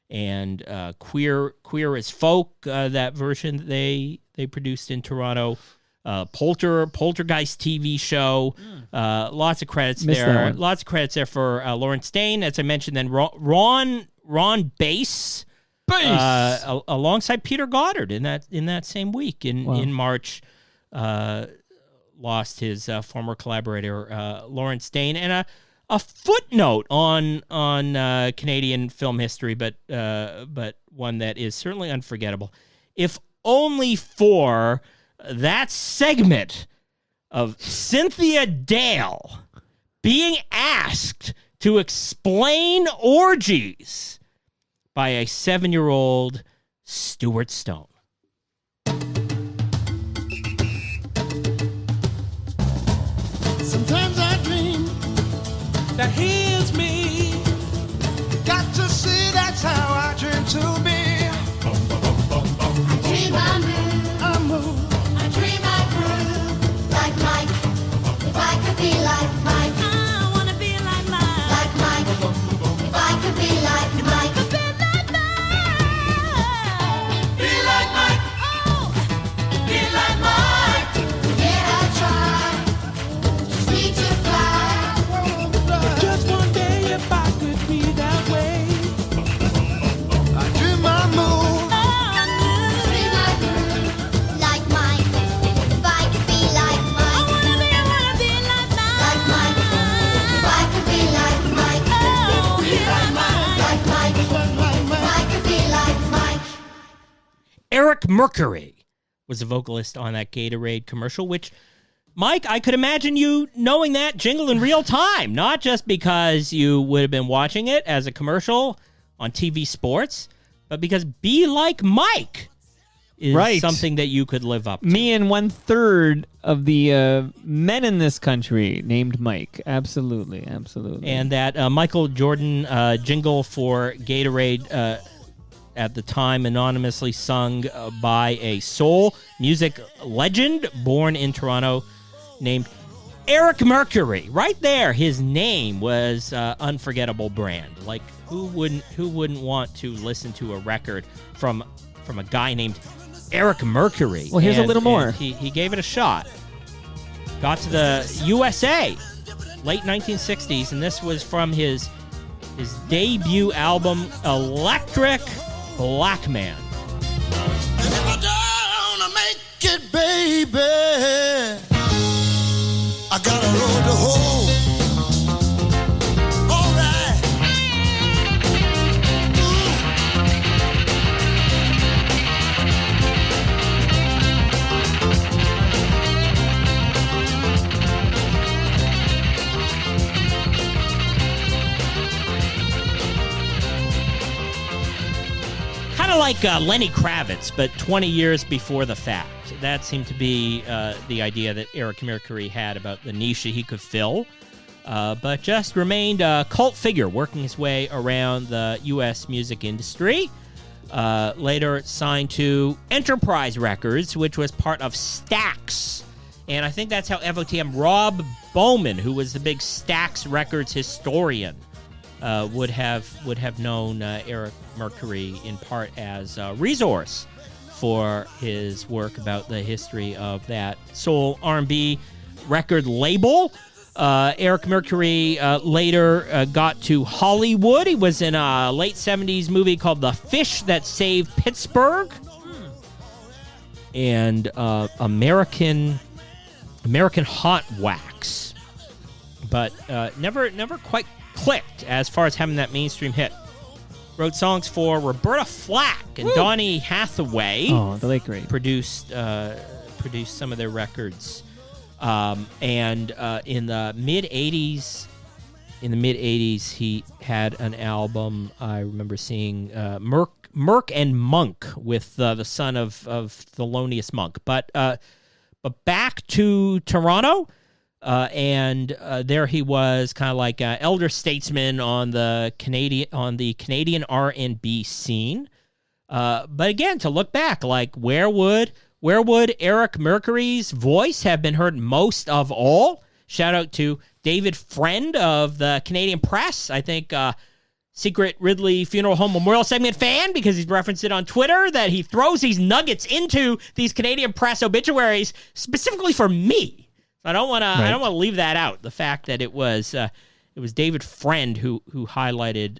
and Queer as Folk, that version that they produced in Toronto. Poltergeist TV show. Lots of credits there. Lots of credits there for Lawrence Dane, as I mentioned. Then Ron Bass, alongside Peter Goddard in that same week in March, lost his former collaborator Lawrence Dane, and a footnote on Canadian film history, but one that is certainly unforgettable, if only for that segment of Cynthia Dale being asked to explain orgies by a 7-year-old Stuart Stone. Sometimes I dream that he is me. Got to see that's how I dream to be. I dream I move. If I could be like Mike, I wanna be like Mike. Like Mike, if I could be like Mike, be like Mike. Oh, be like Mike. Yeah, I try. Just need to fly. Just one day, if I could be that way, I dream I move. Like Mike, if I could be like Mike. Eric Mercury was a vocalist on that Gatorade commercial, which, Mike, I could imagine you knowing that jingle in real time, not just because you would have been watching it as a commercial on TV sports, but because Be Like Mike is something that you could live up to. Me and 1/3 of the men in this country named Mike. Absolutely. And that Michael Jordan jingle for Gatorade at the time anonymously sung by a soul music legend born in Toronto named Eric Mercury. Right there, his name was unforgettable brand. Like, who wouldn't want to listen to a record from a guy named Eric Mercury? Well, here's a little more. He gave it a shot. Got to the USA, late 1960s, and this was from his debut album, Electric Black Man. If I don't make it, baby, road to home. All right. Kind of like Lenny Kravitz, but 20 years before the fact. That seemed to be the idea that Eric Mercury had about the niche that he could fill, but just remained a cult figure, working his way around the U.S. music industry. Later signed to Enterprise Records, which was part of Stax. And I think that's how FOTM Rob Bowman, who was the big Stax Records historian, would have known Eric Mercury in part as a resource for his work about the history of that soul R&B record label. Eric Mercury later got to Hollywood. He was in a late 70s movie called The Fish That Saved Pittsburgh. And American Hot Wax. But never quite clicked as far as having that mainstream hit. Wrote songs for Roberta Flack and Donny Hathaway. Oh, the late great. Produced some of their records. And in the mid 80s, he had an album. I remember seeing Merc and Monk with the son of Thelonious Monk. But back to Toronto. And there he was, kind of like an elder statesman on the Canadian R&B scene. But again, to look back, like where would Eric Mercury's voice have been heard most of all? Shout out to David Friend of the Canadian Press. I think Secret Ridley Funeral Home Memorial Segment fan, because he's referenced it on Twitter that he throws these nuggets into these Canadian Press obituaries specifically for me. I don't want to leave that out. The fact that it was David Friend who highlighted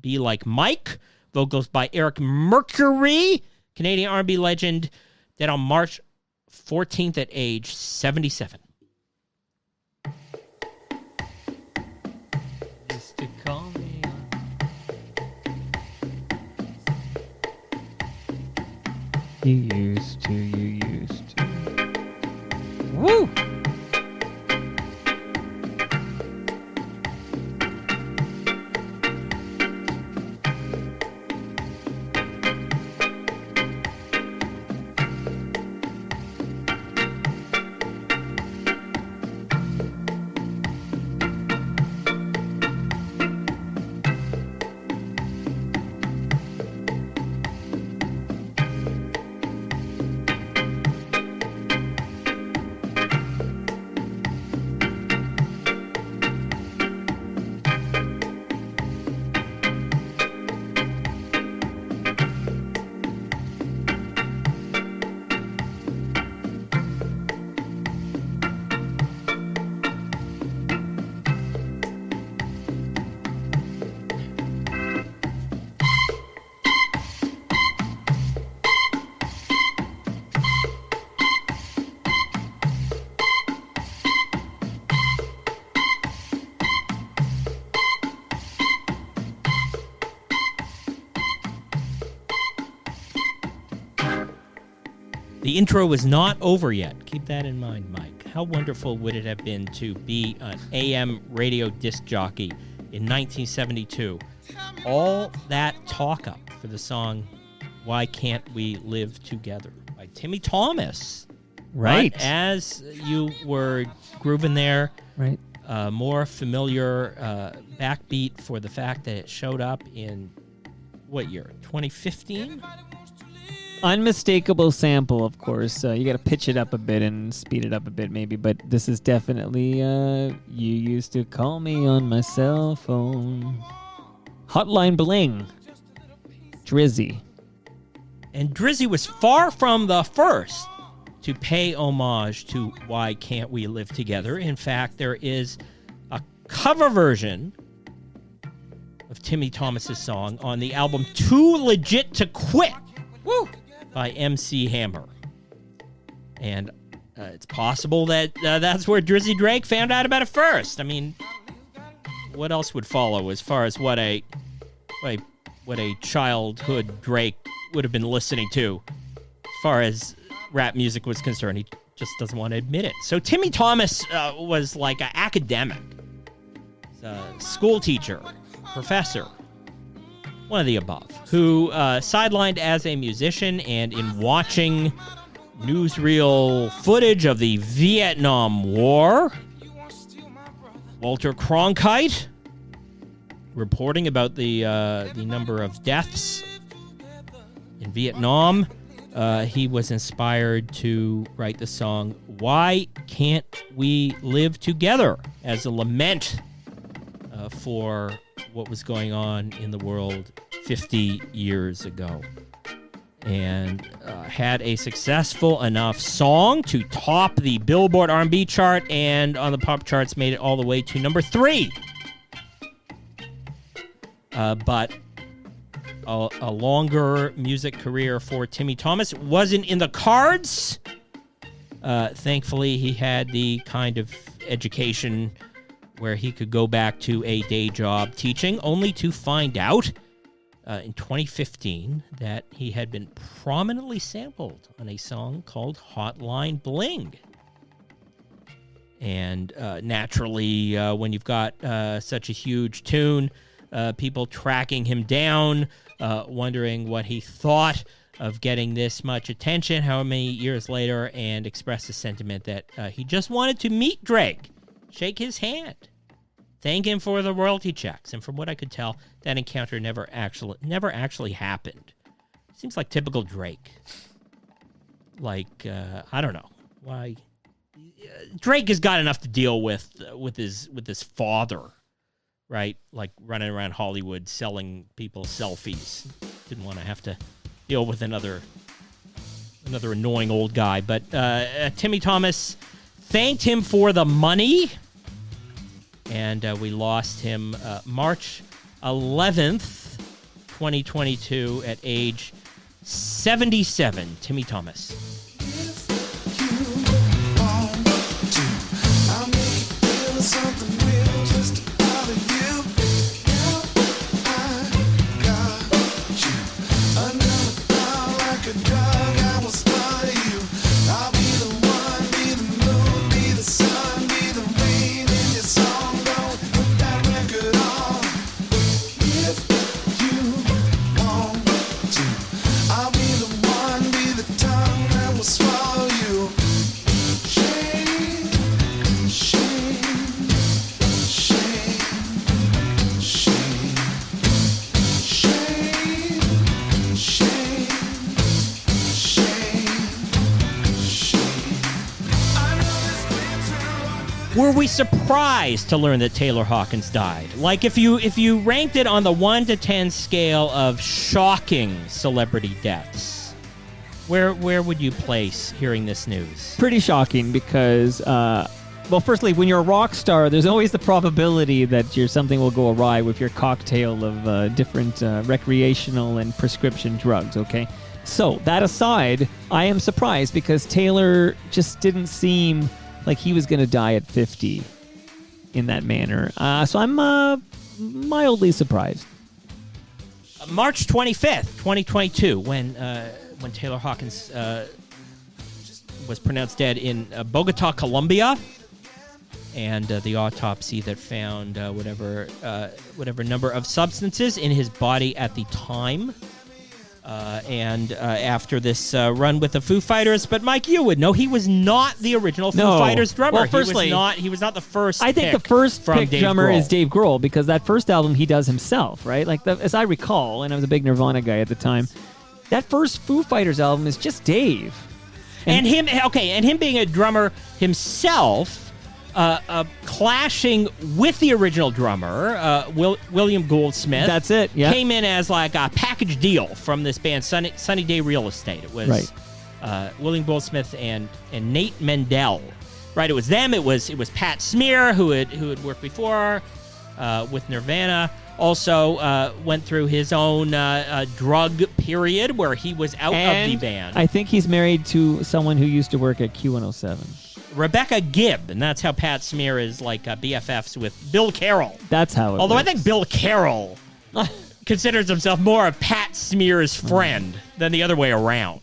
"Be Like Mike," vocals by Eric Mercury, Canadian R&B legend, dead on March 14th at age 77. Used to call me. You used to. Woo! The intro was not over yet. Keep that in mind, Mike. How wonderful would it have been to be an AM radio disc jockey in 1972? All that talk up for the song "Why Can't We Live Together" by Timmy Thomas. Right. But as you were grooving there, Right. More familiar backbeat for the fact that it showed up in, what year? 2015? Unmistakable sample, of course. You got to pitch it up a bit and speed it up a bit, maybe. But this is definitely "You Used to Call Me on My Cell Phone." Hotline Bling. Drizzy. And Drizzy was far from the first to pay homage to "Why Can't We Live Together." In fact, there is a cover version of Timmy Thomas's song on the album "Too Legit to Quit" by MC Hammer. And It's possible that that's where Drizzy Drake found out about it first. I mean, what else would follow as far as what a childhood Drake would have been listening to as far as rap music was concerned? He just doesn't want to admit it. So Timmy Thomas was like an academic, a school teacher, professor, one of the above, who sidelined as a musician, and in watching newsreel footage of the Vietnam War, Walter Cronkite reporting about the number of deaths in Vietnam, he was inspired to write the song "Why Can't We Live Together" as a lament for what was going on in the world 50 years ago. And had a successful enough song to top the Billboard R&B chart, and on the pop charts made it all the way to number 3. But a longer music career for Timmy Thomas wasn't in the cards. Thankfully, he had the kind of education where he could go back to a day job teaching, only to find out in 2015 that he had been prominently sampled on a song called Hotline Bling. And naturally, when you've got such a huge tune, people tracking him down, wondering what he thought of getting this much attention how many years later, and expressed a sentiment that he just wanted to meet Drake, shake his hand, thank him for the royalty checks. And from what I could tell, that encounter never actually happened. Seems like typical Drake. Like, I don't know why. Drake has got enough to deal with his father, right? Like running around Hollywood selling people selfies. Didn't want to have to deal with another annoying old guy. But Timmy Thomas thanked him for the money, and we lost him March 11th, 2022, at age 77. Timmy Thomas. Were we surprised to learn that Taylor Hawkins died? Like, if you ranked it on the 1 to 10 scale of shocking celebrity deaths, where would you place hearing this news? Pretty shocking because, well, firstly, when you're a rock star, there's always the probability that something will go awry with your cocktail of different recreational and prescription drugs, okay? So, that aside, I am surprised because Taylor just didn't seem like he was going to die at 50 in that manner. So I'm mildly surprised. March 25th, 2022, when Taylor Hawkins was pronounced dead in Bogota, Colombia, and the autopsy that found whatever number of substances in his body at the time. And after this run with the Foo Fighters, but Mike, you would know he was not the original Foo Fighters drummer. Well, firstly, he was not the first. I think the first pick drummer is Dave Grohl, because that first album he does himself, right? Like as I recall, and I was a big Nirvana guy at the time, that first Foo Fighters album is just Dave, and him being a drummer himself. Clashing with the original drummer, William Goldsmith. That's it, yeah. Came in as like a package deal from this band, Sunny Day Real Estate. It was William Goldsmith and Nate Mendel. Right, it was them. It was Pat Smear who had worked before. with Nirvana. Also went through his own drug period where he was out of the band. I think he's married to someone who used to work at Q107. Rebecca Gibb, and that's how Pat Smear is like BFFs with Bill Carroll. That's how it Although works. I think Bill Carroll considers himself more of Pat Smear's friend than the other way around.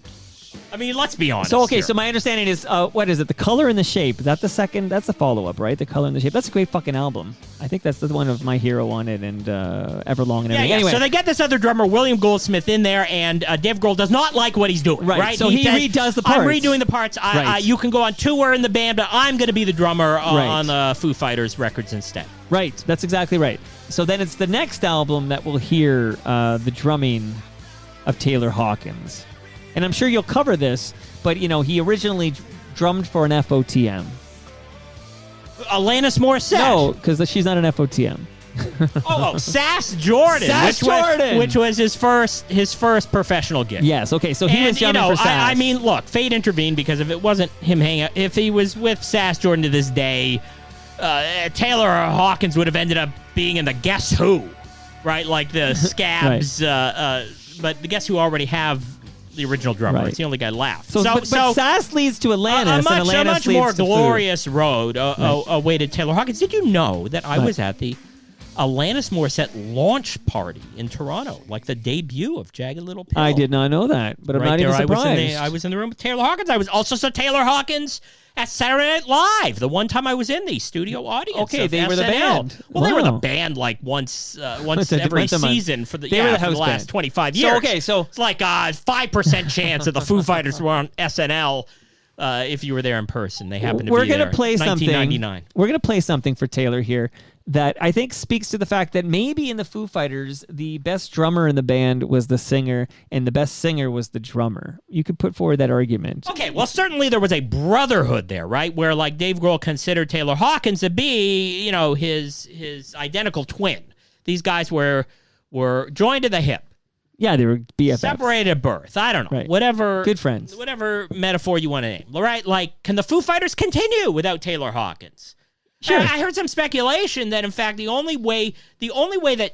I mean, let's be honest. So, okay, here. so my understanding is, what is it? The Color and the Shape. Is that the second? That's the follow-up, right? The Color and the Shape. That's a great fucking album. I think that's the one of My Hero on it and Everlong and everything. Yeah. Anyway. So they get this other drummer, William Goldsmith, in there, and Dave Grohl does not like what he's doing. Right. So he says, redoes the parts. I'm redoing the parts. Right. You can go on tour in the band, but I'm going to be the drummer Right. on the Foo Fighters records instead. Right. That's exactly right. So then it's the next album that we'll hear the drumming of Taylor Hawkins. And I'm sure you'll cover this, but, he originally drummed for an FOTM. Alanis Morissette. No, because she's not an FOTM. Sass Jordan. Which was his first professional gig. Yes, okay, so he was drumming for Sass. I mean, look, fate intervened because if it wasn't him hanging out, if he was with Sass Jordan to this day, Taylor Hawkins would have ended up being in the Guess Who, right? Like the Scabs, but the Guess Who already have the original drummer. Right. It's the only guy left. But Sass leads to Alanis, and Alanis a much leads more to Foo. glorious road awaited Taylor Hawkins. Did you know that I was at the Alanis Morissette launch party in Toronto, like the debut of Jagged Little Pill? I did not know that, but I'm not even surprised. I was in the room with Taylor Hawkins. I was also Taylor Hawkins at Saturday Night Live, the one time I was in the studio audience. Okay, of they were the SNL. band. Well, they were the Wow. band like once every once a month. season for the They were the for house the last band. 25 years. So it's like a 5% chance that the Foo Fighters were on SNL if you were there in person. They happened to we're be gonna there. play something. 1999. We're going to play something for Taylor here that I think speaks to the fact that maybe in the Foo Fighters, the best drummer in the band was the singer, and the best singer was the drummer. You could put forward that argument. Okay, well, certainly there was a brotherhood there, right? Where, like, Dave Grohl considered Taylor Hawkins to be, his identical twin. These guys were joined at the hip. Yeah, they were BFFs. Separated at birth. I don't know. Right. Whatever. Good friends. Whatever metaphor you want to name. All right? Like, can the Foo Fighters continue without Taylor Hawkins? Sure. I heard some speculation that, in fact, the only way that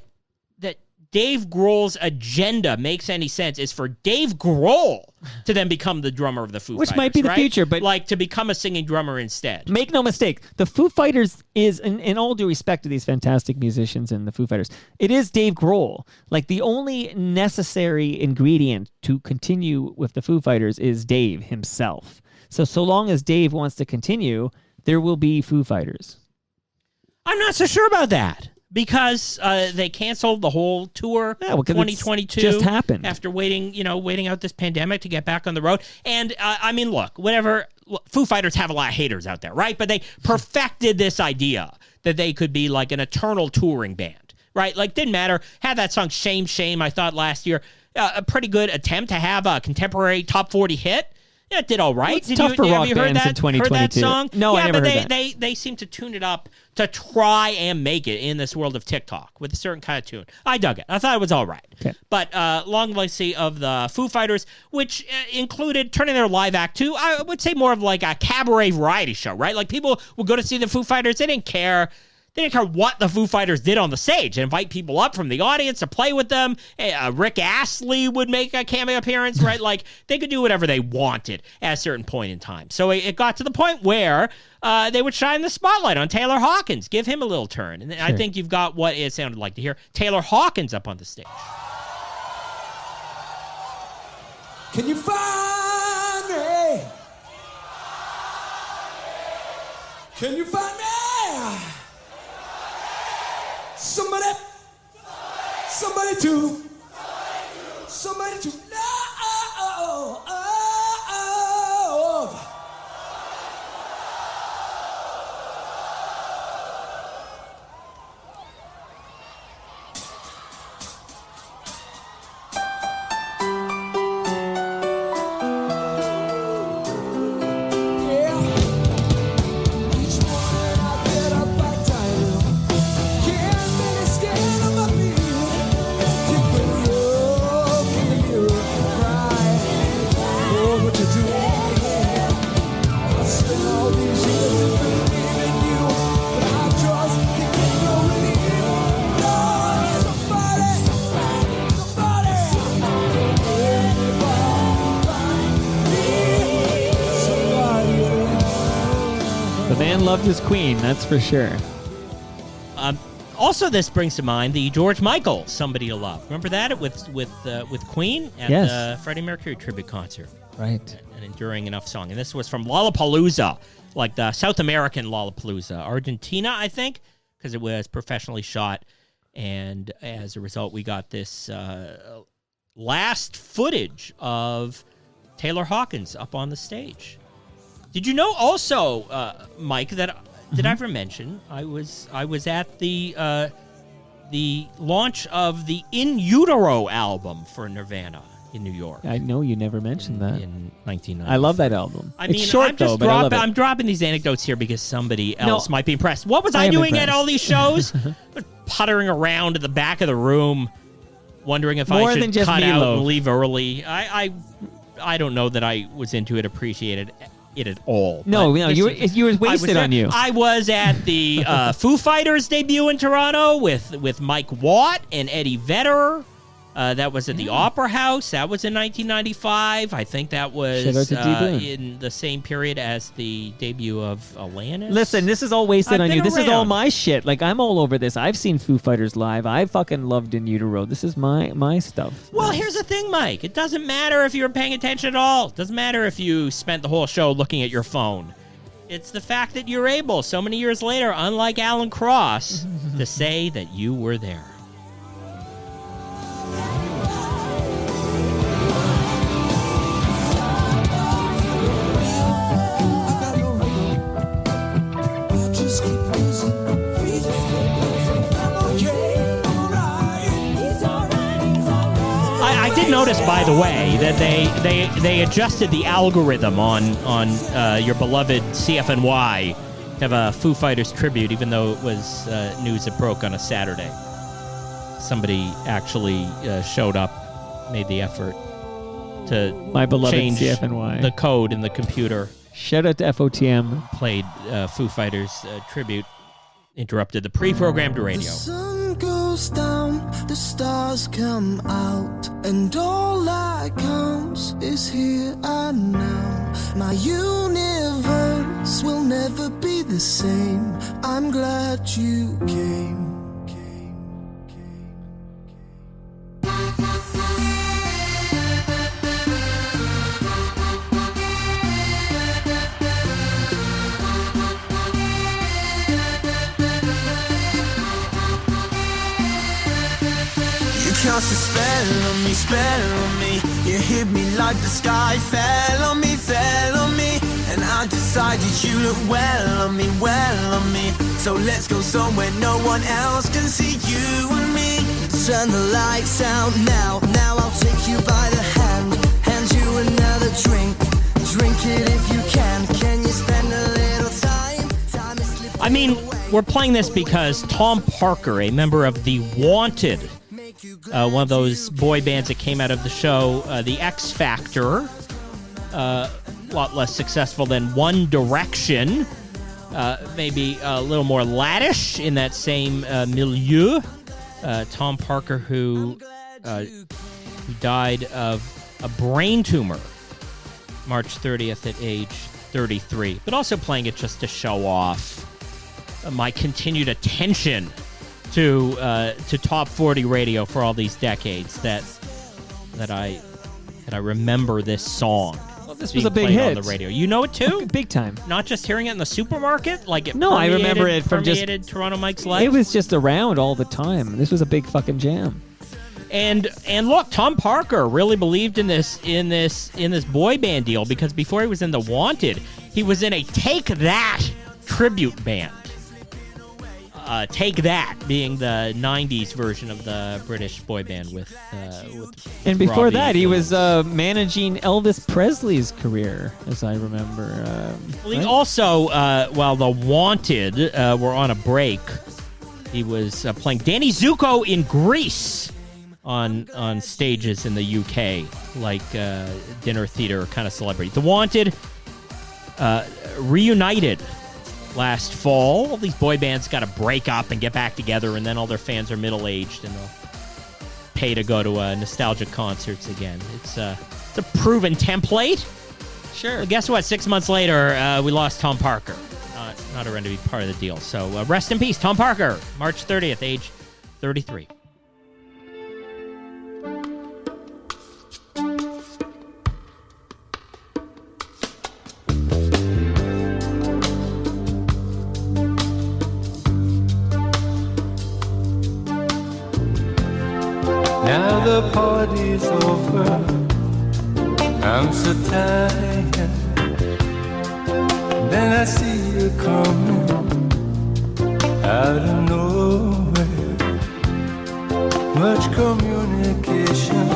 Dave Grohl's agenda makes any sense is for Dave Grohl to then become the drummer of the Foo Fighters. Which might be the right? future, but like to become a singing drummer instead. Make no mistake, the Foo Fighters is, in all due respect to these fantastic musicians and the Foo Fighters, it is Dave Grohl. Like, the only necessary ingredient to continue with the Foo Fighters is Dave himself. So long as Dave wants to continue, there will be Foo Fighters. I'm not so sure about that. Because they canceled the whole tour 2022 just happened after waiting out this pandemic to get back on the road. And I mean, look, Foo Fighters have a lot of haters out there, right? But they perfected this idea that they could be like an eternal touring band, right? Like, didn't matter. Had that song "Shame Shame" I thought last year, a pretty good attempt to have a contemporary top 40 hit. Yeah, it did all right. Well, it's tough for rock bands in 2022. Heard that song? No, I never but heard that. They seem to tune it up to try and make it in this world of TikTok with a certain kind of tune. I dug it. I thought it was all right. Okay. But long legacy of the Foo Fighters, which included turning their live act to, I would say, more of like a cabaret variety show, right? Like, people would go to see the Foo Fighters. They didn't care. They didn't care what the Foo Fighters did on the stage and invite people up from the audience to play with them. Rick Astley would make a cameo appearance, right? Like, they could do whatever they wanted at a certain point in time. So it got to the point where they would shine the spotlight on Taylor Hawkins, give him a little turn. And I think you've got what it sounded like to hear Taylor Hawkins up on the stage. Can you find me? Can you find me? Somebody to love. All these years believing you, but I just can't get no relief. man loved his queen, that's for sure. Also, this brings to mind the George Michael "Somebody to Love." Remember that with Queen at the Freddie Mercury tribute concert. Right. An enduring enough song. And this was from Lollapalooza, like the South American Lollapalooza, Argentina, I think, because it was professionally shot. And as a result, we got this last footage of Taylor Hawkins up on the stage. Did you know also, Mike, that did I ever mention I was at the launch of the In Utero album for Nirvana in New York. I know you never mentioned that. In 1990. I love that album. I mean, it's short, but I love it. I'm dropping these anecdotes here because somebody else might be impressed. What was I doing at all these shows? Puttering around at the back of the room, wondering if I should cut out and leave early. I don't know that I was into it, appreciated it at all. No, you were wasted on you. I was at the Foo Fighters debut in Toronto with Mike Watt and Eddie Vedder. That was at the Opera House. That was in 1995. I think that was in the same period as the debut of Alanis. Listen, this is all wasted on you. This is all my shit. Like, I'm all over this. I've seen Foo Fighters live. I fucking loved In Utero. This is my stuff. Well, here's the thing, Mike. It doesn't matter if you were paying attention at all. It doesn't matter if you spent the whole show looking at your phone. It's the fact that you're able, so many years later, unlike Alan Cross, to say that you were there. I did notice, by the way, that they adjusted the algorithm on your beloved CFNY to have a Foo Fighters tribute, even though it was news that broke on a Saturday. Somebody actually showed up, made the effort to my beloved change CFNY. The code in the computer. Shout out to FOTM. Played Foo Fighters tribute, interrupted the pre-programmed radio. The sun goes down, the stars come out, and all that counts is here and now. My universe will never be the same. I'm glad you came. Cast a spell on me. You hit me like the sky fell on me. And I decided you look well on me. So let's go somewhere no one else can see you and me. Turn the lights out now. Now I'll take you by the hand you another drink. Drink it if you can. Can you spend a little time? I mean, we're playing this because Tom Parker, a member of The Wanted, one of those boy bands that came out of the show, The X Factor, a lot less successful than One Direction, maybe a little more laddish in that same milieu. Tom Parker, who died of a brain tumor March 30th at age 33, but also playing it just to show off my continued attention to top 40 radio for all these decades that I remember this song. Well, this was a big hit on the radio. You know it too? Big time. Not just hearing it in the supermarket, like it. No, I remember it from just Toronto Mike's life. It was just around all the time. This was a big fucking jam. And look, Tom Parker really believed in this boy band deal because before he was in The Wanted, he was in a Take That tribute band. Take That being the 90s version of the British boy band with and before Robbie that, he was Williams. managing Elvis Presley's career, as I remember. Well, he also, while The Wanted were on a break, he was playing Danny Zuko in Greece on stages in the UK, like dinner theater kind of celebrity. The Wanted reunited last fall. All these boy bands got to break up and get back together, and then all their fans are middle-aged, and they'll pay to go to nostalgic concerts again. It's a proven template. Sure. Well, guess what? 6 months later, we lost Tom Parker. not around to be part of the deal. So rest in peace, Tom Parker, March 30th, age 33. Now the party's over, I'm so tired. Then I see you coming out of nowhere. Much communication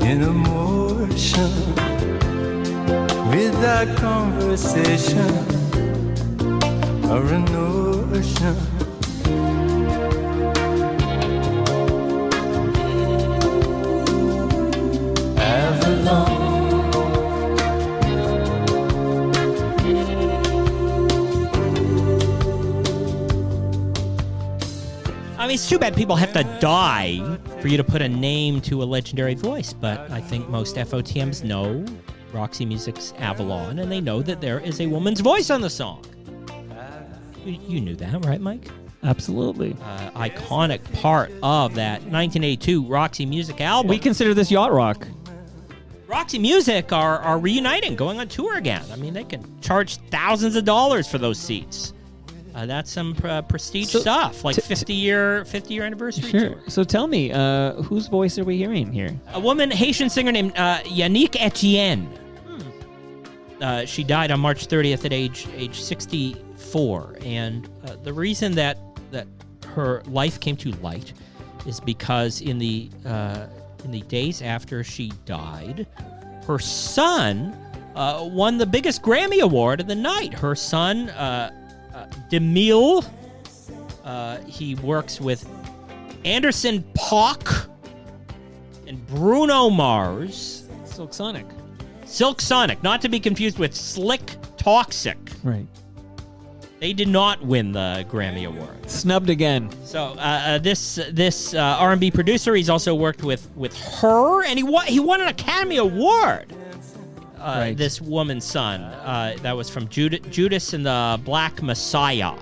in emotion, without conversation or a notion. I mean, it's too bad people have to die for you to put a name to a legendary voice, but I think most FOTMs know Roxy Music's Avalon, and they know that there is a woman's voice on the song. You knew that, right, Mike? Absolutely. Iconic part of that 1982 Roxy Music album. We consider this yacht rock. Roxy Music are reuniting, going on tour again. I mean, they can charge thousands of dollars for those seats. That's some prestige stuff, like 50-year anniversary tour. So tell me, whose voice are we hearing here? A woman, Haitian singer named Yannick Etienne. She died on March 30th at age 64, and the reason that her life came to light is because in the days after she died, her son won the biggest Grammy Award of the night. Her son, DeMille, he works with Anderson .Paak and Bruno Mars. Silk Sonic, not to be confused with Slick Toxic. Right. They did not win the Grammy Award. Snubbed again. So this R&B producer, he's also worked with her, and he won an Academy Award. Right. This woman's son, that was from Judas and the Black Messiah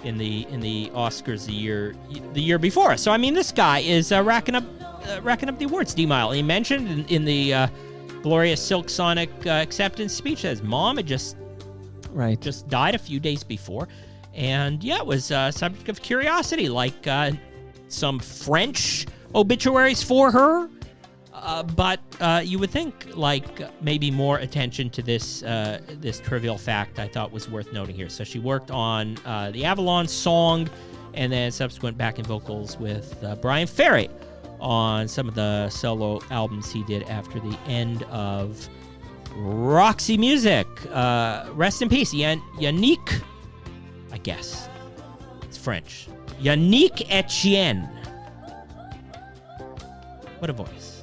in the Oscars the year before. So I mean, this guy is racking up the awards. D-Mile, he mentioned in the glorious Silk Sonic acceptance speech that his mom had just died a few days before, and it was subject of curiosity, like some French obituaries for her. But you would think, like, maybe more attention to this trivial fact I thought was worth noting here. So she worked on the Avalon song, and then subsequent backing vocals with Brian Ferry on some of the solo albums he did after the end of Roxy Music. Rest in peace, Yannick. I guess it's French. Yannick Etienne. What a voice.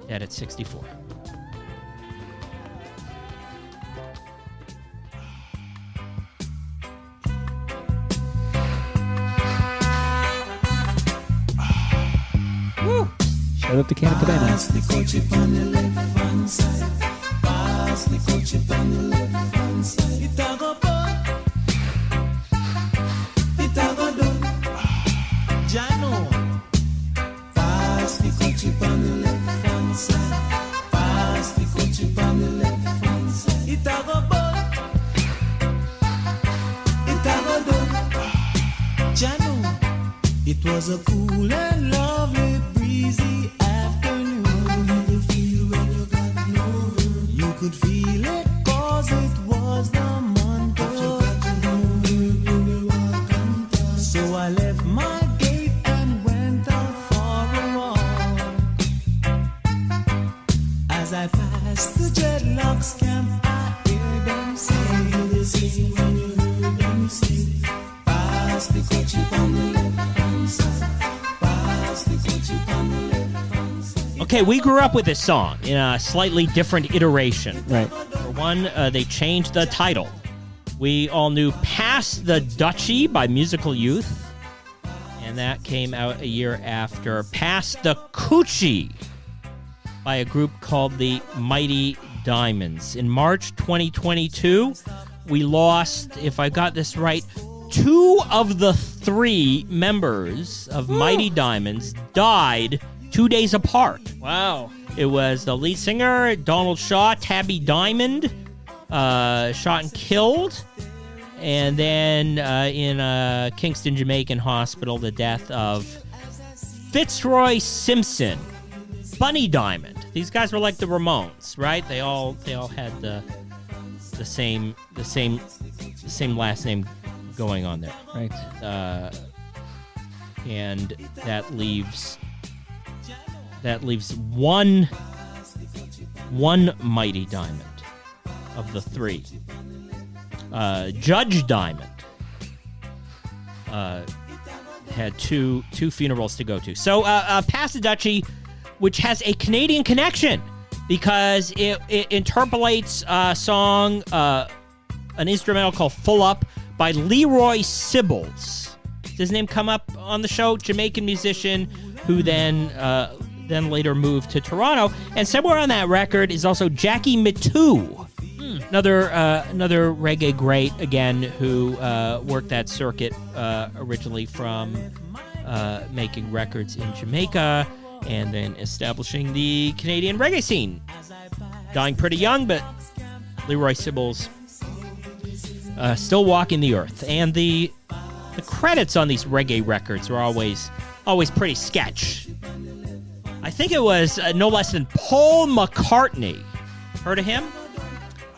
Dead at 64. Woo! Shout out to Canna Cabana. Pass the coach on the left hand side. Pass the coach on the left hand side. It a go put. It a go do. Jano. Pass the coach on the left hand side. Pass the coach on the left hand side. It a go put. It a go do. Jano. It was a cool and lovely breezy afternoon. How did you feel when you got no room? You could feel it, cause it was the month of June. So I left my gate and went out for a walk. As I passed the dreadlocks camp, I hear them sing. You will sing when you hear them sing. Pass the coachie on the left hand side. Okay, we grew up with this song in a slightly different iteration. Right. For one, they changed the title. We all knew Pass the Duchy by Musical Youth, and that came out a year after Pass the Coochie by a group called the Mighty Diamonds. In March 2022, we lost, if I got this right, 2 of the 3 members of Mighty Diamonds died 2 days apart. Wow. It was the lead singer, Donald Shaw, Tabby Diamond, shot and killed. And then in a Kingston, Jamaican hospital, the death of Fitzroy Simpson, Bunny Diamond. These guys were like the Ramones, right? They all had the same last name going on there. Right. And that leaves one Mighty Diamond of the 3. Judge Diamond had two funerals to go to. So Pass the Dutchie, which has a Canadian connection because it interpolates a song, an instrumental called Full Up by Leroy Sibbles. Does his name come up on the show? Jamaican musician who then later moved to Toronto. And somewhere on that record is also Jackie Mittoo. Another reggae great, again, who worked that circuit originally from making records in Jamaica and then establishing the Canadian reggae scene. Dying pretty young, but Leroy Sibbles still walking the earth. And the credits on these reggae records are always pretty sketch. I think it was no less than Paul McCartney. Heard of him?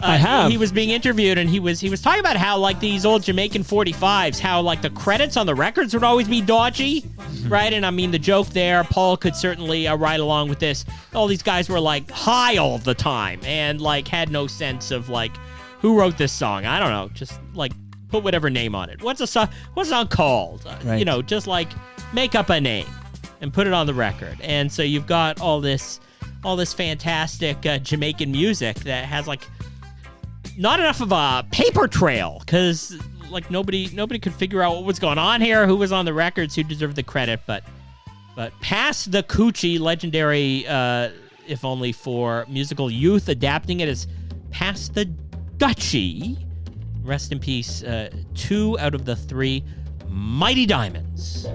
I have. He was being interviewed, and he was talking about how, like, these old Jamaican 45s, how, like, the credits on the records would always be dodgy, right? And, I mean, the joke there, Paul could certainly ride along with this. All these guys were, like, high all the time and, like, had no sense of, like, who wrote this song. I don't know. Just, like, put whatever name on it. What's a song called? Right. You know, just, like, make up a name and put it on the record. And so you've got all this fantastic Jamaican music that has, like, not enough of a paper trail because, like, nobody could figure out what was going on here, who was on the records, who deserved the credit. But Pass the Coochie, legendary, if only for musical youth, adapting it as Pass the Dutchie. Rest in peace. 2 out of the 3 Mighty Diamonds.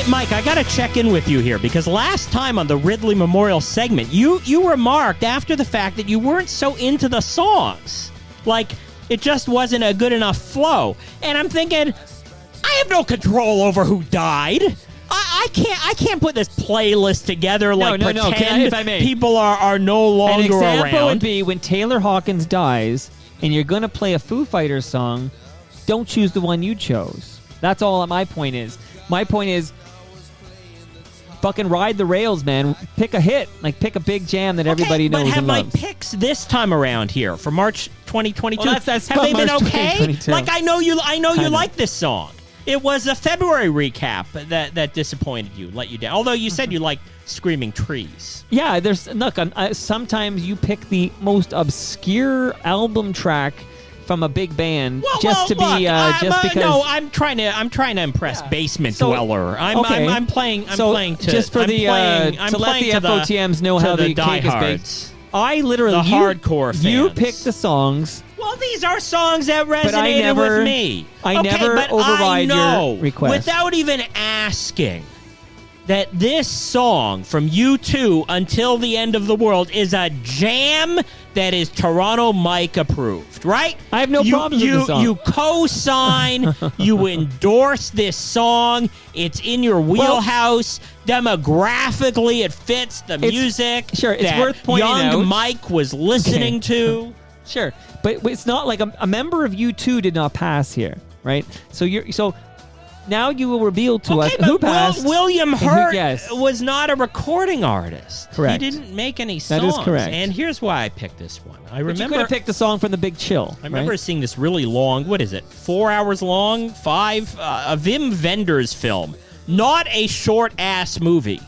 Mike, I gotta check in with you here because last time on the Ridley Memorial segment, you remarked after the fact that you weren't so into the songs. Like, it just wasn't a good enough flow. And I'm thinking, I have no control over who died. I can't put this playlist together like pretend if I may. people are no longer around. An example would be when Taylor Hawkins dies and you're going to play a Foo Fighters song, don't choose the one you chose. That's all my point is. My point is, fucking ride the rails, man. Pick a hit. Like, pick a big jam that everybody knows and loves. But have my picks this time around here for March 2022, well, that's have they been March okay? 2022. Like, I know you like this song. It was a February recap that disappointed you, let you down. Although you said you liked Screaming Trees. Yeah, sometimes you pick the most obscure album track from a big band because no, I'm trying to impress Basement Dweller. I'm playing to let the FOTMs know how the cake is baked. I literally hardcore fans. You pick the songs. Well, these are songs that resonated with me. I never override your request without even asking. that this song from U2, Until the End of the World, is a jam that is Toronto Mike approved, right? I have no problems with the song. You co-sign, you endorse this song. It's in your wheelhouse. Demographically, it fits the music. Sure, it's that worth pointing young out. Mike was listening to. Sure, but it's not like a member of U2 did not pass here, right? So now you will reveal to us who passed. William Hurt yes. was not a recording artist. Correct. He didn't make any songs. That is correct. And here's why I picked this one. But you could have picked the song from The Big Chill. I remember seeing this really long, 4 hours long, a Wim Wenders film. Not a short-ass movie.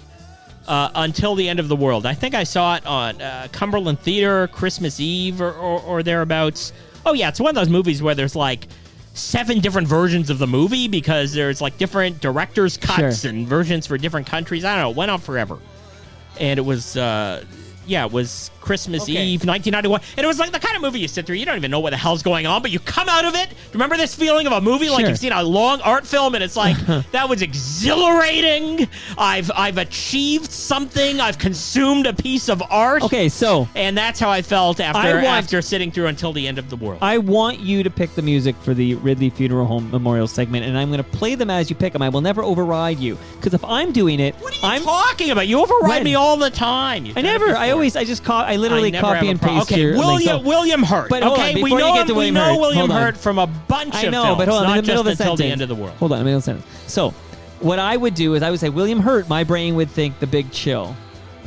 Until the End of the World. I think I saw it on Cumberland Theater, Christmas Eve or thereabouts. Oh, yeah, it's one of those movies where there's like 7 different versions of the movie because there's like different director's cuts and versions for different countries. I don't know. It went on forever. And it was, it was Christmas Eve, 1991. And it was like the kind of movie you sit through, you don't even know what the hell's going on, but you come out of it. Remember this feeling of a movie like you've seen a long art film and it's like, that was exhilarating. I've achieved something. I've consumed a piece of art. Okay, so. And that's how I felt after sitting through Until the End of the World. I want you to pick the music for the Ridley Funeral Home Memorial segment, and I'm going to play them as you pick them. I will never override you. Because if I'm doing it, what are you talking about? You override me all the time. I literally copy and paste your William Hurt. But hold on, we before you get to know Hurt, William Hurt from a bunch of films. But hold on, not in the middle just of the Until sentence. the End of the World. Hold on, in the middle of the sentence. So, what I would do is I would say William Hurt, my brain would think The Big Chill.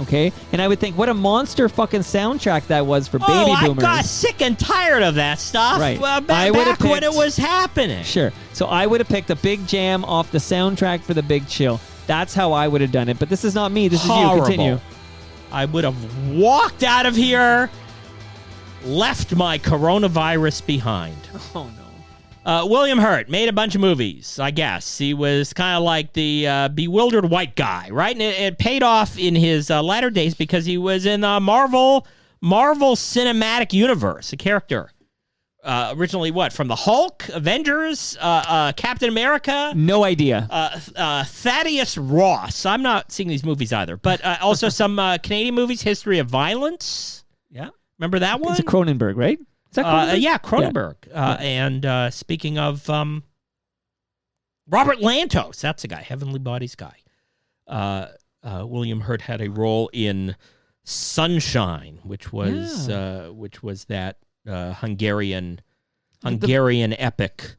Okay? And I would think what a monster fucking soundtrack that was for baby boomers. I got sick and tired of that stuff right. back when it was happening. Sure. So I would have picked a big jam off the soundtrack for The Big Chill. That's how I would have done it. But this is not me. This is you. Continue. I would have walked out of here, left my coronavirus behind. Oh, no. William Hurt made a bunch of movies, I guess. He was kind of like the bewildered white guy, right? And it paid off in his latter days because he was in the Marvel Cinematic Universe, a character. Originally, from the Hulk, Avengers, Captain America? No idea. Thaddeus Ross. I'm not seeing these movies either. But also some Canadian movies, History of Violence. Yeah. Remember that one? It's a Cronenberg, right? Is that Cronenberg? Yeah, Cronenberg. Yeah. And speaking of Robert Lantos, that's the guy, Heavenly Bodies guy. William Hurt had a role in Sunshine, which was that Hungarian epic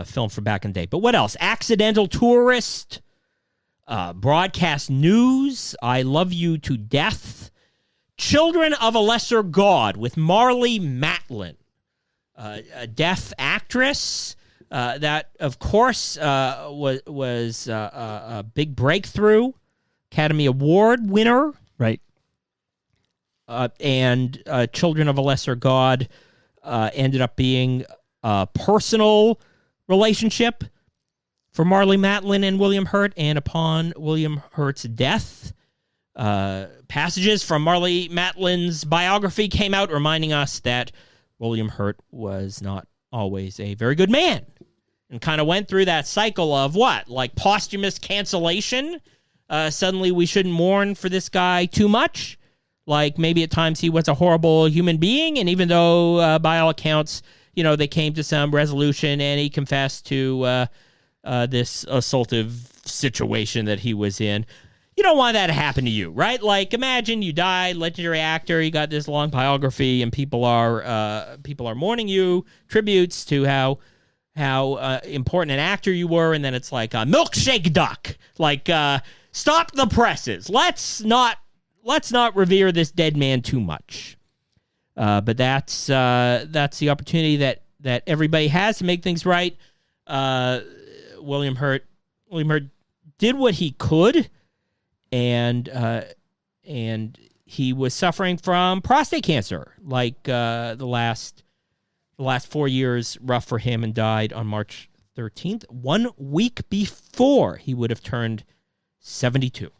film from back in the day. But what else? Accidental Tourist, Broadcast News, I Love You to Death, Children of a Lesser God with Marlee Matlin, a deaf actress that, of course, was a big breakthrough, Academy Award winner. Right. And Children of a Lesser God ended up being a personal relationship for Marlee Matlin and William Hurt. And upon William Hurt's death, passages from Marlee Matlin's biography came out reminding us that William Hurt was not always a very good man. And kind of went through that cycle of like posthumous cancellation. Suddenly we shouldn't mourn for this guy too much. Like maybe at times he was a horrible human being, and even though by all accounts, they came to some resolution and he confessed to this assaultive situation that he was in. You don't want that to happen to you, right? Like imagine you died, legendary actor, you got this long biography, and people are mourning you, tributes to how important an actor you were, and then it's like a milkshake duck. Like stop the presses. Let's not revere this dead man too much. But that's the opportunity that everybody has to make things right. William Hurt did what he could, and he was suffering from prostate cancer. Like the last 4 years rough for him, and died on March 13th, 1 week before he would have turned 72.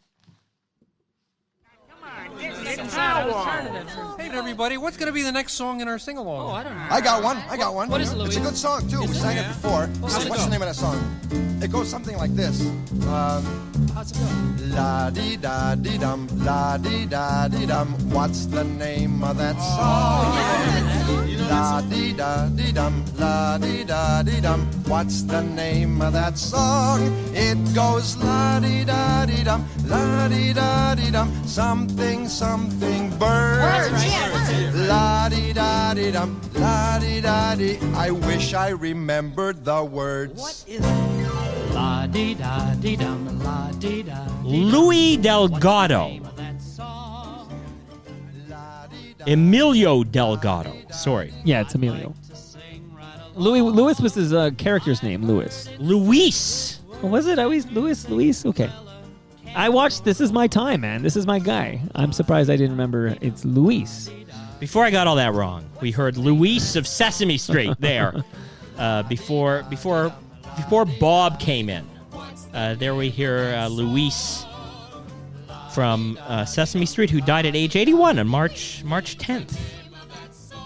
Hey everybody, what's going to be the next song in our sing-along? Oh, I don't know. I got one. What is it, Louis? It's a good song, too. We sang it before. What's the name of that song? It goes something like this. How's it go? La-dee-da-dee-dum, la-dee-da-dee-dum. What's the name of that song? La-dee-da-dee-dum, la-dee-da-dee-dum. What's the name of that song? It goes la-dee-da-dee-dum, la-dee-da-dee-dum. Something, something, birds. La-dee-da-dee-dum, la-dee-da-dee. I wish I remembered the words. What is it? La-dee-da-dee-dum, la-dee-da. Louis Delgado. Emilio Delgado. Sorry. Yeah, it's Emilio. Louis was his character's name, Louis. Luis. Oh, was it always Luis? Okay. I watched This Is My Time, man. This is my guy. I'm surprised I didn't remember it's Luis. Before I got all that wrong, we heard Luis of Sesame Street there. Before Bob came in. There we hear Luis from Sesame Street, who died at age 81 on March 10th,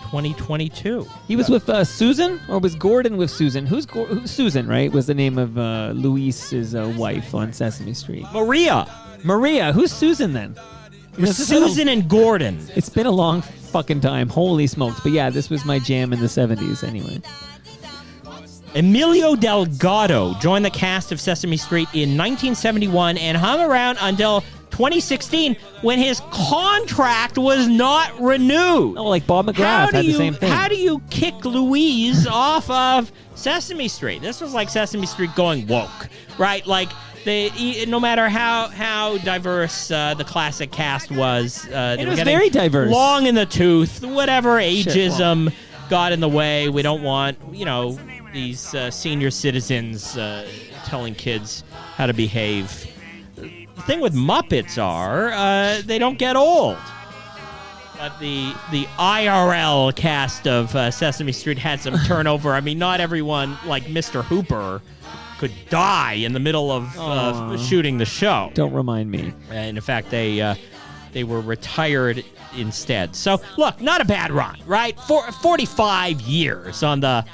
2022. He was with Susan, or was Gordon with Susan? Who's Susan, right? Was the name of Luis's wife on Sesame Street. Maria. Who's Susan then? Susan and Gordon. It's been a long fucking time. Holy smokes. But yeah, this was my jam in the 70s anyway. Emilio Delgado joined the cast of Sesame Street in 1971 and hung around until 2016 when his contract was not renewed. Oh, like Bob McGrath had the same thing. How do you kick Louise off of Sesame Street? This was like Sesame Street going woke, right? Like, no matter how diverse the classic cast was, it was very diverse. Long in the tooth, whatever ageism got in the way. We don't want, these senior citizens telling kids how to behave. The thing with Muppets are they don't get old. But the IRL cast of Sesame Street had some turnover. I mean, not everyone, like Mr. Hooper, could die in the middle of shooting the show. Don't remind me. And in fact, they were retired instead. So, look, not a bad run, right? 45 years on the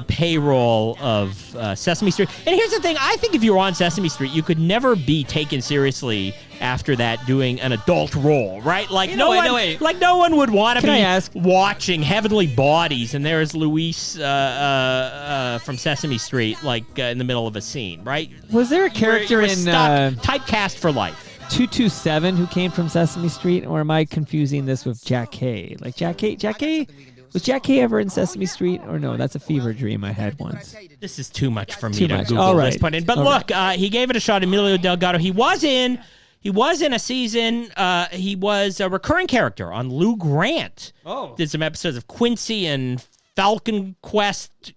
payroll of Sesame Street. And here's the thing. I think if you were on Sesame Street, you could never be taken seriously after that doing an adult role, right? Like, no one would want to be watching Heavenly Bodies, and there's Luis from Sesame Street, like, in the middle of a scene, right? Was there a character in... typecast for life. 227 who came from Sesame Street, or am I confusing this with Jack Hay? Like, Jack Hay? Was Jack Hay ever in Sesame Street? Or no, that's a fever dream I had once. This is too much for me to Google all right. this point in. But all look, he gave it a shot. Emilio Delgado. He was in a season. He was a recurring character on Lou Grant. Oh. Did some episodes of Quincy and Falcon Crest.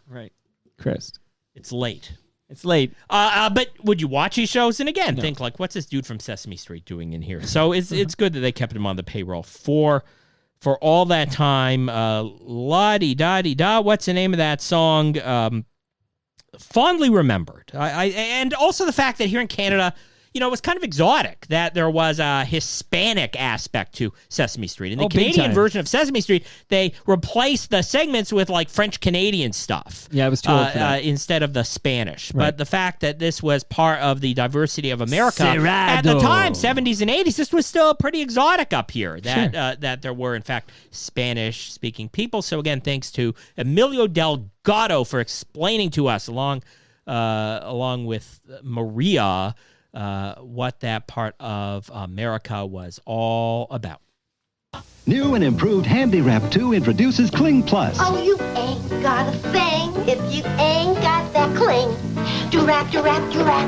Right. Crest. It's late. But would you watch these shows? And again, think like, what's this dude from Sesame Street doing in here? So it's good that they kept him on the payroll for all that time. La-di-da-di-da. What's the name of that song? Fondly remembered. And also the fact that here in Canada, it was kind of exotic that there was a Hispanic aspect to Sesame Street. In the Canadian version of Sesame Street, they replaced the segments with like French-Canadian stuff. Yeah, I was too old for that. Instead of the Spanish. Right. But the fact that this was part of the diversity of America at the time, 70s and 80s, this was still pretty exotic up here that there were, in fact, Spanish-speaking people. So again, thanks to Emilio Delgado for explaining to us, along with Maria, what that part of America was all about. New and improved Handy Wrap 2 introduces Cling Plus. Oh, you ain't got a thing if you ain't got that cling. Do-rap, do-rap, do-rap.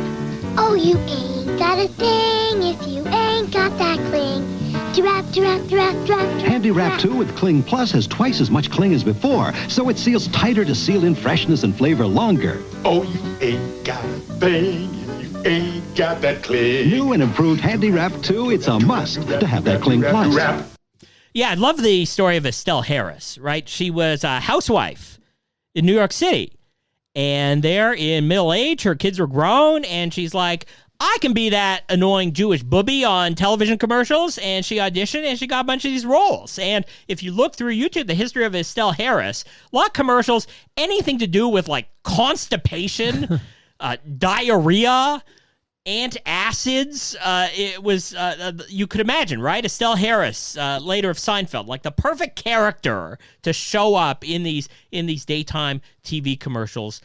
Oh, you ain't got a thing if you ain't got that cling. Do-rap, do-rap, do-rap, do-rap. Handy Wrap 2 with Cling Plus has twice as much cling as before, so it seals tighter to seal in freshness and flavor longer. Oh, you ain't got a thing. Ain't got that cling. New and improved Handy Wrap 2, it's a must to have that Cling Plus. Yeah, I love the story of Estelle Harris, right? She was a housewife in New York City. And there in middle age, her kids were grown, and she's like, I can be that annoying Jewish booby on television commercials, and she auditioned, and she got a bunch of these roles. And if you look through YouTube, the history of Estelle Harris, a lot of commercials, anything to do with, like, constipation, diarrhea, antacids, it was, you could imagine, right? Estelle Harris, later of Seinfeld, like the perfect character to show up in these daytime TV commercials,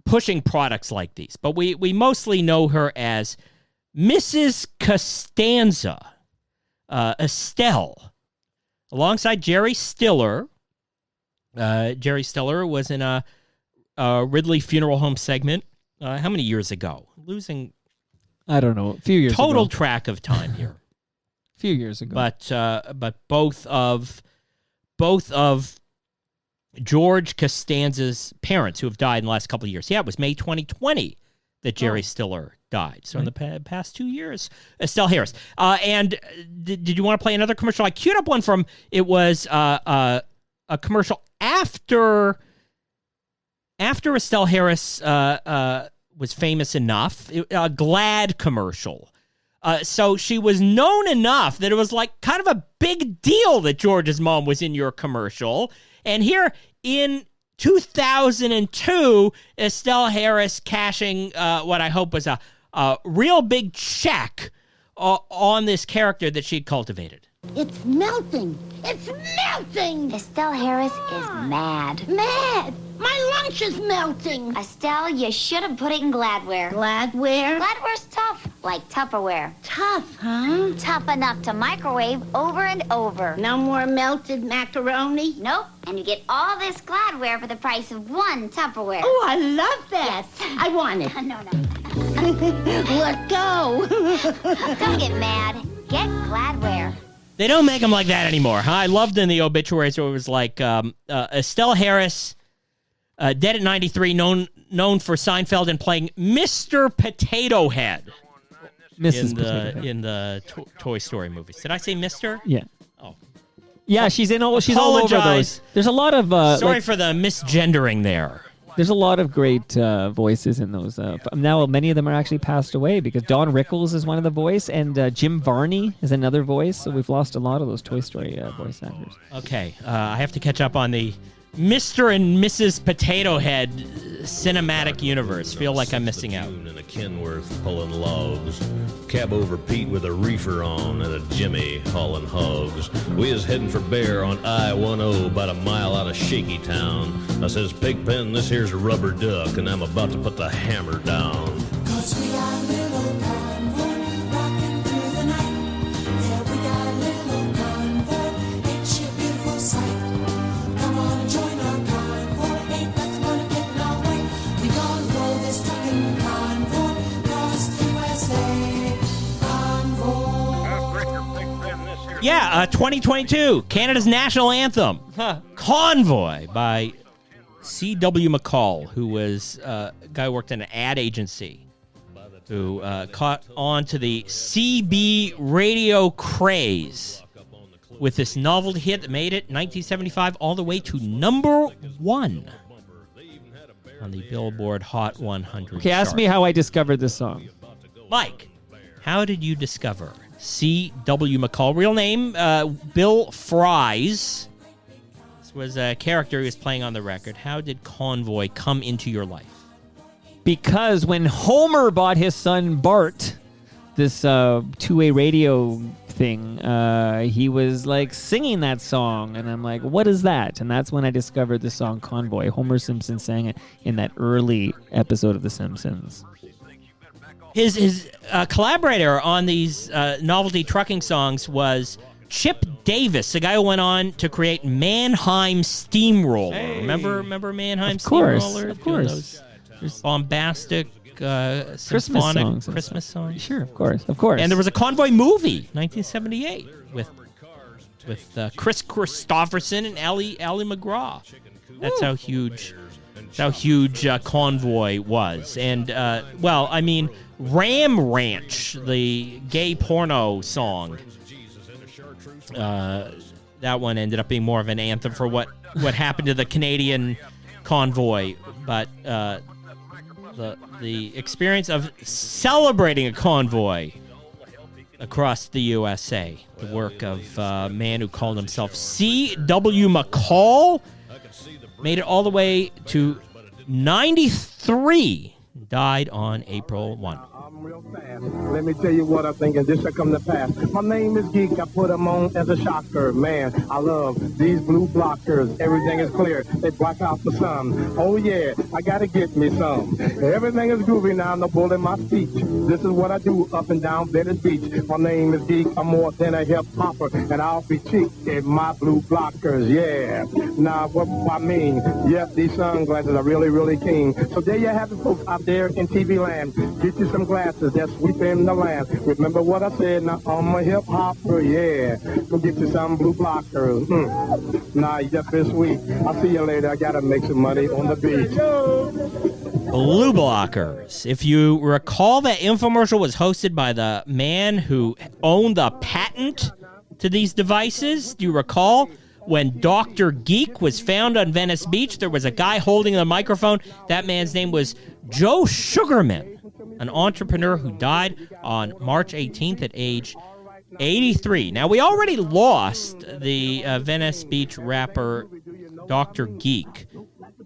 pushing products like these. But we mostly know her as Mrs. Costanza, Estelle, alongside Jerry Stiller. Jerry Stiller was in a Ridley Funeral Home segment. How many years ago? Losing, I don't know, a few years ago. Total track of time here. A few years ago. But both of George Costanza's parents, who have died in the last couple of years. Yeah, it was May 2020 that Jerry Stiller died. So in the past 2 years, Estelle Harris. And did you want to play another commercial? I queued up one from, it was a commercial after Estelle Harris was famous enough, a Glad commercial. So she was known enough that it was like kind of a big deal that George's mom was in your commercial. And here in 2002, Estelle Harris cashing what I hope was a real big check on this character that she'd cultivated. It's melting. It's melting. Estelle Harris is mad. Mad? My lunch is melting. Estelle, you should have put it in Gladware. Gladware? Gladware's tough, like Tupperware. Tough, huh? Tough enough to microwave over and over. No more melted macaroni? Nope. And you get all this Gladware for the price of one Tupperware. Oh, I love that. Yes. I want it. No. Let go. Don't get mad. Get Gladware. They don't make them like that anymore, huh? I loved in the obituaries where it was like Estelle Harris, dead at 93, known for Seinfeld and playing Mr. Potato Head in the Toy Story movies. Did I say Mr.? Yeah. Oh. Yeah, she's all over those. There's a lot of sorry for the misgendering there. There's a lot of great voices in those. Now, many of them are actually passed away because Don Rickles is one of the voice, and Jim Varney is another voice. So we've lost a lot of those Toy Story voice actors. Okay, I have to catch up on the Mr. and Mrs. Potato Head cinematic universe. Feel like I'm missing out. In a Kenworth pulling logs, cab over Pete with a reefer on, and a Jimmy hauling hogs. We is heading for Bear on I-10 about a mile out of Shaky Town. I says, Pigpen, this here's a rubber duck, and I'm about to put the hammer down. 'Cause we got a little convoy rocking through the night. Yeah, we got a little convoy. Ain't she a beautiful sight? Come on and join our convoy. Ain't nothing gonna get in our way. We gonna roll this trucking convoy across the USA. Convoy. Yeah, 2022, Canada's national anthem, Convoy by C.W. McCall, who was a guy who worked in an ad agency, who caught on to the CB radio craze with this novelty hit that made it 1975 all the way to number 1 on the Billboard Hot 100 Okay, ask chart. me how I discovered this song. Mike, how did you discover C.W. McCall? Real name, Bill Fries. This was a character he was playing on the record. How did Convoy come into your life? Because when Homer bought his son Bart this two-way radio thing, he was like singing that song, and I'm like, what is that? And that's when I discovered the song Convoy. Homer Simpson sang it in that early episode of The Simpsons. His collaborator on these novelty trucking songs was Chip Davis, the guy who went on to create Mannheim Steamroller. Hey. Remember Mannheim Of course, Steamroller? of course. Those bombastic Christmas symphonic songs. Christmas songs. Sure, of course. And there was a Convoy movie, 1978, with Chris Christopherson and Ally McGraw. That's how huge Convoy was. And well, I mean, Ram Ranch, the gay porno song. That one ended up being more of an anthem for what happened to the Canadian convoy. But the experience of celebrating a convoy across the USA. The work of a man who called himself C.W. McCall. Made it all the way to 93. Died on April 1. Let me tell you what I think, and this shall come to pass. My name is Geek. I put them on as a shocker. Man, I love these blue blockers. Everything is clear. They block out the sun. Oh, yeah, I got to get me some. Everything is groovy now, no bull in my speech. This is what I do up and down Venice Beach. My name is Geek. I'm more than a hip-hopper, and I'll be cheap in my blue blockers, yeah. Now, what I mean, yes, these sunglasses are really, really keen. So there you have it, folks, out there in TV land. Get you some glasses that's sweeping the land. Remember what I said, now I'm a hip hopper, yeah. Go get you some blue blockers. Nah, you just been sweet. I'll see you later. I gotta make some money on the beach. Blue blockers. If you recall, that infomercial was hosted by the man who owned the patent to these devices. Do you recall? When Dr. Geek was found on Venice Beach, there was a guy holding the microphone. That man's name was Joe Sugarman, an entrepreneur who died on March 18th at age 83. Now, we already lost the Venice Beach rapper Dr. Geek,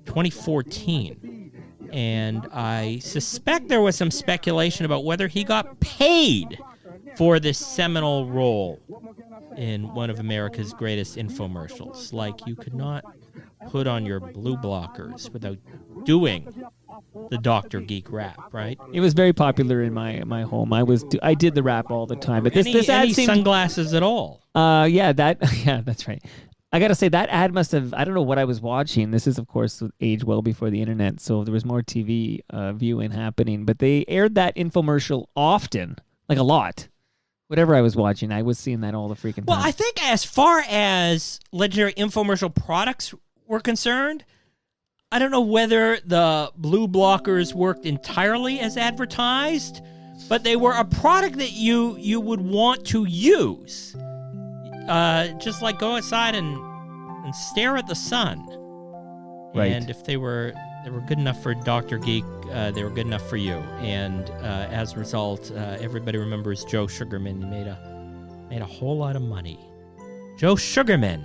2014. And I suspect there was some speculation about whether he got paid for this seminal role in one of America's greatest infomercials. Like, you could not put on your blue blockers without doing the Dr. Geek rap, right? It was very popular in my home. I did the rap all the time. But this ad seemed, sunglasses at all? Yeah, that's right. I gotta say that ad must have. I don't know what I was watching. This is, of course, age well before the internet, so there was more TV viewing happening. But they aired that infomercial often, like a lot. Whatever I was watching, I was seeing that all the freaking time. Well, I think as far as legendary infomercial products were concerned, I don't know whether the blue blockers worked entirely as advertised, but they were a product that you would want to use. Just like go outside and stare at the sun. Right. And if they were good enough for Dr. Geek, they were good enough for you. And as a result, everybody remembers Joe Sugarman. He made a whole lot of money. Joe Sugarman,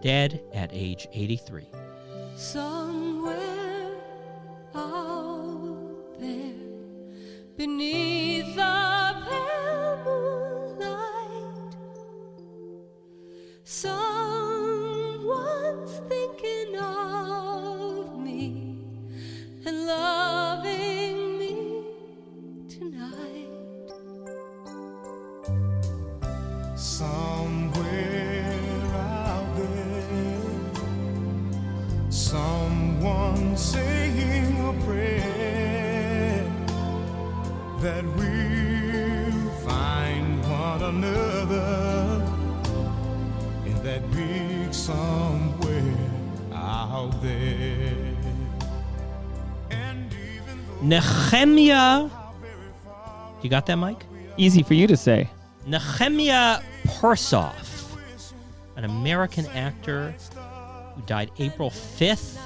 dead at age 83. Somewhere out there beneath the pale moonlight, someone's thinking of me and loving me tonight. Somewhere out there, someone saying a prayer that we'll find one another in that big somewhere out there. Nehemiah, you got that, Mike? Easy for you to say. Nehemiah Persoff, an American actor who died April 5th,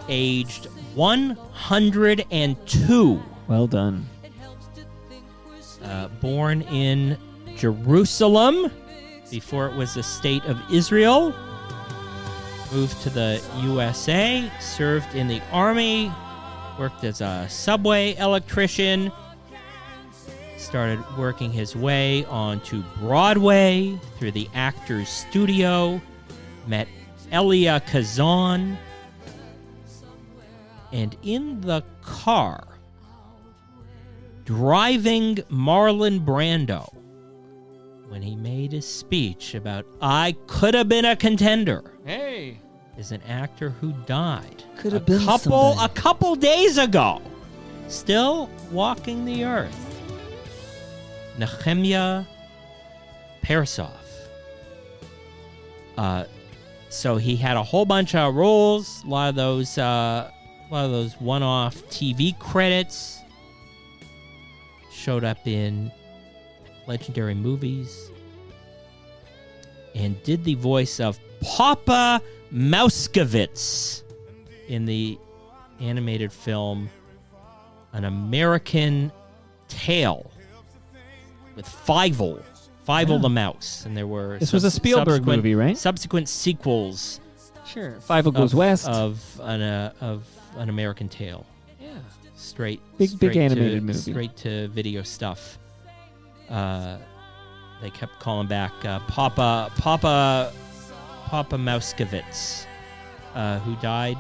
aged 102. Well done. Born in Jerusalem before it was the state of Israel. Moved to the USA, served in the Army, worked as a subway electrician, started working his way onto Broadway through the Actors Studio, met Elia Kazan, and in the car, driving Marlon Brando, when he made his speech about I could have been a contender. Hey. Is an actor who died Could have been a couple days ago, still walking the earth. Nehemiah Persoff. So he had a whole bunch of roles, a lot of those one-off TV credits. Showed up in legendary movies, and did the voice of Papa Mouskovitz in the animated film an American Tail with Fievel the mouse, and there were This was a Spielberg movie, right? Subsequent sequels. Sure. Fievel Goes West of an American Tail. Yeah. Straight big animated movie. Straight to video stuff. They kept calling back Papa Mouskowitz, who died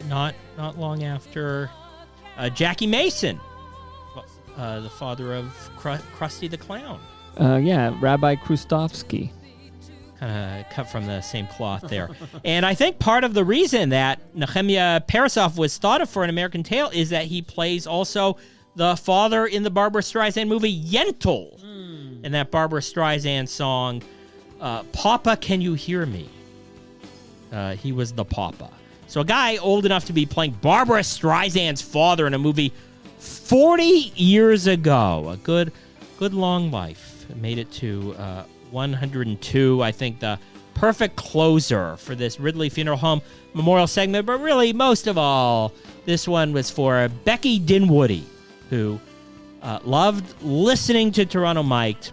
not long after Jackie Mason, the father of Krusty the Clown. Rabbi Krustovsky. Kind of cut from the same cloth there. And I think part of the reason that Nehemiah Parasov was thought of for an American Tail is that he plays also the father in the Barbra Streisand movie Yentl. And that Barbra Streisand song, Papa, Can You Hear Me? He was the Papa. So a guy old enough to be playing Barbra Streisand's father in a movie 40 years ago. A good long life. Made it to 102, I think the perfect closer for this Ridley Funeral Home memorial segment. But really, most of all, this one was for Becky Dinwoody, who loved listening to Toronto Mic'd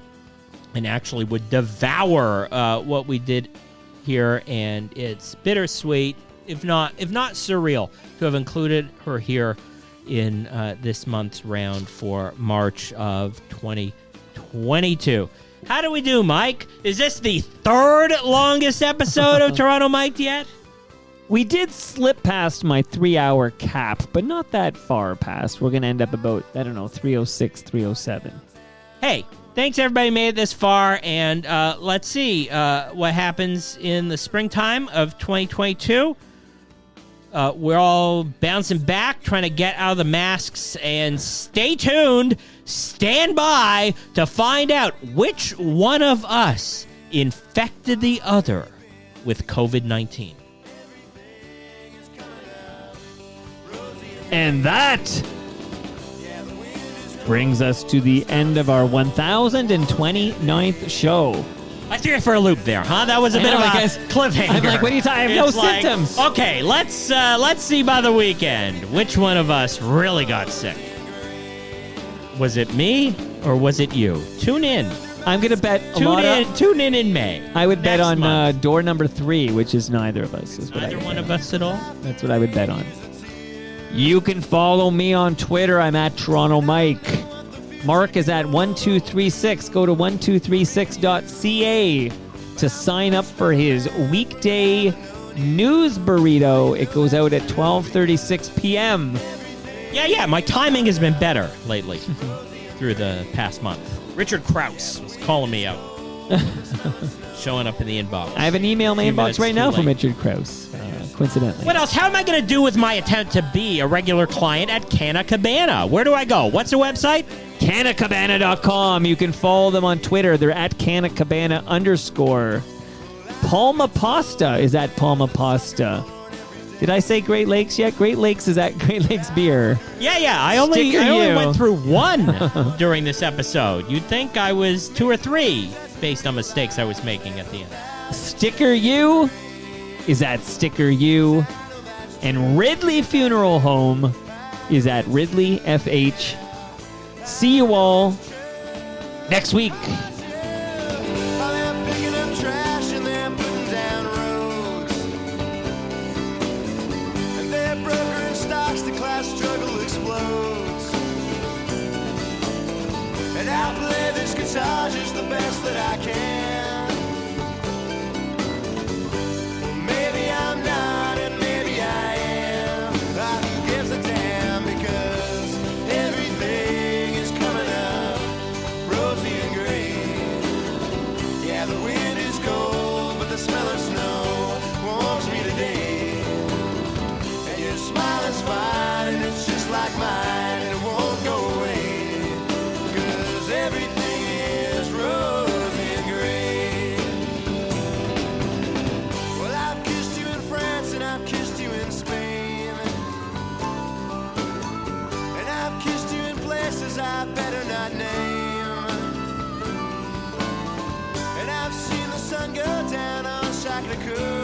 and actually would devour what we did here. And it's bittersweet, if not surreal, to have included her here in this month's round for March of 2022. How do we do, Mike? Is this the third longest episode of Toronto Mic'd yet? We did slip past my 3-hour cap, but not that far past. We're going to end up about, 306, 307. Hey, thanks everybody who made it this far, and let's see what happens in the springtime of 2022. We're all bouncing back, trying to get out of the masks, and stay tuned, stand by to find out which one of us infected the other with COVID-19. And that brings us to the end of our 1029th show. I threw you for a loop there, huh? That was a bit of a cliffhanger. I'm like, what are you talking? I have no symptoms. Okay, let's see by the weekend which one of us really got sick. Was it me or was it you? Tune in. I'm gonna bet Tune in May. I would bet on door number 3, which is neither of us. Is what neither one of us at all. That's what I would bet on. You can follow me on Twitter. I'm at Toronto Mike. Mark is at 1236. Go to 1236.ca to sign up for his weekday news burrito. It goes out at 12:36 p.m. Yeah, my timing has been better lately through the past month. Richard Krause was calling me out. Showing up in the inbox. I have an email in my inbox right now from Richard Krause, coincidentally. What else? How am I going to do with my attempt to be a regular client at Canna Cabana? Where do I go? What's the website? CannaCabana.com. You can follow them on Twitter. They're at CannaCabana _. Palma Pasta is at Palma Pasta. Did I say Great Lakes yet? Great Lakes is at Great Lakes Beer. Yeah. I only went through one during this episode. You'd think I was 2 or 3 based on mistakes I was making at the end. Sticker U is at Sticker U. And Ridley Funeral Home is at Ridley FH. See you all next week. Struggle explodes, and I play this guitar just the best that I can. Well, maybe I'm not, and maybe I am. Who gives a damn? Because everything is coming up rosy and green. Yeah, the wind is cold, but the smell of snow warms me today. And your smile is fine, and it's just like mine, and it won't go away, 'cause everything is rosy and gray. Well, I've kissed you in France, and I've kissed you in Spain, and I've kissed you in places I better not name, and I've seen the sun go down on Sacré-Cœur.